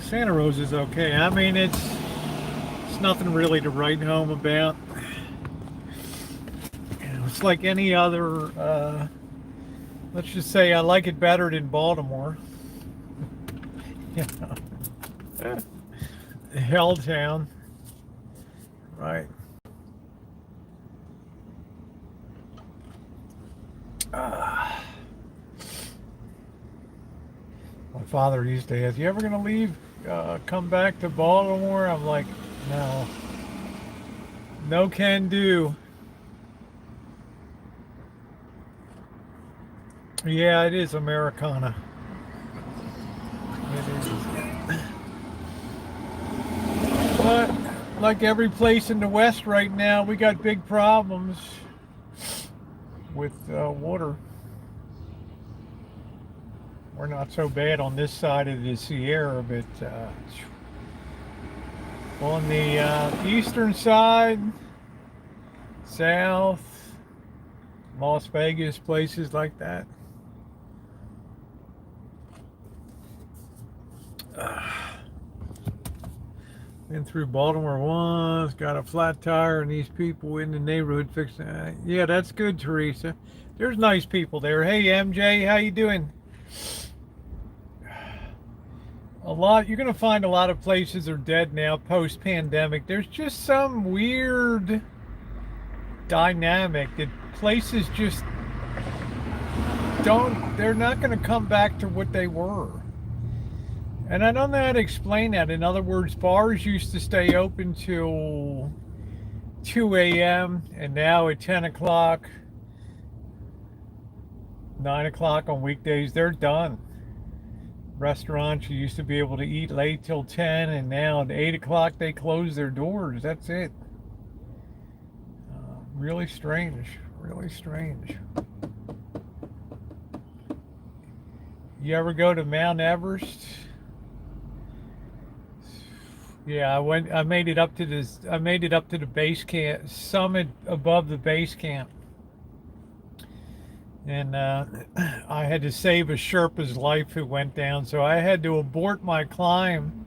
Santa Rosa's okay. I mean, it's nothing really to write home about. You know, it's like any other let's just say I like it better than Baltimore. You know. Helltown. Right. My father used to ask, "You ever gonna leave, come back to Baltimore?" I'm like, no. No can do. Yeah, it is Americana. It is. But like every place in the West right now, we got big problems with water. We're not so bad on this side of the Sierra, but on the eastern side, south, Las Vegas, places like that. Been through Baltimore once, got a flat tire, and these people in the neighborhood fixing it. Yeah, that's good, Teresa. There's nice people there. Hey, MJ, how you doing? You're going to find a lot of places are dead now post-pandemic. There's just some weird dynamic that places just they're not going to come back to what they were. And I don't know how to explain that. In other words, bars used to stay open till 2 a.m. and now at 10 o'clock, 9 o'clock on weekdays, they're done. Restaurants, you used to be able to eat late till 10, and now at 8 o'clock they close their doors. That's it. Really strange. Really strange. You ever go to Mount Everest? Yeah, I made it up to the base camp, summit above the base camp. And I had to save a Sherpa's life who went down, so I had to abort my climb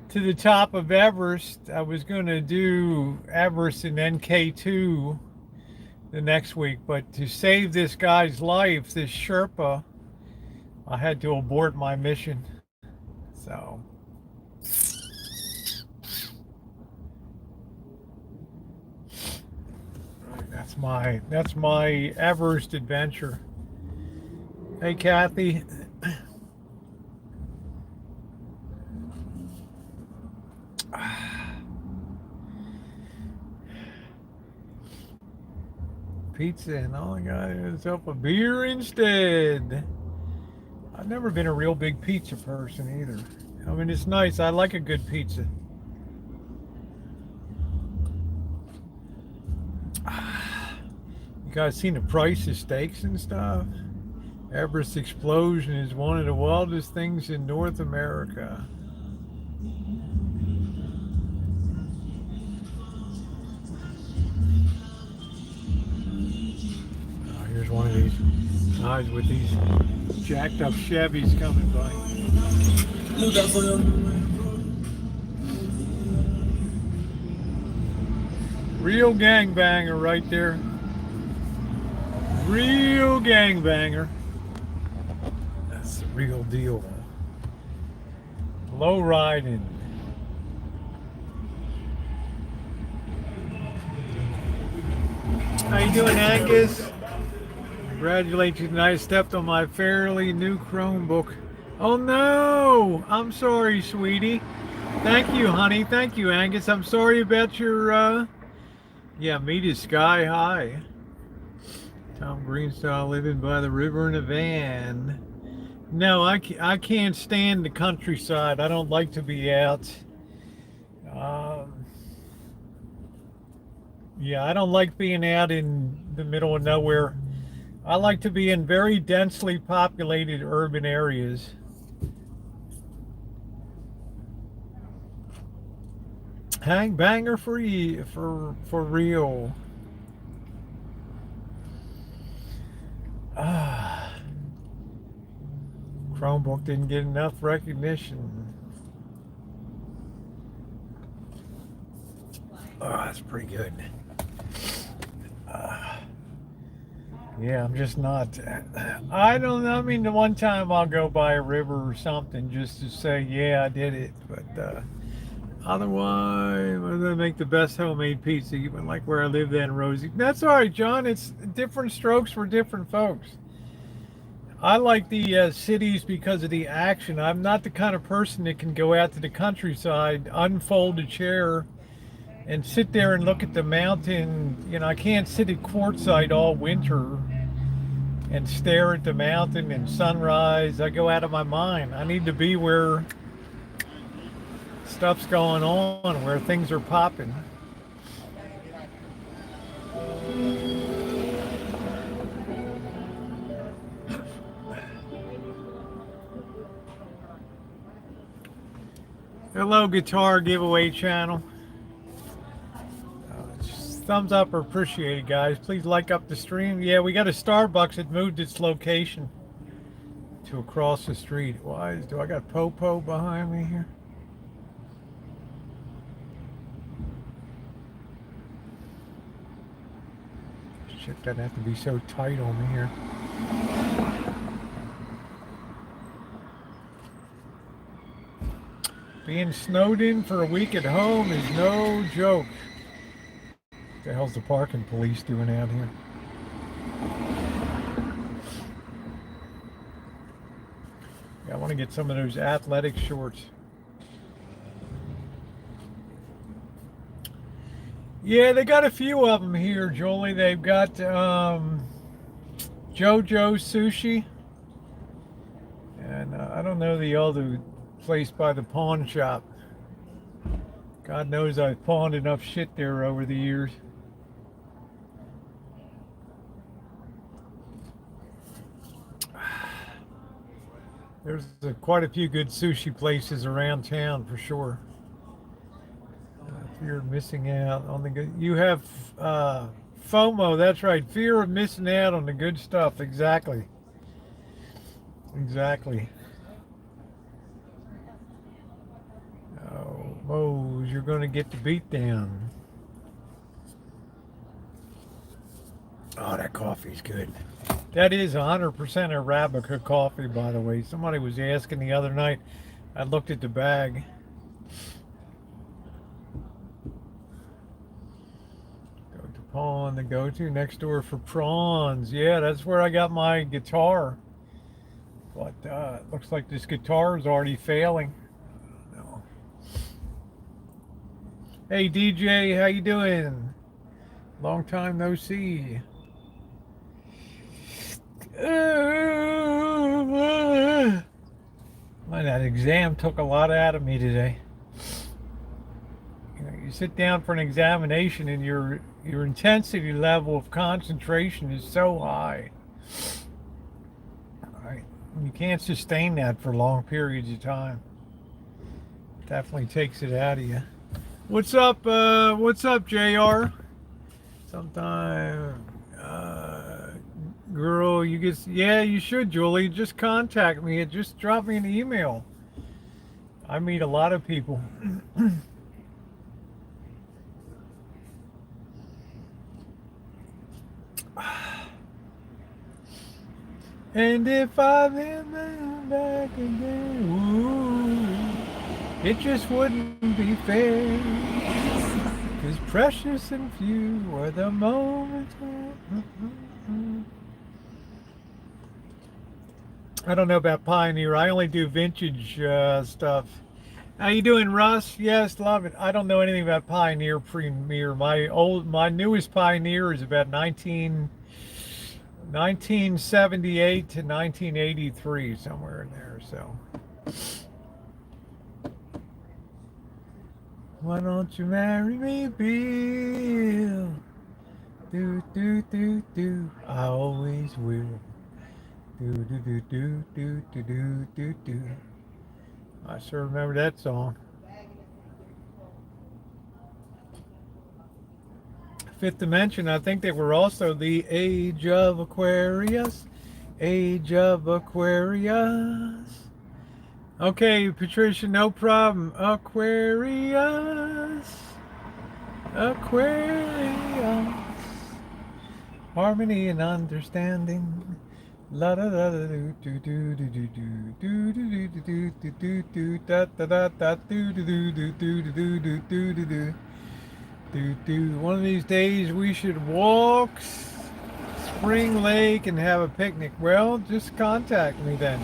to the top of Everest. I was going to do Everest and then K2 the next week, but to save this guy's life, this Sherpa, I had to abort my mission. So that's my Everest adventure. Hey, Kathy. Pizza, and all I got is myself a beer instead. I've never been a real big pizza person either. I mean, it's nice. I like a good pizza. You guys seen the price of steaks and stuff? Everest explosion is one of the wildest things in North America. Oh, here's one of these guys with these jacked up Chevys coming by. Real gangbanger right there. Real gangbanger. That's the real deal. Low riding. How you doing, Angus? Congratulate you tonight. I stepped on my fairly new Chromebook. Oh no! I'm sorry, sweetie. Thank you, honey. Thank you, Angus. I'm sorry about your, yeah, meat is sky high. Tom Greenstyle living by the river in a van. No, I can't stand the countryside. I don't like to be out. Yeah, I don't like being out in the middle of nowhere. I like to be in very densely populated urban areas. Hang banger for real. Chromebook didn't get enough recognition. Oh, that's pretty good. Yeah, I'm just not. I don't know. I mean, the one time I'll go by a river or something just to say, yeah, I did it. But otherwise, I'm gonna make the best homemade pizza, even like where I live then, Rosie. That's all right, John. It's different strokes for different folks. I like the cities because of the action. I'm not the kind of person that can go out to the countryside, unfold a chair, and sit there and look at the mountain. You know, I can't sit at Quartzsite all winter and stare at the mountain and sunrise. I go out of my mind. I need to be where stuff's going on, where things are popping. Hello, guitar giveaway channel. Thumbs up are appreciated, guys. Please like up the stream. Yeah, we got a Starbucks that moved its location to across the street. Why do I got Popo behind me here? Shit, doesn't have to be so tight on me here. Being snowed in for a week at home is no joke. What the hell's the parking police doing out here? Yeah, I want to get some of those athletic shorts. Yeah, they got a few of them here, Jolie. They've got JoJo Sushi. And I don't know the other place by the pawn shop. God knows I've pawned enough shit there over the years. There's quite a few good sushi places around town for sure. Fear of missing out on the good. You have FOMO, that's right. Fear of missing out on the good stuff. Exactly. Exactly. Oh, Mose, you're going to get the beat down. Oh, that coffee's good. That is 100% Arabica coffee, by the way. Somebody was asking the other night. I looked at the bag. Go to pawn, the go-to next door for prawns. Yeah, that's where I got my guitar. But it looks like this guitar is already failing. No. Hey, DJ, how you doing? Long time no see. Man, that exam took a lot out of me today. You know, you sit down for an examination and your intensity level of concentration is so high. Right? You can't sustain that for long periods of time. It definitely takes it out of you. What's up, JR? Sometime girl, you should, Julie. Just contact me. Just drop me an email. I meet a lot of people. And if I live back again, ooh, it just wouldn't be fair. 'Cause precious and few are the moments. I don't know about Pioneer. I only do vintage stuff. How you doing, Russ? Yes, love it. I don't know anything about Pioneer Premier. My newest Pioneer is about 1978 to 1983, somewhere in there. So, why don't you marry me, Bill? Do do do do. I always will. Do do do do do do do do do. I sure remember that song. Fifth Dimension, I think they were also the Age of Aquarius. Age of Aquarius. Okay, Patricia, no problem. Aquarius. Aquarius. Harmony and understanding. La da da da do do do do do do do do do do do do da da da da do do do do do do do do do do. One of these days we should walk Spring Lake and have a picnic. Well, just contact me then.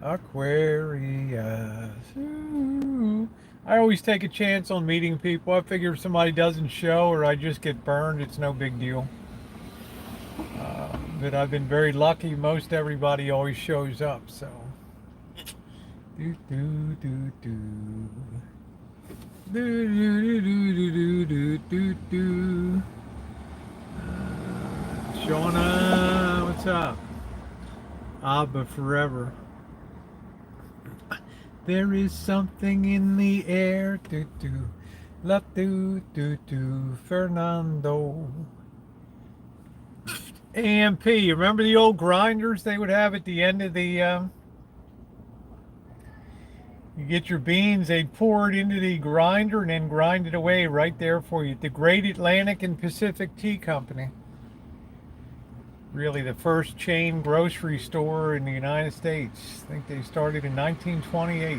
Aquarius. I always take a chance on meeting people. I figure if somebody doesn't show or I just get burned, it's no big deal. But I've been very lucky. Most everybody always shows up, so. Do do do do. Do do do do do do do. Shauna, what's up? Abba forever. There is something in the air. Do do. La do do do. Fernando. AMP. Remember the old grinders they would have at the end of the. You get your beans, they pour it into the grinder and then grind it away right there for you. The Great Atlantic and Pacific Tea Company. Really the first chain grocery store in the United States. I think they started in 1928.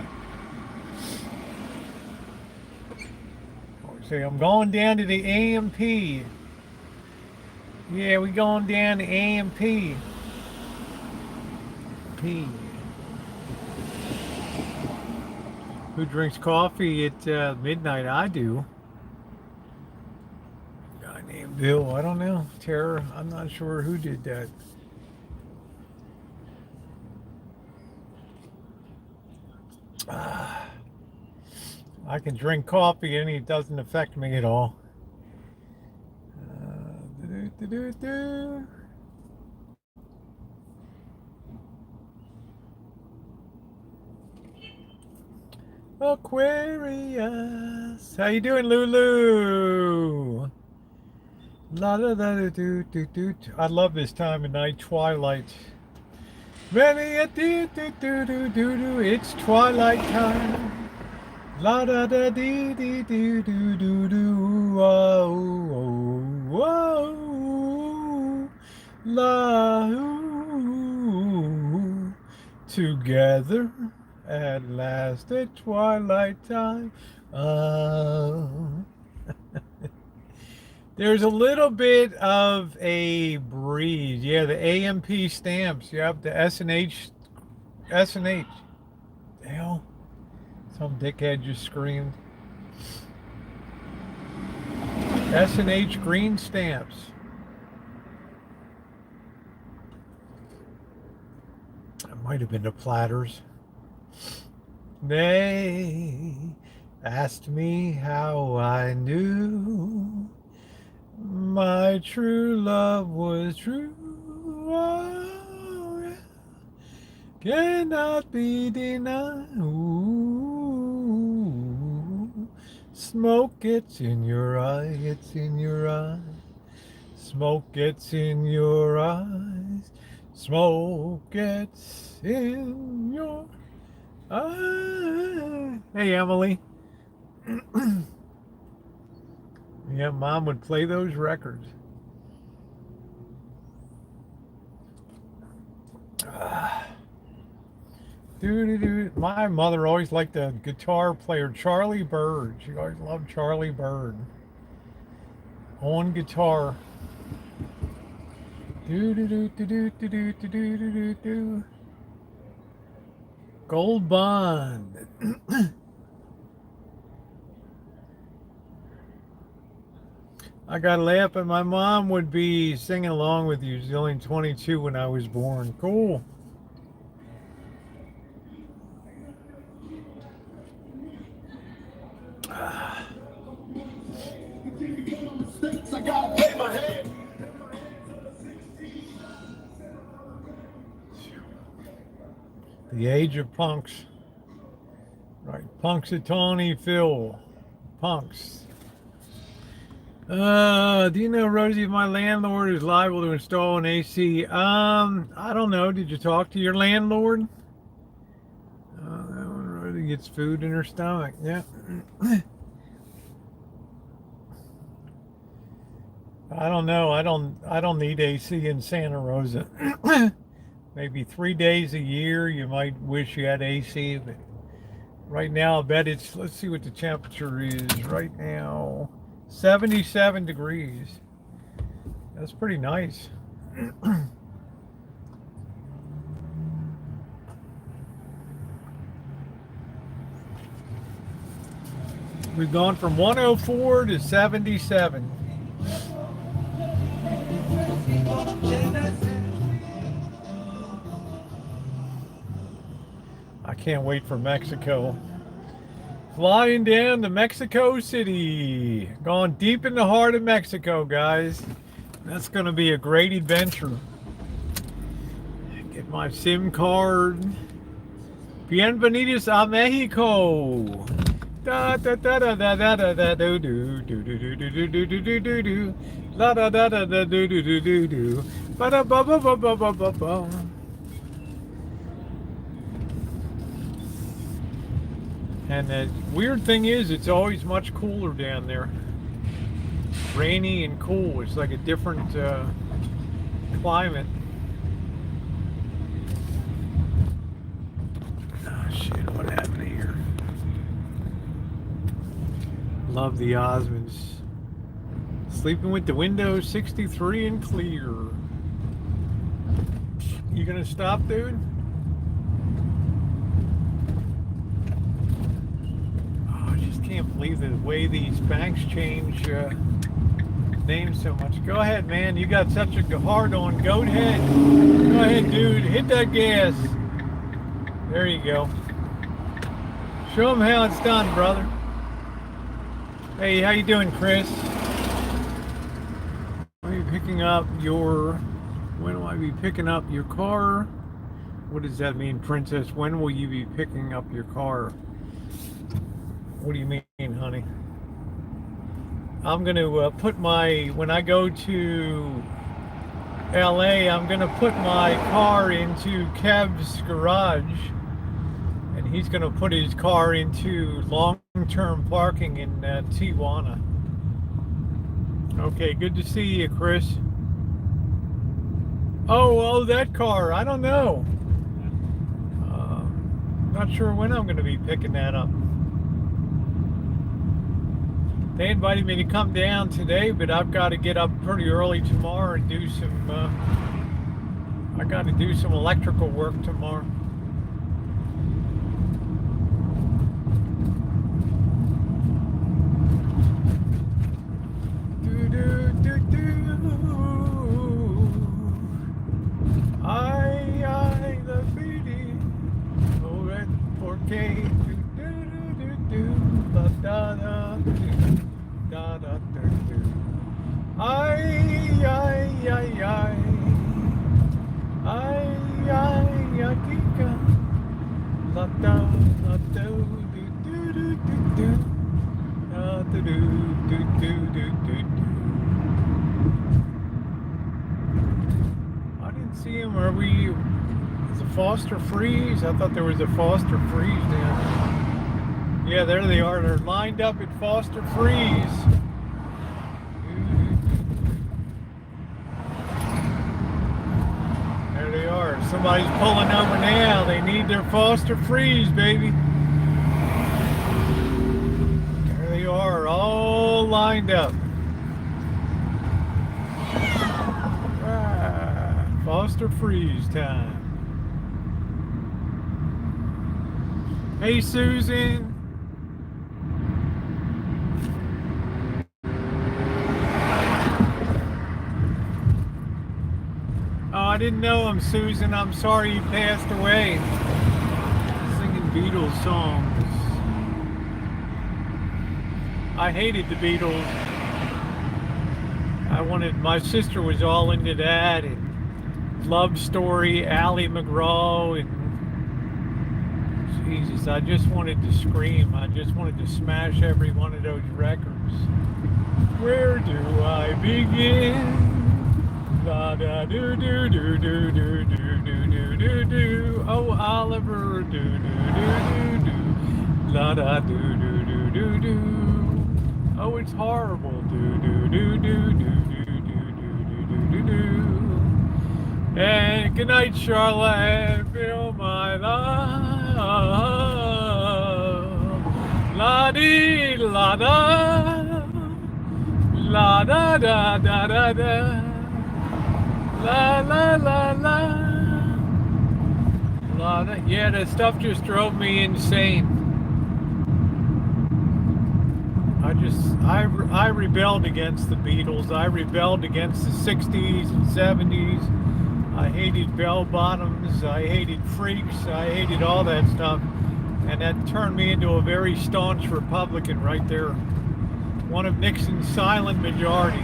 Say, I'm going down to the AMP. Yeah, we going down to AMP. P. Who drinks coffee at midnight? I do. A guy named Bill. I don't know. Tara. I'm not sure who did that. I can drink coffee and it doesn't affect me at all. Aquarius. How you doing, Lulu? La da da do do do. I love this time of night, twilight. Ready a do do do do do do. It's twilight time. La da da dee dee do do do do. Whoa whoa whoa. La ooh. Together. At last at twilight time. There's a little bit of a breeze. Yeah, the AMP stamps. Yep, the S&H. S&H. Hell, some dickhead just screamed. S&H green stamps. That might have been the Platters. They asked me how I knew my true love was true. Oh, yeah. Cannot be denied. Ooh. Smoke gets in your eye, it's in your eye. Smoke gets in your eyes. Smoke gets in your eye. Hey, Emily. Yeah, Mom would play those records. My mother always liked the guitar player Charlie Bird. She always loved Charlie Bird on guitar. Gold Bond. I got to laugh, but my mom would be singing along with you. She's only 22 when I was born. Cool. The age of punks. Right. Punxsutawney Phil. Punks. Do you know, Rosie, my landlord is liable to install an AC? I don't know. Did you talk to your landlord? That one Rosie gets food in her stomach. Yeah. I don't know. I don't need AC in Santa Rosa. Maybe 3 days a year you might wish you had AC, but right now I bet it's, let's see what the temperature is right now. 77 degrees. That's pretty nice. We've gone from 104 to 77. I can't wait for Mexico. Flying down to Mexico City. Going deep in the heart of Mexico, guys. That's going to be a great adventure. Get my SIM card. Bienvenidos a Mexico. Da da da da da da da da do do do do do do do do do do do. La da da da da do do do do do. Ba da ba ba ba ba ba ba ba. And the weird thing is, it's always much cooler down there. Rainy and cool. It's like a different climate. Oh shit, what happened here? Love the Osmonds. Sleeping with the windows 63 and clear. You gonna stop, dude? Can't believe the way these banks change names so much. Go ahead, man. You got such a hard on. Go ahead. Go ahead, dude. Hit that gas. There you go. Show them how it's done, brother. Hey, how you doing, Chris? When are you picking up your... When will I be picking up your car? What does that mean, Princess? When will you be picking up your car? What do you mean, honey? I'm going to put my, when I go to LA, I'm going to put my car into Kev's garage, and he's going to put his car into long-term parking in Tijuana. Okay, good to see you, Chris. Oh, that car, I don't know. Not sure when I'm going to be picking that up. They invited me to come down today, but I've got to get up pretty early tomorrow and do some, I got to do some electrical work tomorrow. Do, do, do, do. I, the beating, oh, red 4K, do, do, do, do, da, da, da, do. Da, da, da, da. Ay, ay, ay, ay. Ay, ay, ay, kika. La, da, la, do, do, do, do, do, do. Da, do, do, do, do, do, do, do. I didn't See him? Are we? Is it Foster Freeze? I thought there was a Foster Freeze down there. Yeah, there they are. They're lined up at Foster Freeze. There they are. Somebody's pulling over now. They need their Foster Freeze, baby. There they are, all lined up. Foster Freeze time. Hey, Susan. Oh, I didn't know him, Susan. I'm sorry you passed away. Singing Beatles songs. I hated the Beatles. My sister was all into that, and Love Story, Ally McGraw, and Jesus, I just wanted to scream. I just wanted to smash every one of those records. Where do I begin? La da do do do do do do do do do do. Oh, Oliver, do do do do do. La da do do do do do. Oh, it's horrible. Do do do do do do do do do do. And good night, Charlotte. Feel my love. La dee la da. La da da da da da. La la la la. La da. Yeah, that stuff just drove me insane. I rebelled against the Beatles. I rebelled against the 60s and 70s. I hated bell bottoms. I hated freaks. I hated all that stuff. And that turned me into a very staunch Republican right there. One of Nixon's silent majority.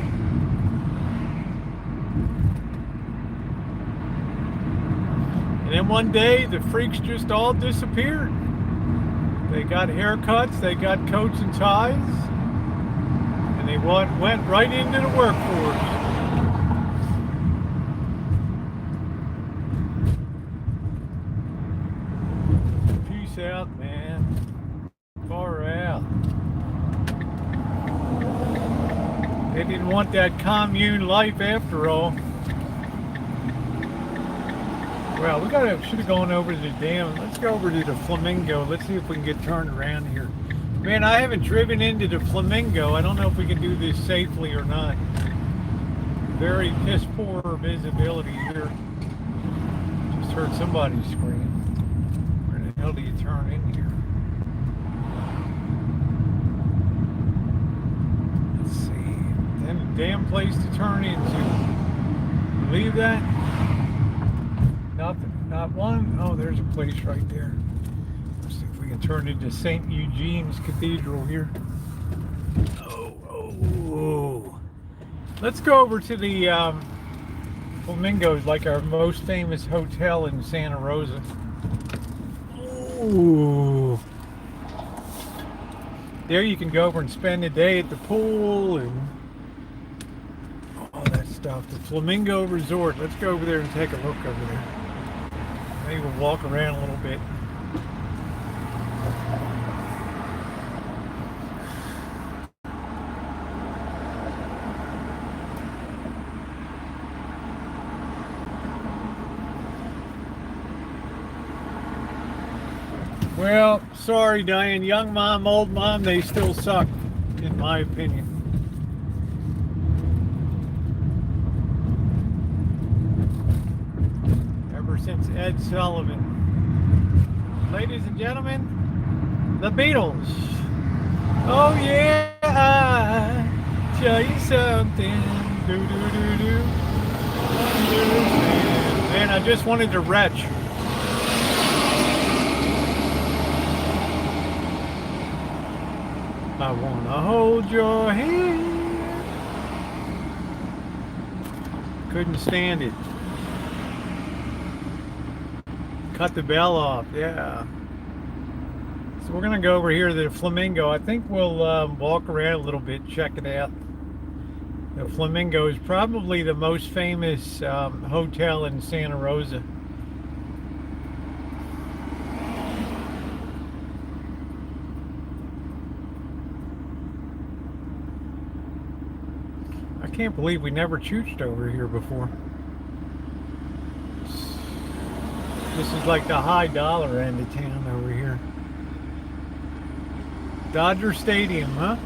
And then one day, the freaks just all disappeared. They got haircuts, they got coats and ties, and they went right into the workforce. Peace out, man. Far out. They didn't want that commune life after all. Well, should have gone over to the dam. Let's go over to the Flamingo. Let's see if we can get turned around here. Man, I haven't driven into the Flamingo. I don't know if we can do this safely or not. Very piss poor visibility here. Just heard somebody scream. Where the hell do you turn in here? Let's see. Damn place to turn into. Believe that? Nothing. Not one. Oh, there's a place right there. Let's see if we can turn into St. Eugene's Cathedral here. Oh. Let's go over to the Flamingos, like our most famous hotel in Santa Rosa. Ooh. There you can go over and spend the day at the pool and all that stuff. The Flamingo Resort. Let's go over there and take a look over there. Maybe we'll walk around a little bit. Well, sorry, Diane. Young mom, old mom, they still suck, in my opinion. Since Ed Sullivan. Ladies and gentlemen, the Beatles. Oh yeah, I tell you something. Do do do do. Man, I just wanted to retch. I wanna hold your hand. Couldn't stand it. Cut the bell off, yeah. So we're gonna go over here to the Flamingo. I think we'll walk around a little bit, check it out. The Flamingo is probably the most famous hotel in Santa Rosa. I can't believe we never chooched over here before. This is like the high dollar end of town over here. Dodger Stadium, huh?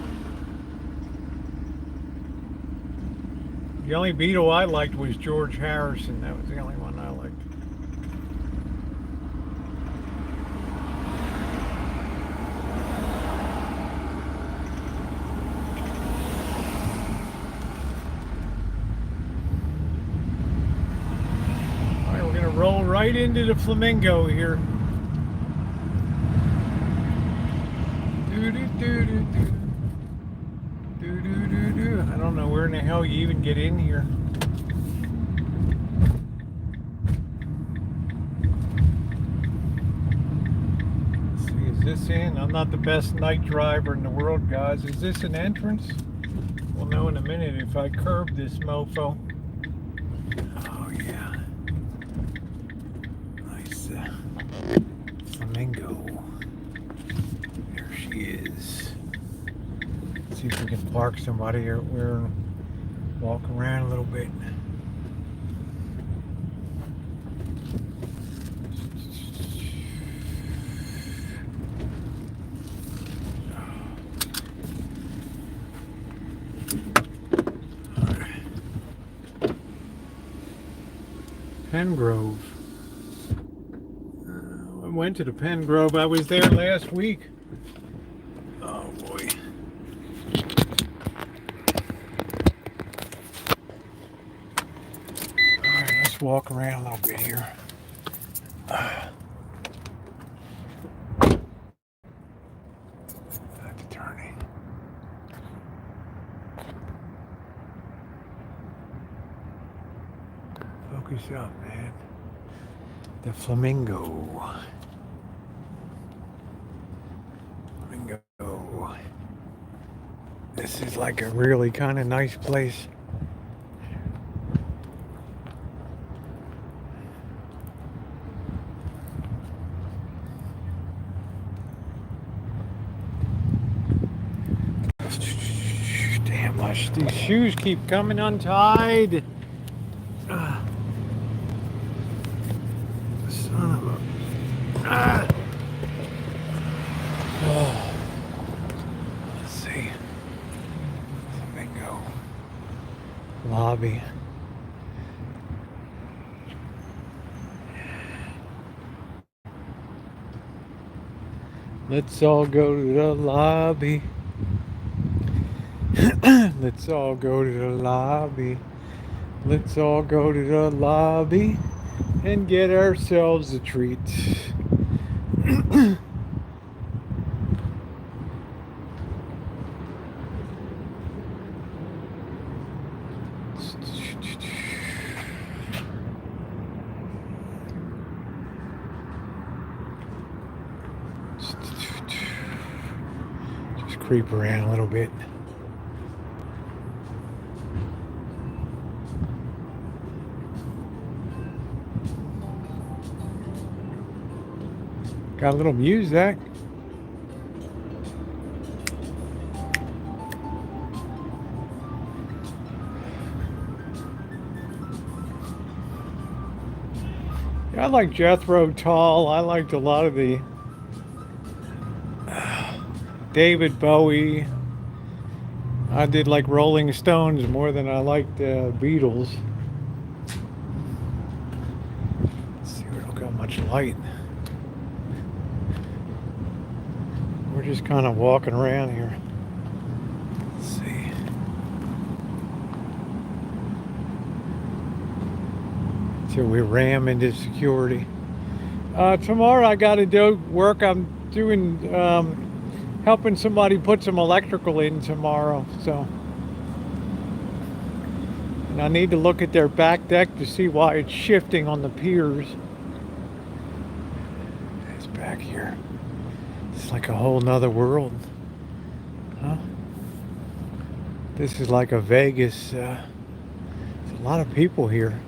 The only Beatle I liked was George Harrison. That was the only one I liked. All right, we're going to roll right into the Flamingo here. I don't know where in the hell you even get in here. Let's see, is this in? I'm not the best night driver in the world, guys. Is this an entrance? We'll know in a minute if I curb this mofo. Oh yeah. Nice Flamingo. There she is. See if we can park somebody here and walk around a little bit. Pen Grove. I went to the Pen Grove. I was there last week. Oh boy. Let's walk around a little bit here. I have to turn in. Focus up, man. The Flamingo. Flamingo. This is like a really kind of nice place. These shoes keep coming untied. Son of a... Oh. Let's see. Flamingo. Lobby. Let's all go to the lobby. Let's all go to the lobby. Let's all go to the lobby and get ourselves a treat. Just creep around a little bit. Got a little music. Yeah, I like Jethro Tull. I liked a lot of the David Bowie. I did like Rolling Stones more than I liked Beatles. Let's see, we don't got much light. We're just kind of walking around here. Let's see. Till we ram into security. Tomorrow I got to do work. I'm doing, helping somebody put some electrical in tomorrow. So, and I need to look at their back deck to see why it's shifting on the piers. It's back here. It's like a whole nother world, huh? This is like a Vegas. There's a lot of people here.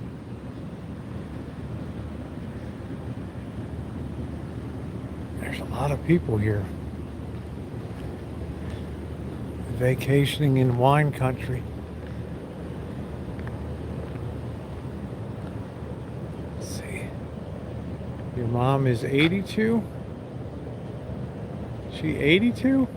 There's a lot of people here. Vacationing in wine country. Let's see. Your mom is 82? She 82?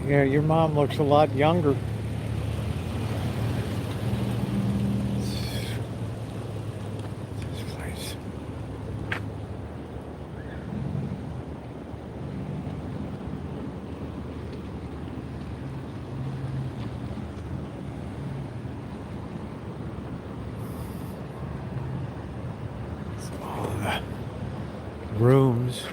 Yeah, your mom looks a lot younger. This place. It's all the rooms.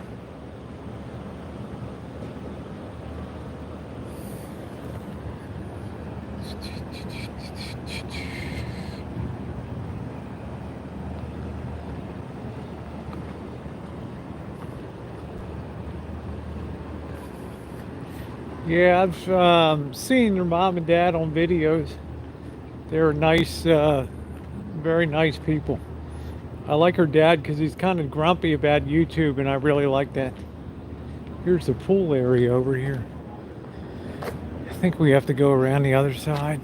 Yeah, I've seen your mom and dad on videos. They're nice, very nice people. I like her dad because he's kind of grumpy about YouTube, and I really like that. Here's the pool area over here. I think we have to go around the other side.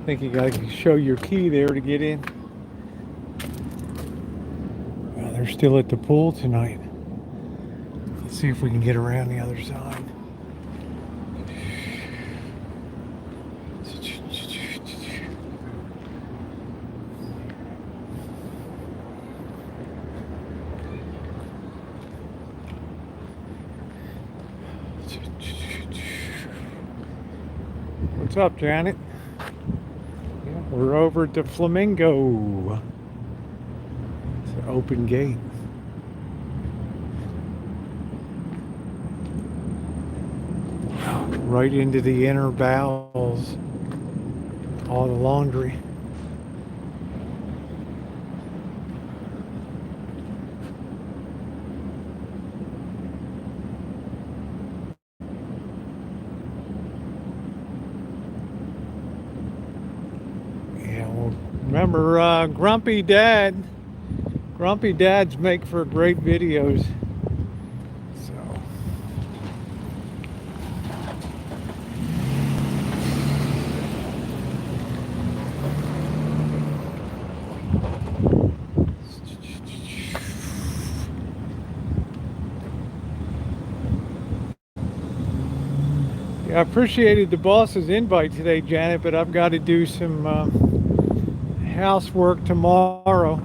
I think you gotta show your key there to get in. Well, they're still at the pool tonight. Let's see if we can get around the other side. What's up, Janet? Yeah, we're over at the Flamingo. It's an open gate. Right into the inner bowels. All the laundry. Remember, Grumpy Dads make for great videos. So. Yeah, I appreciated the boss's invite today, Janet, but I've got to do some housework tomorrow.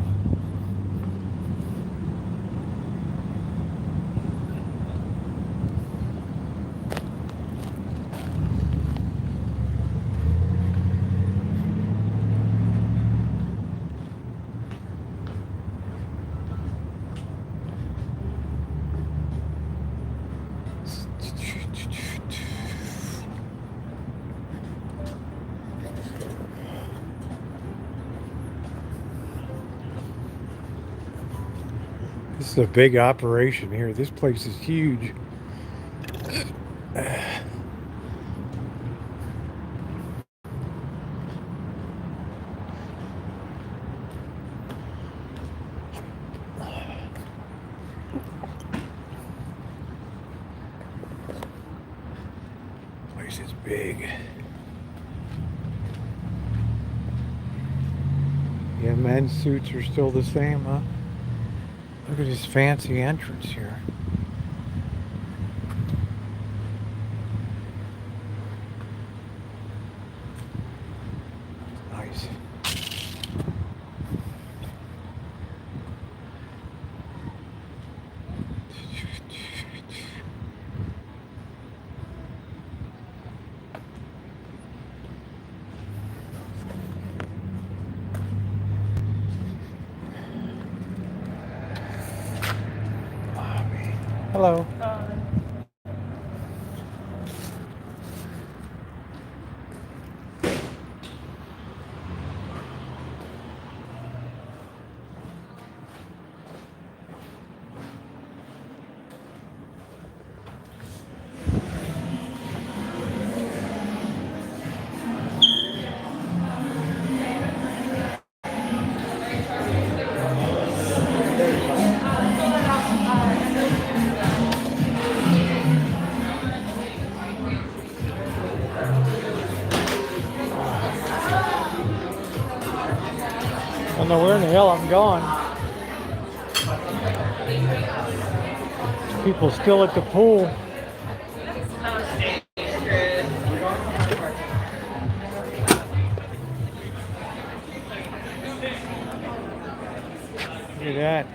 This is a big operation here. This place is huge. Place is big. Yeah, men's suits are still the same, huh? Look at this fancy entrance here. Nice. Hello. know where in the hell I'm going. People still at the pool. Look at that.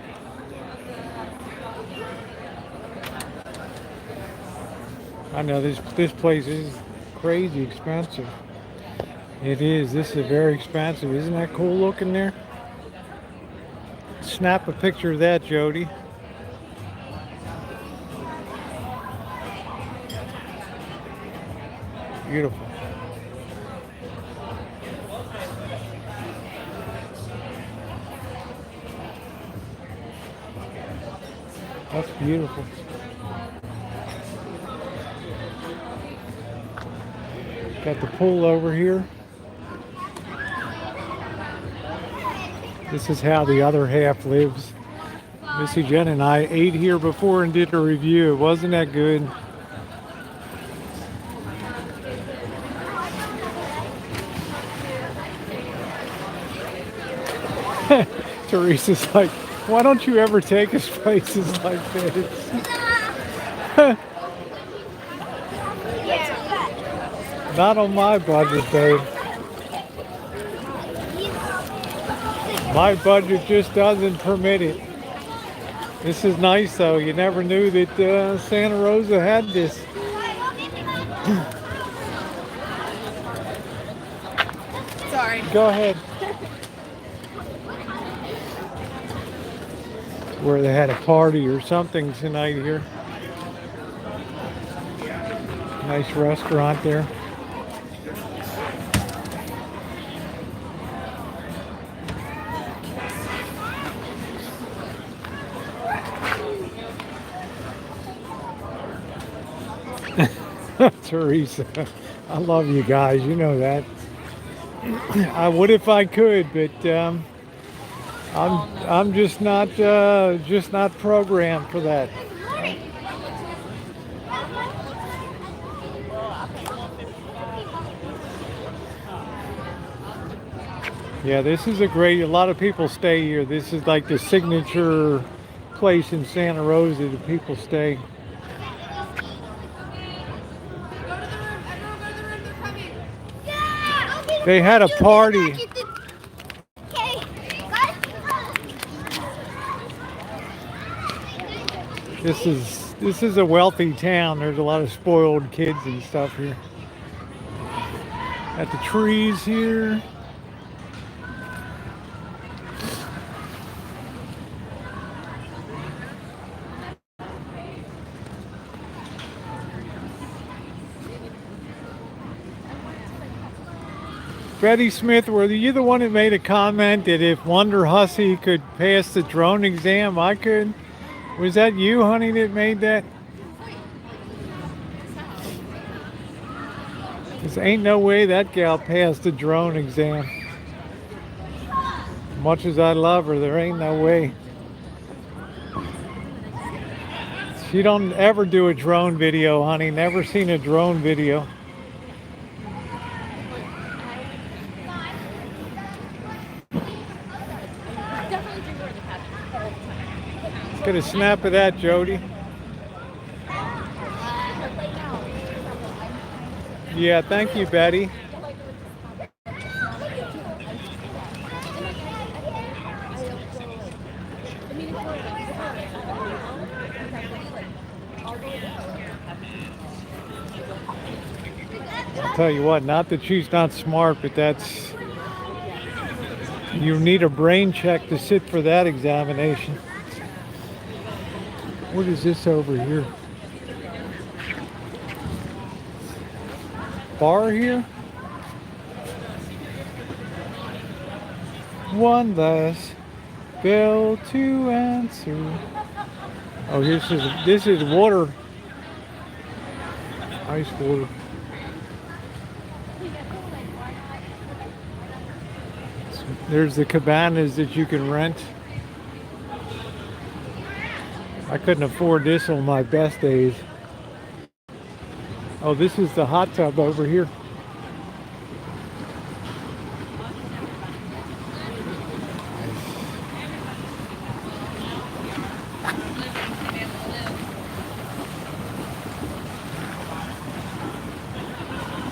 I know this place is crazy expensive. It is. This is very expensive. Isn't that cool looking there? Snap a picture of that, Jody. Beautiful. That's beautiful. Got the pool over here. This is how the other half lives. Missy Jen and I ate here before and did a review. Wasn't that good? Teresa's like, why don't you ever take us places like this? Not on my budget, babe. My budget just doesn't permit it. This is nice though. You never knew that Santa Rosa had this. Sorry. Go ahead. Where they had a party or something tonight here. Nice restaurant there. Teresa, I love you guys. You know that. I would if I could, but I'm just not programmed for that. Yeah, this is a lot of people stay here. This is like the signature place in Santa Rosa that people stay. They had a party. This is a wealthy town. There's a lot of spoiled kids and stuff here. At the trees here. Betty Smith, were you the one that made a comment that if Wonder Hussy could pass the drone exam, I could? Was that you, honey, that made that? Because ain't no way that gal passed the drone exam. Much as I love her, there ain't no way. She don't ever do a drone video, honey. Never seen a drone video. Get a snap of that, Jody. Yeah, thank you, Betty. I'll tell you what, not that she's not smart, but that's... You need a brain check to sit for that examination. What is this over here? Bar here? One less bell to answer. Oh, this is water. Ice water. There's the cabanas that you can rent. I couldn't afford this on my best days. Oh, this is the hot tub over here.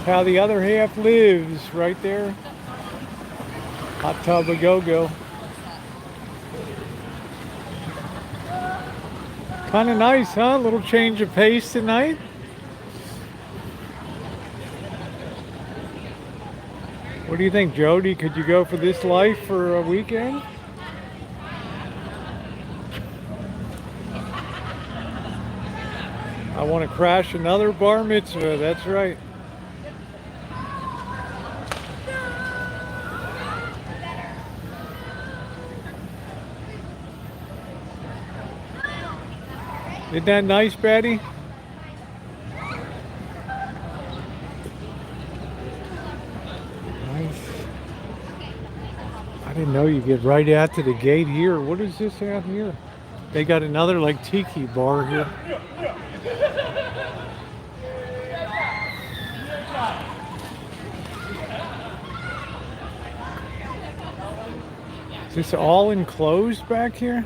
how the other half lives, right there. Hot tub a go-go. Kind of nice, huh? A little change of pace tonight. What do you think, Jody? Could you go for this life for a weekend? I want to crash another bar mitzvah, that's right. Isn't that nice, Betty? Nice. I didn't know you get right out to the gate here. What is this out here? They got another like tiki bar here. Is this all enclosed back here?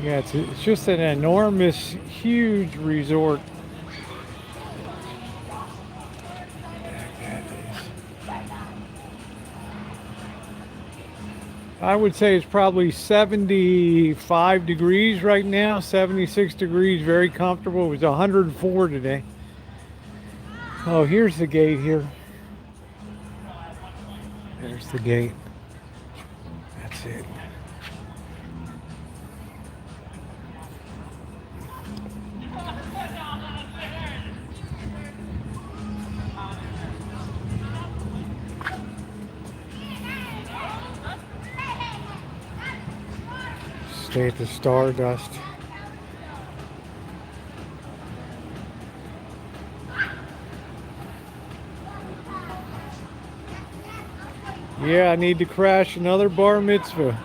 Yeah, it's just an enormous, huge resort. I would say it's probably 75 degrees right now, 76 degrees, very comfortable. It was 104 today. Oh, here's the gate here. There's the gate. That's it. Stay at the Stardust. Yeah, I need to crash another bar mitzvah.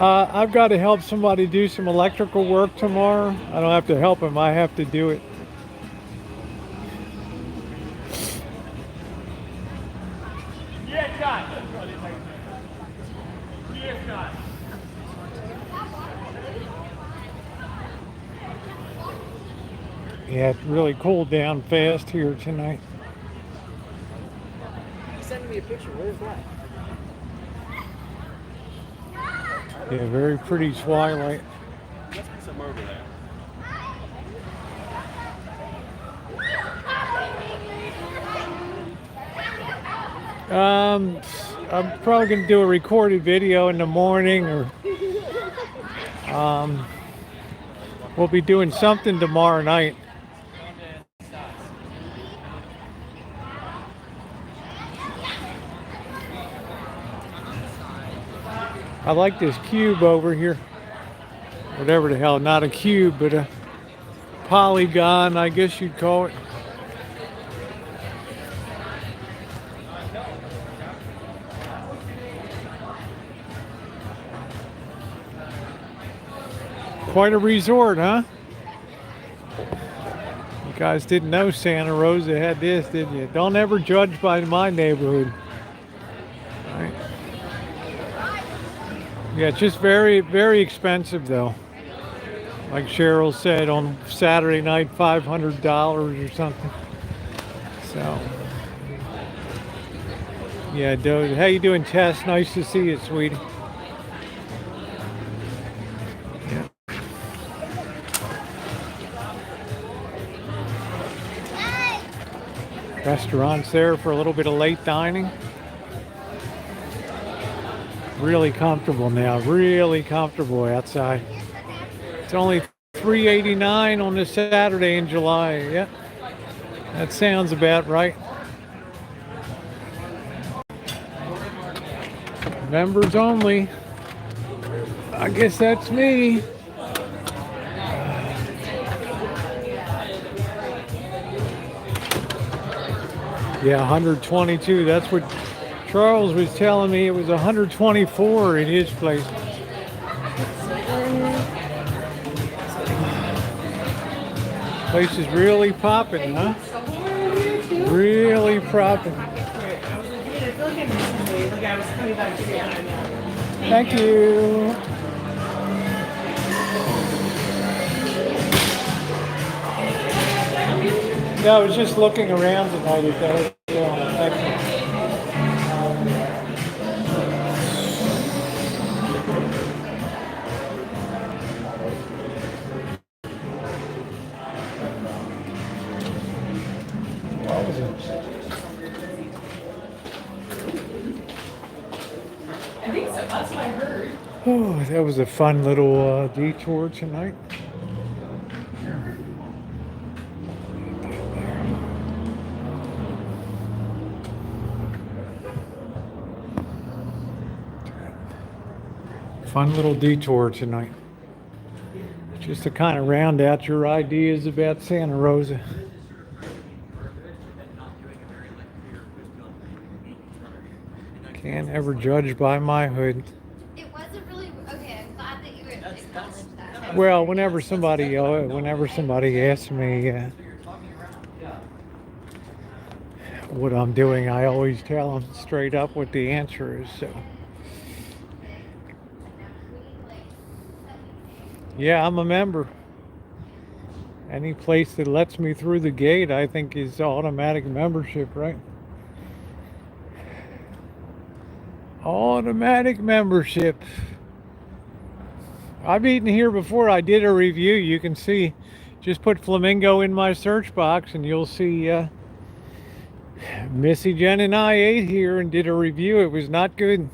I've got to help somebody do some electrical work tomorrow. I don't have to help them, I have to do it. Yeah, it really cooled down fast here tonight. Send me a picture. Where's that? Yeah, very pretty twilight. Let's put some over there. I'm probably going to do a recorded video in the morning, or we'll be doing something tomorrow night. I like this cube over here. Whatever the hell, not a cube, but a polygon, I guess you'd call it. Quite a resort, huh? You guys didn't know Santa Rosa had this, did you? Don't ever judge by my neighborhood. All right. Yeah, it's just very, very expensive though. Like Cheryl said, on Saturday night, $500 or something. So, yeah, dude. How you doing, Tess? Nice to see you, sweetie. Yeah. Restaurants there for a little bit of late dining. Really comfortable now, really comfortable outside. It's only $3.89 on this Saturday in July. Yep, that sounds about right. Members only. I guess that's me. Yeah, 122. That's what Charles was telling me. It was 124 in his place. Place is really popping, huh? Really popping. Thank you. No, I was just looking around tonight at that. Excellent. What was it? I think so. That's what I heard. Oh, that was a fun little detour tonight. Fun little detour tonight. Just to kind of round out your ideas about Santa Rosa. Can't ever judge by my hood. It wasn't really okay. I'm glad that you acknowledged that. Well, whenever somebody asks me what I'm doing, I always tell them straight up what the answer is. So, yeah, I'm a member. Any place that lets me through the gate, I think, is automatic membership, right? Automatic membership. I've eaten here before. I did a review. You can see, just put flamingo in my search box and you'll see Missy, Jen, and I ate here and did a review. It was not good.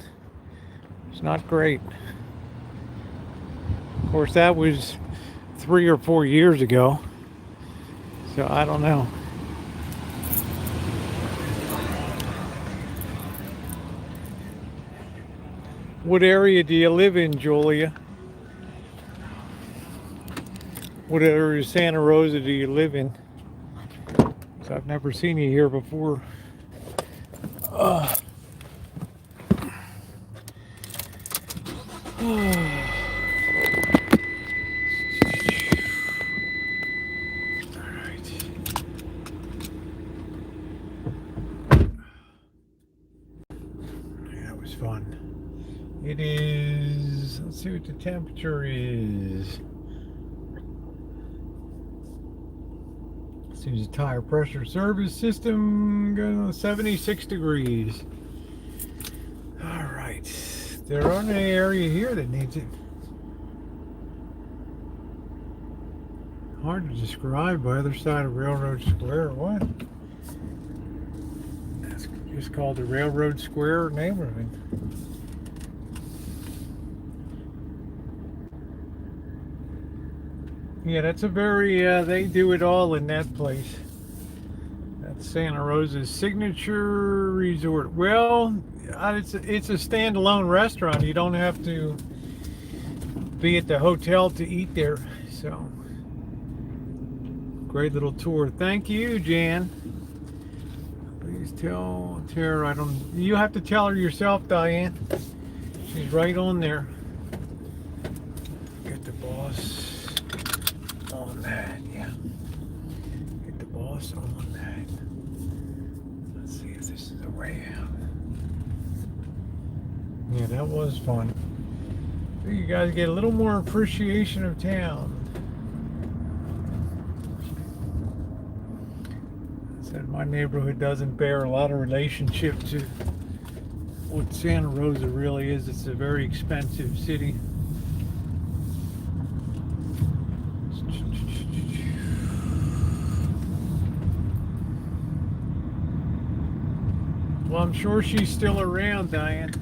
It's not great. Of course, that was 3 or 4 years ago. So I don't know. What area do you live in, Julia? What area of Santa Rosa do you live in? 'Cause I've never seen you here before. That was fun. It is, let's see what the temperature is. Seems the tire pressure service system going to 76 degrees. All right. There aren't any area here that needs it. Hard to describe by other side of Railroad Square or what? That's just called the Railroad Square neighborhood. Yeah, that's a very, they do it all in that place. That's Santa Rosa's signature resort. Well, it's a standalone restaurant. You don't have to be at the hotel to eat there. So, great little tour. Thank you, Jan. Please tell Tara, you have to tell her yourself, Diane. She's right on there. Get the boss on that, yeah. Get the boss on that. Let's see if this is the way out. Yeah, that was fun. So you guys get a little more appreciation of town. I said my neighborhood doesn't bear a lot of relationship to what Santa Rosa really is. It's a very expensive city. Well, I'm sure she's still around, Diane.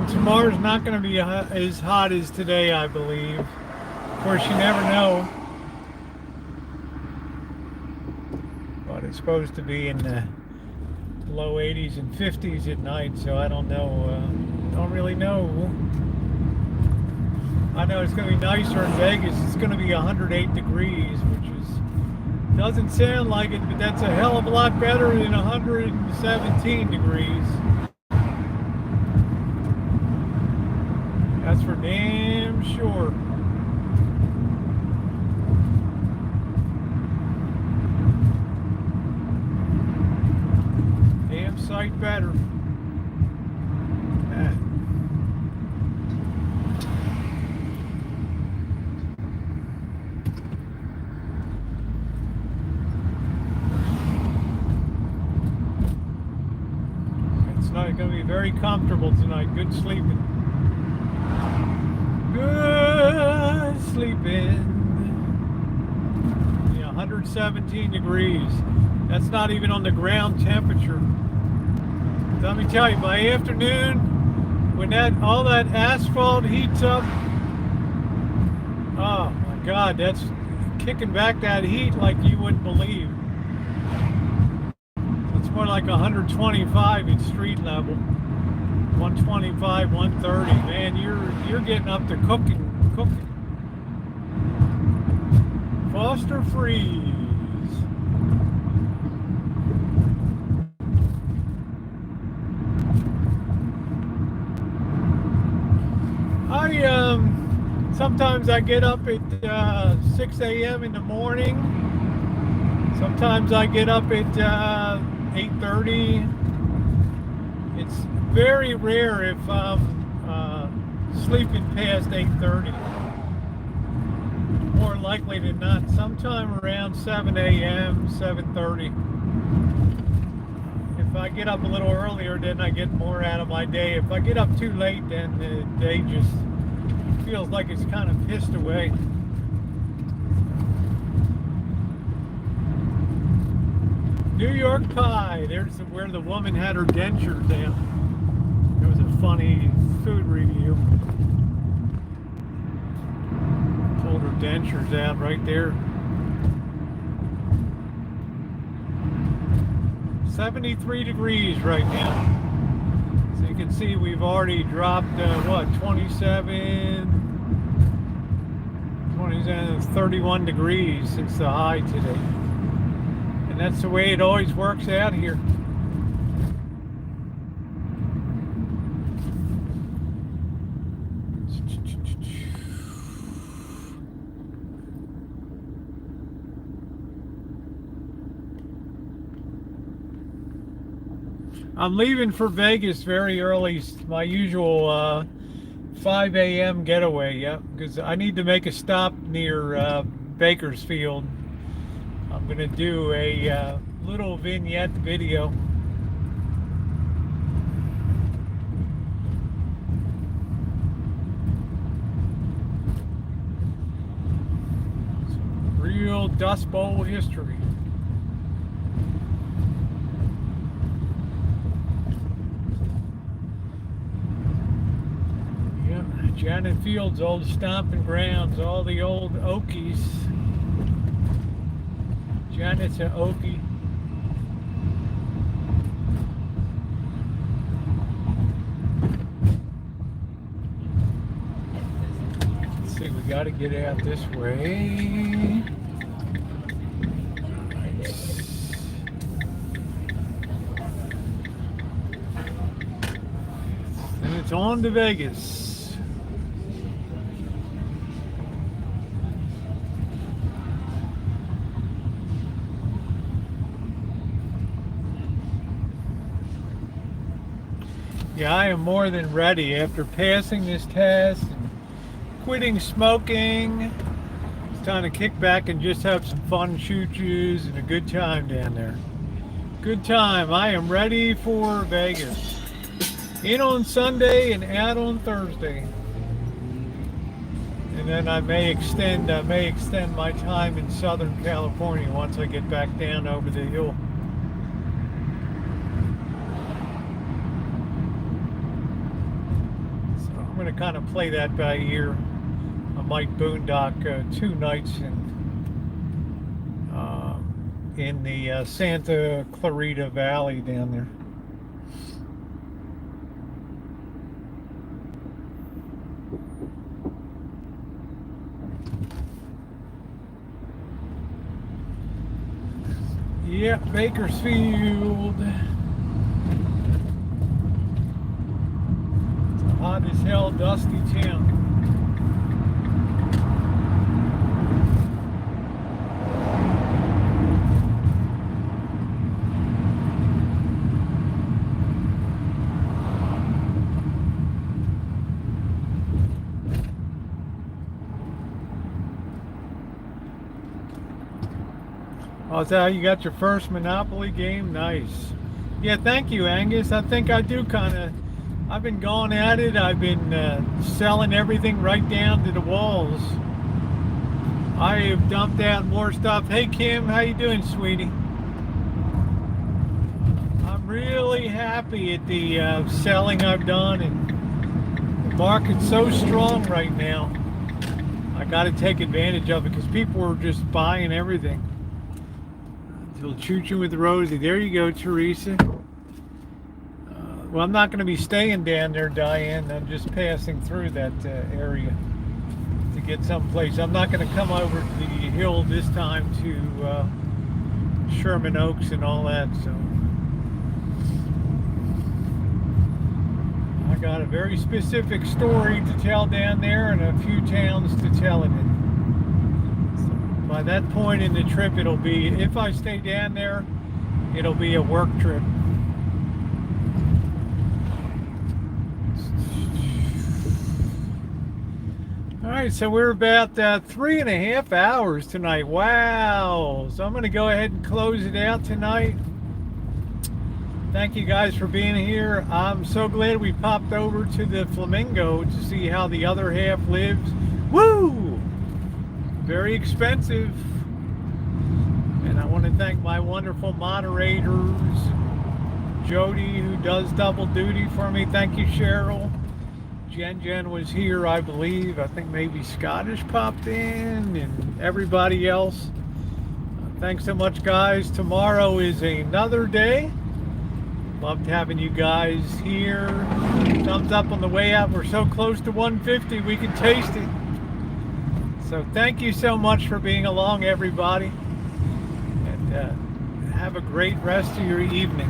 Tomorrow's not going to be as hot as today, I believe. Of course, you never know. But it's supposed to be in the low 80s and 50s at night, so I don't know. Don't really know. I know it's going to be nicer in Vegas. It's going to be 108 degrees, which is Doesn't sound like it, but that's a hell of a lot better than 117 degrees. That's for damn sure. Damn sight better. It's not going to be very comfortable tonight. Good sleeping. Good sleeping. Yeah, 117 degrees. That's not even on the ground temperature. Let me tell you, by afternoon, when all that asphalt heats up, oh my God, that's kicking back that heat like you wouldn't believe. It's more like 125 at street level. 125, 130. Man, you're getting up to cooking. Foster freeze. Sometimes I get up at 6 a.m. in the morning. Sometimes I get up at 8:30. It's very rare if I'm sleeping past 8:30. More likely than not, sometime around 7 a.m., 7:30. If I get up a little earlier, then I get more out of my day. If I get up too late, then the day just feels like it's kind of pissed away. New York Pie. There's where the woman had her dentures out. It was a funny food review. Pulled her dentures out right there. 73 degrees right now. So you can see we've already dropped, 31 degrees since the high today. And that's the way it always works out here. I'm leaving for Vegas very early, my usual 5 a.m. getaway, yeah, because I need to make a stop near Bakersfield. I'm going to do a little vignette video. Some real Dust Bowl history. Janet Field's old stomping grounds, all the old Okies. Janet's an Okie. Let's see, we got to get out this way. And it's on to Vegas. Yeah, I am more than ready after passing this test and quitting smoking. It's time to kick back and just have some fun choo-choos and a good time down there. Good time. I am ready for Vegas. In on Sunday and out on Thursday. And then I may extend my time in Southern California once I get back down over the hill. I'm going to kind of play that by ear. I might boondock 2 nights in the Santa Clarita Valley down there. Yep, Bakersfield. It's a hot as hell, dusty town. Oh, is that how you got your first Monopoly game? Nice. Yeah, thank you, Angus. I think I do kind of. I've been going at it. I've been selling everything right down to the walls. I have dumped out more stuff. Hey, Kim, how you doing, sweetie? I'm really happy at the selling I've done, and the market's so strong right now. I got to take advantage of it because people are just buying everything. Little choo-choo with Rosie. There you go, Teresa. Well, I'm not going to be staying down there, Diane. I'm just passing through that area to get someplace. I'm not going to come over to the hill this time to Sherman Oaks and all that. So I got a very specific story to tell down there and a few towns to tell it in. By that point in the trip, it'll be, if I stay down there, it'll be a work trip. All right, so we're about 3.5 hours tonight. Wow. So I'm going to go ahead and close it out tonight. Thank you guys for being here. I'm so glad we popped over to the Flamingo to see how the other half lives. Woo! Very expensive. And I want to thank my wonderful moderators, Jody, who does double duty for me. Thank you, Cheryl. Jen was here, I believe. I think maybe Scottish popped in, and everybody else. Thanks so much, guys. Tomorrow is another day. Loved having you guys here. Thumbs up on the way out. We're so close to 150, we can taste it. So thank you so much for being along, everybody, and have a great rest of your evening.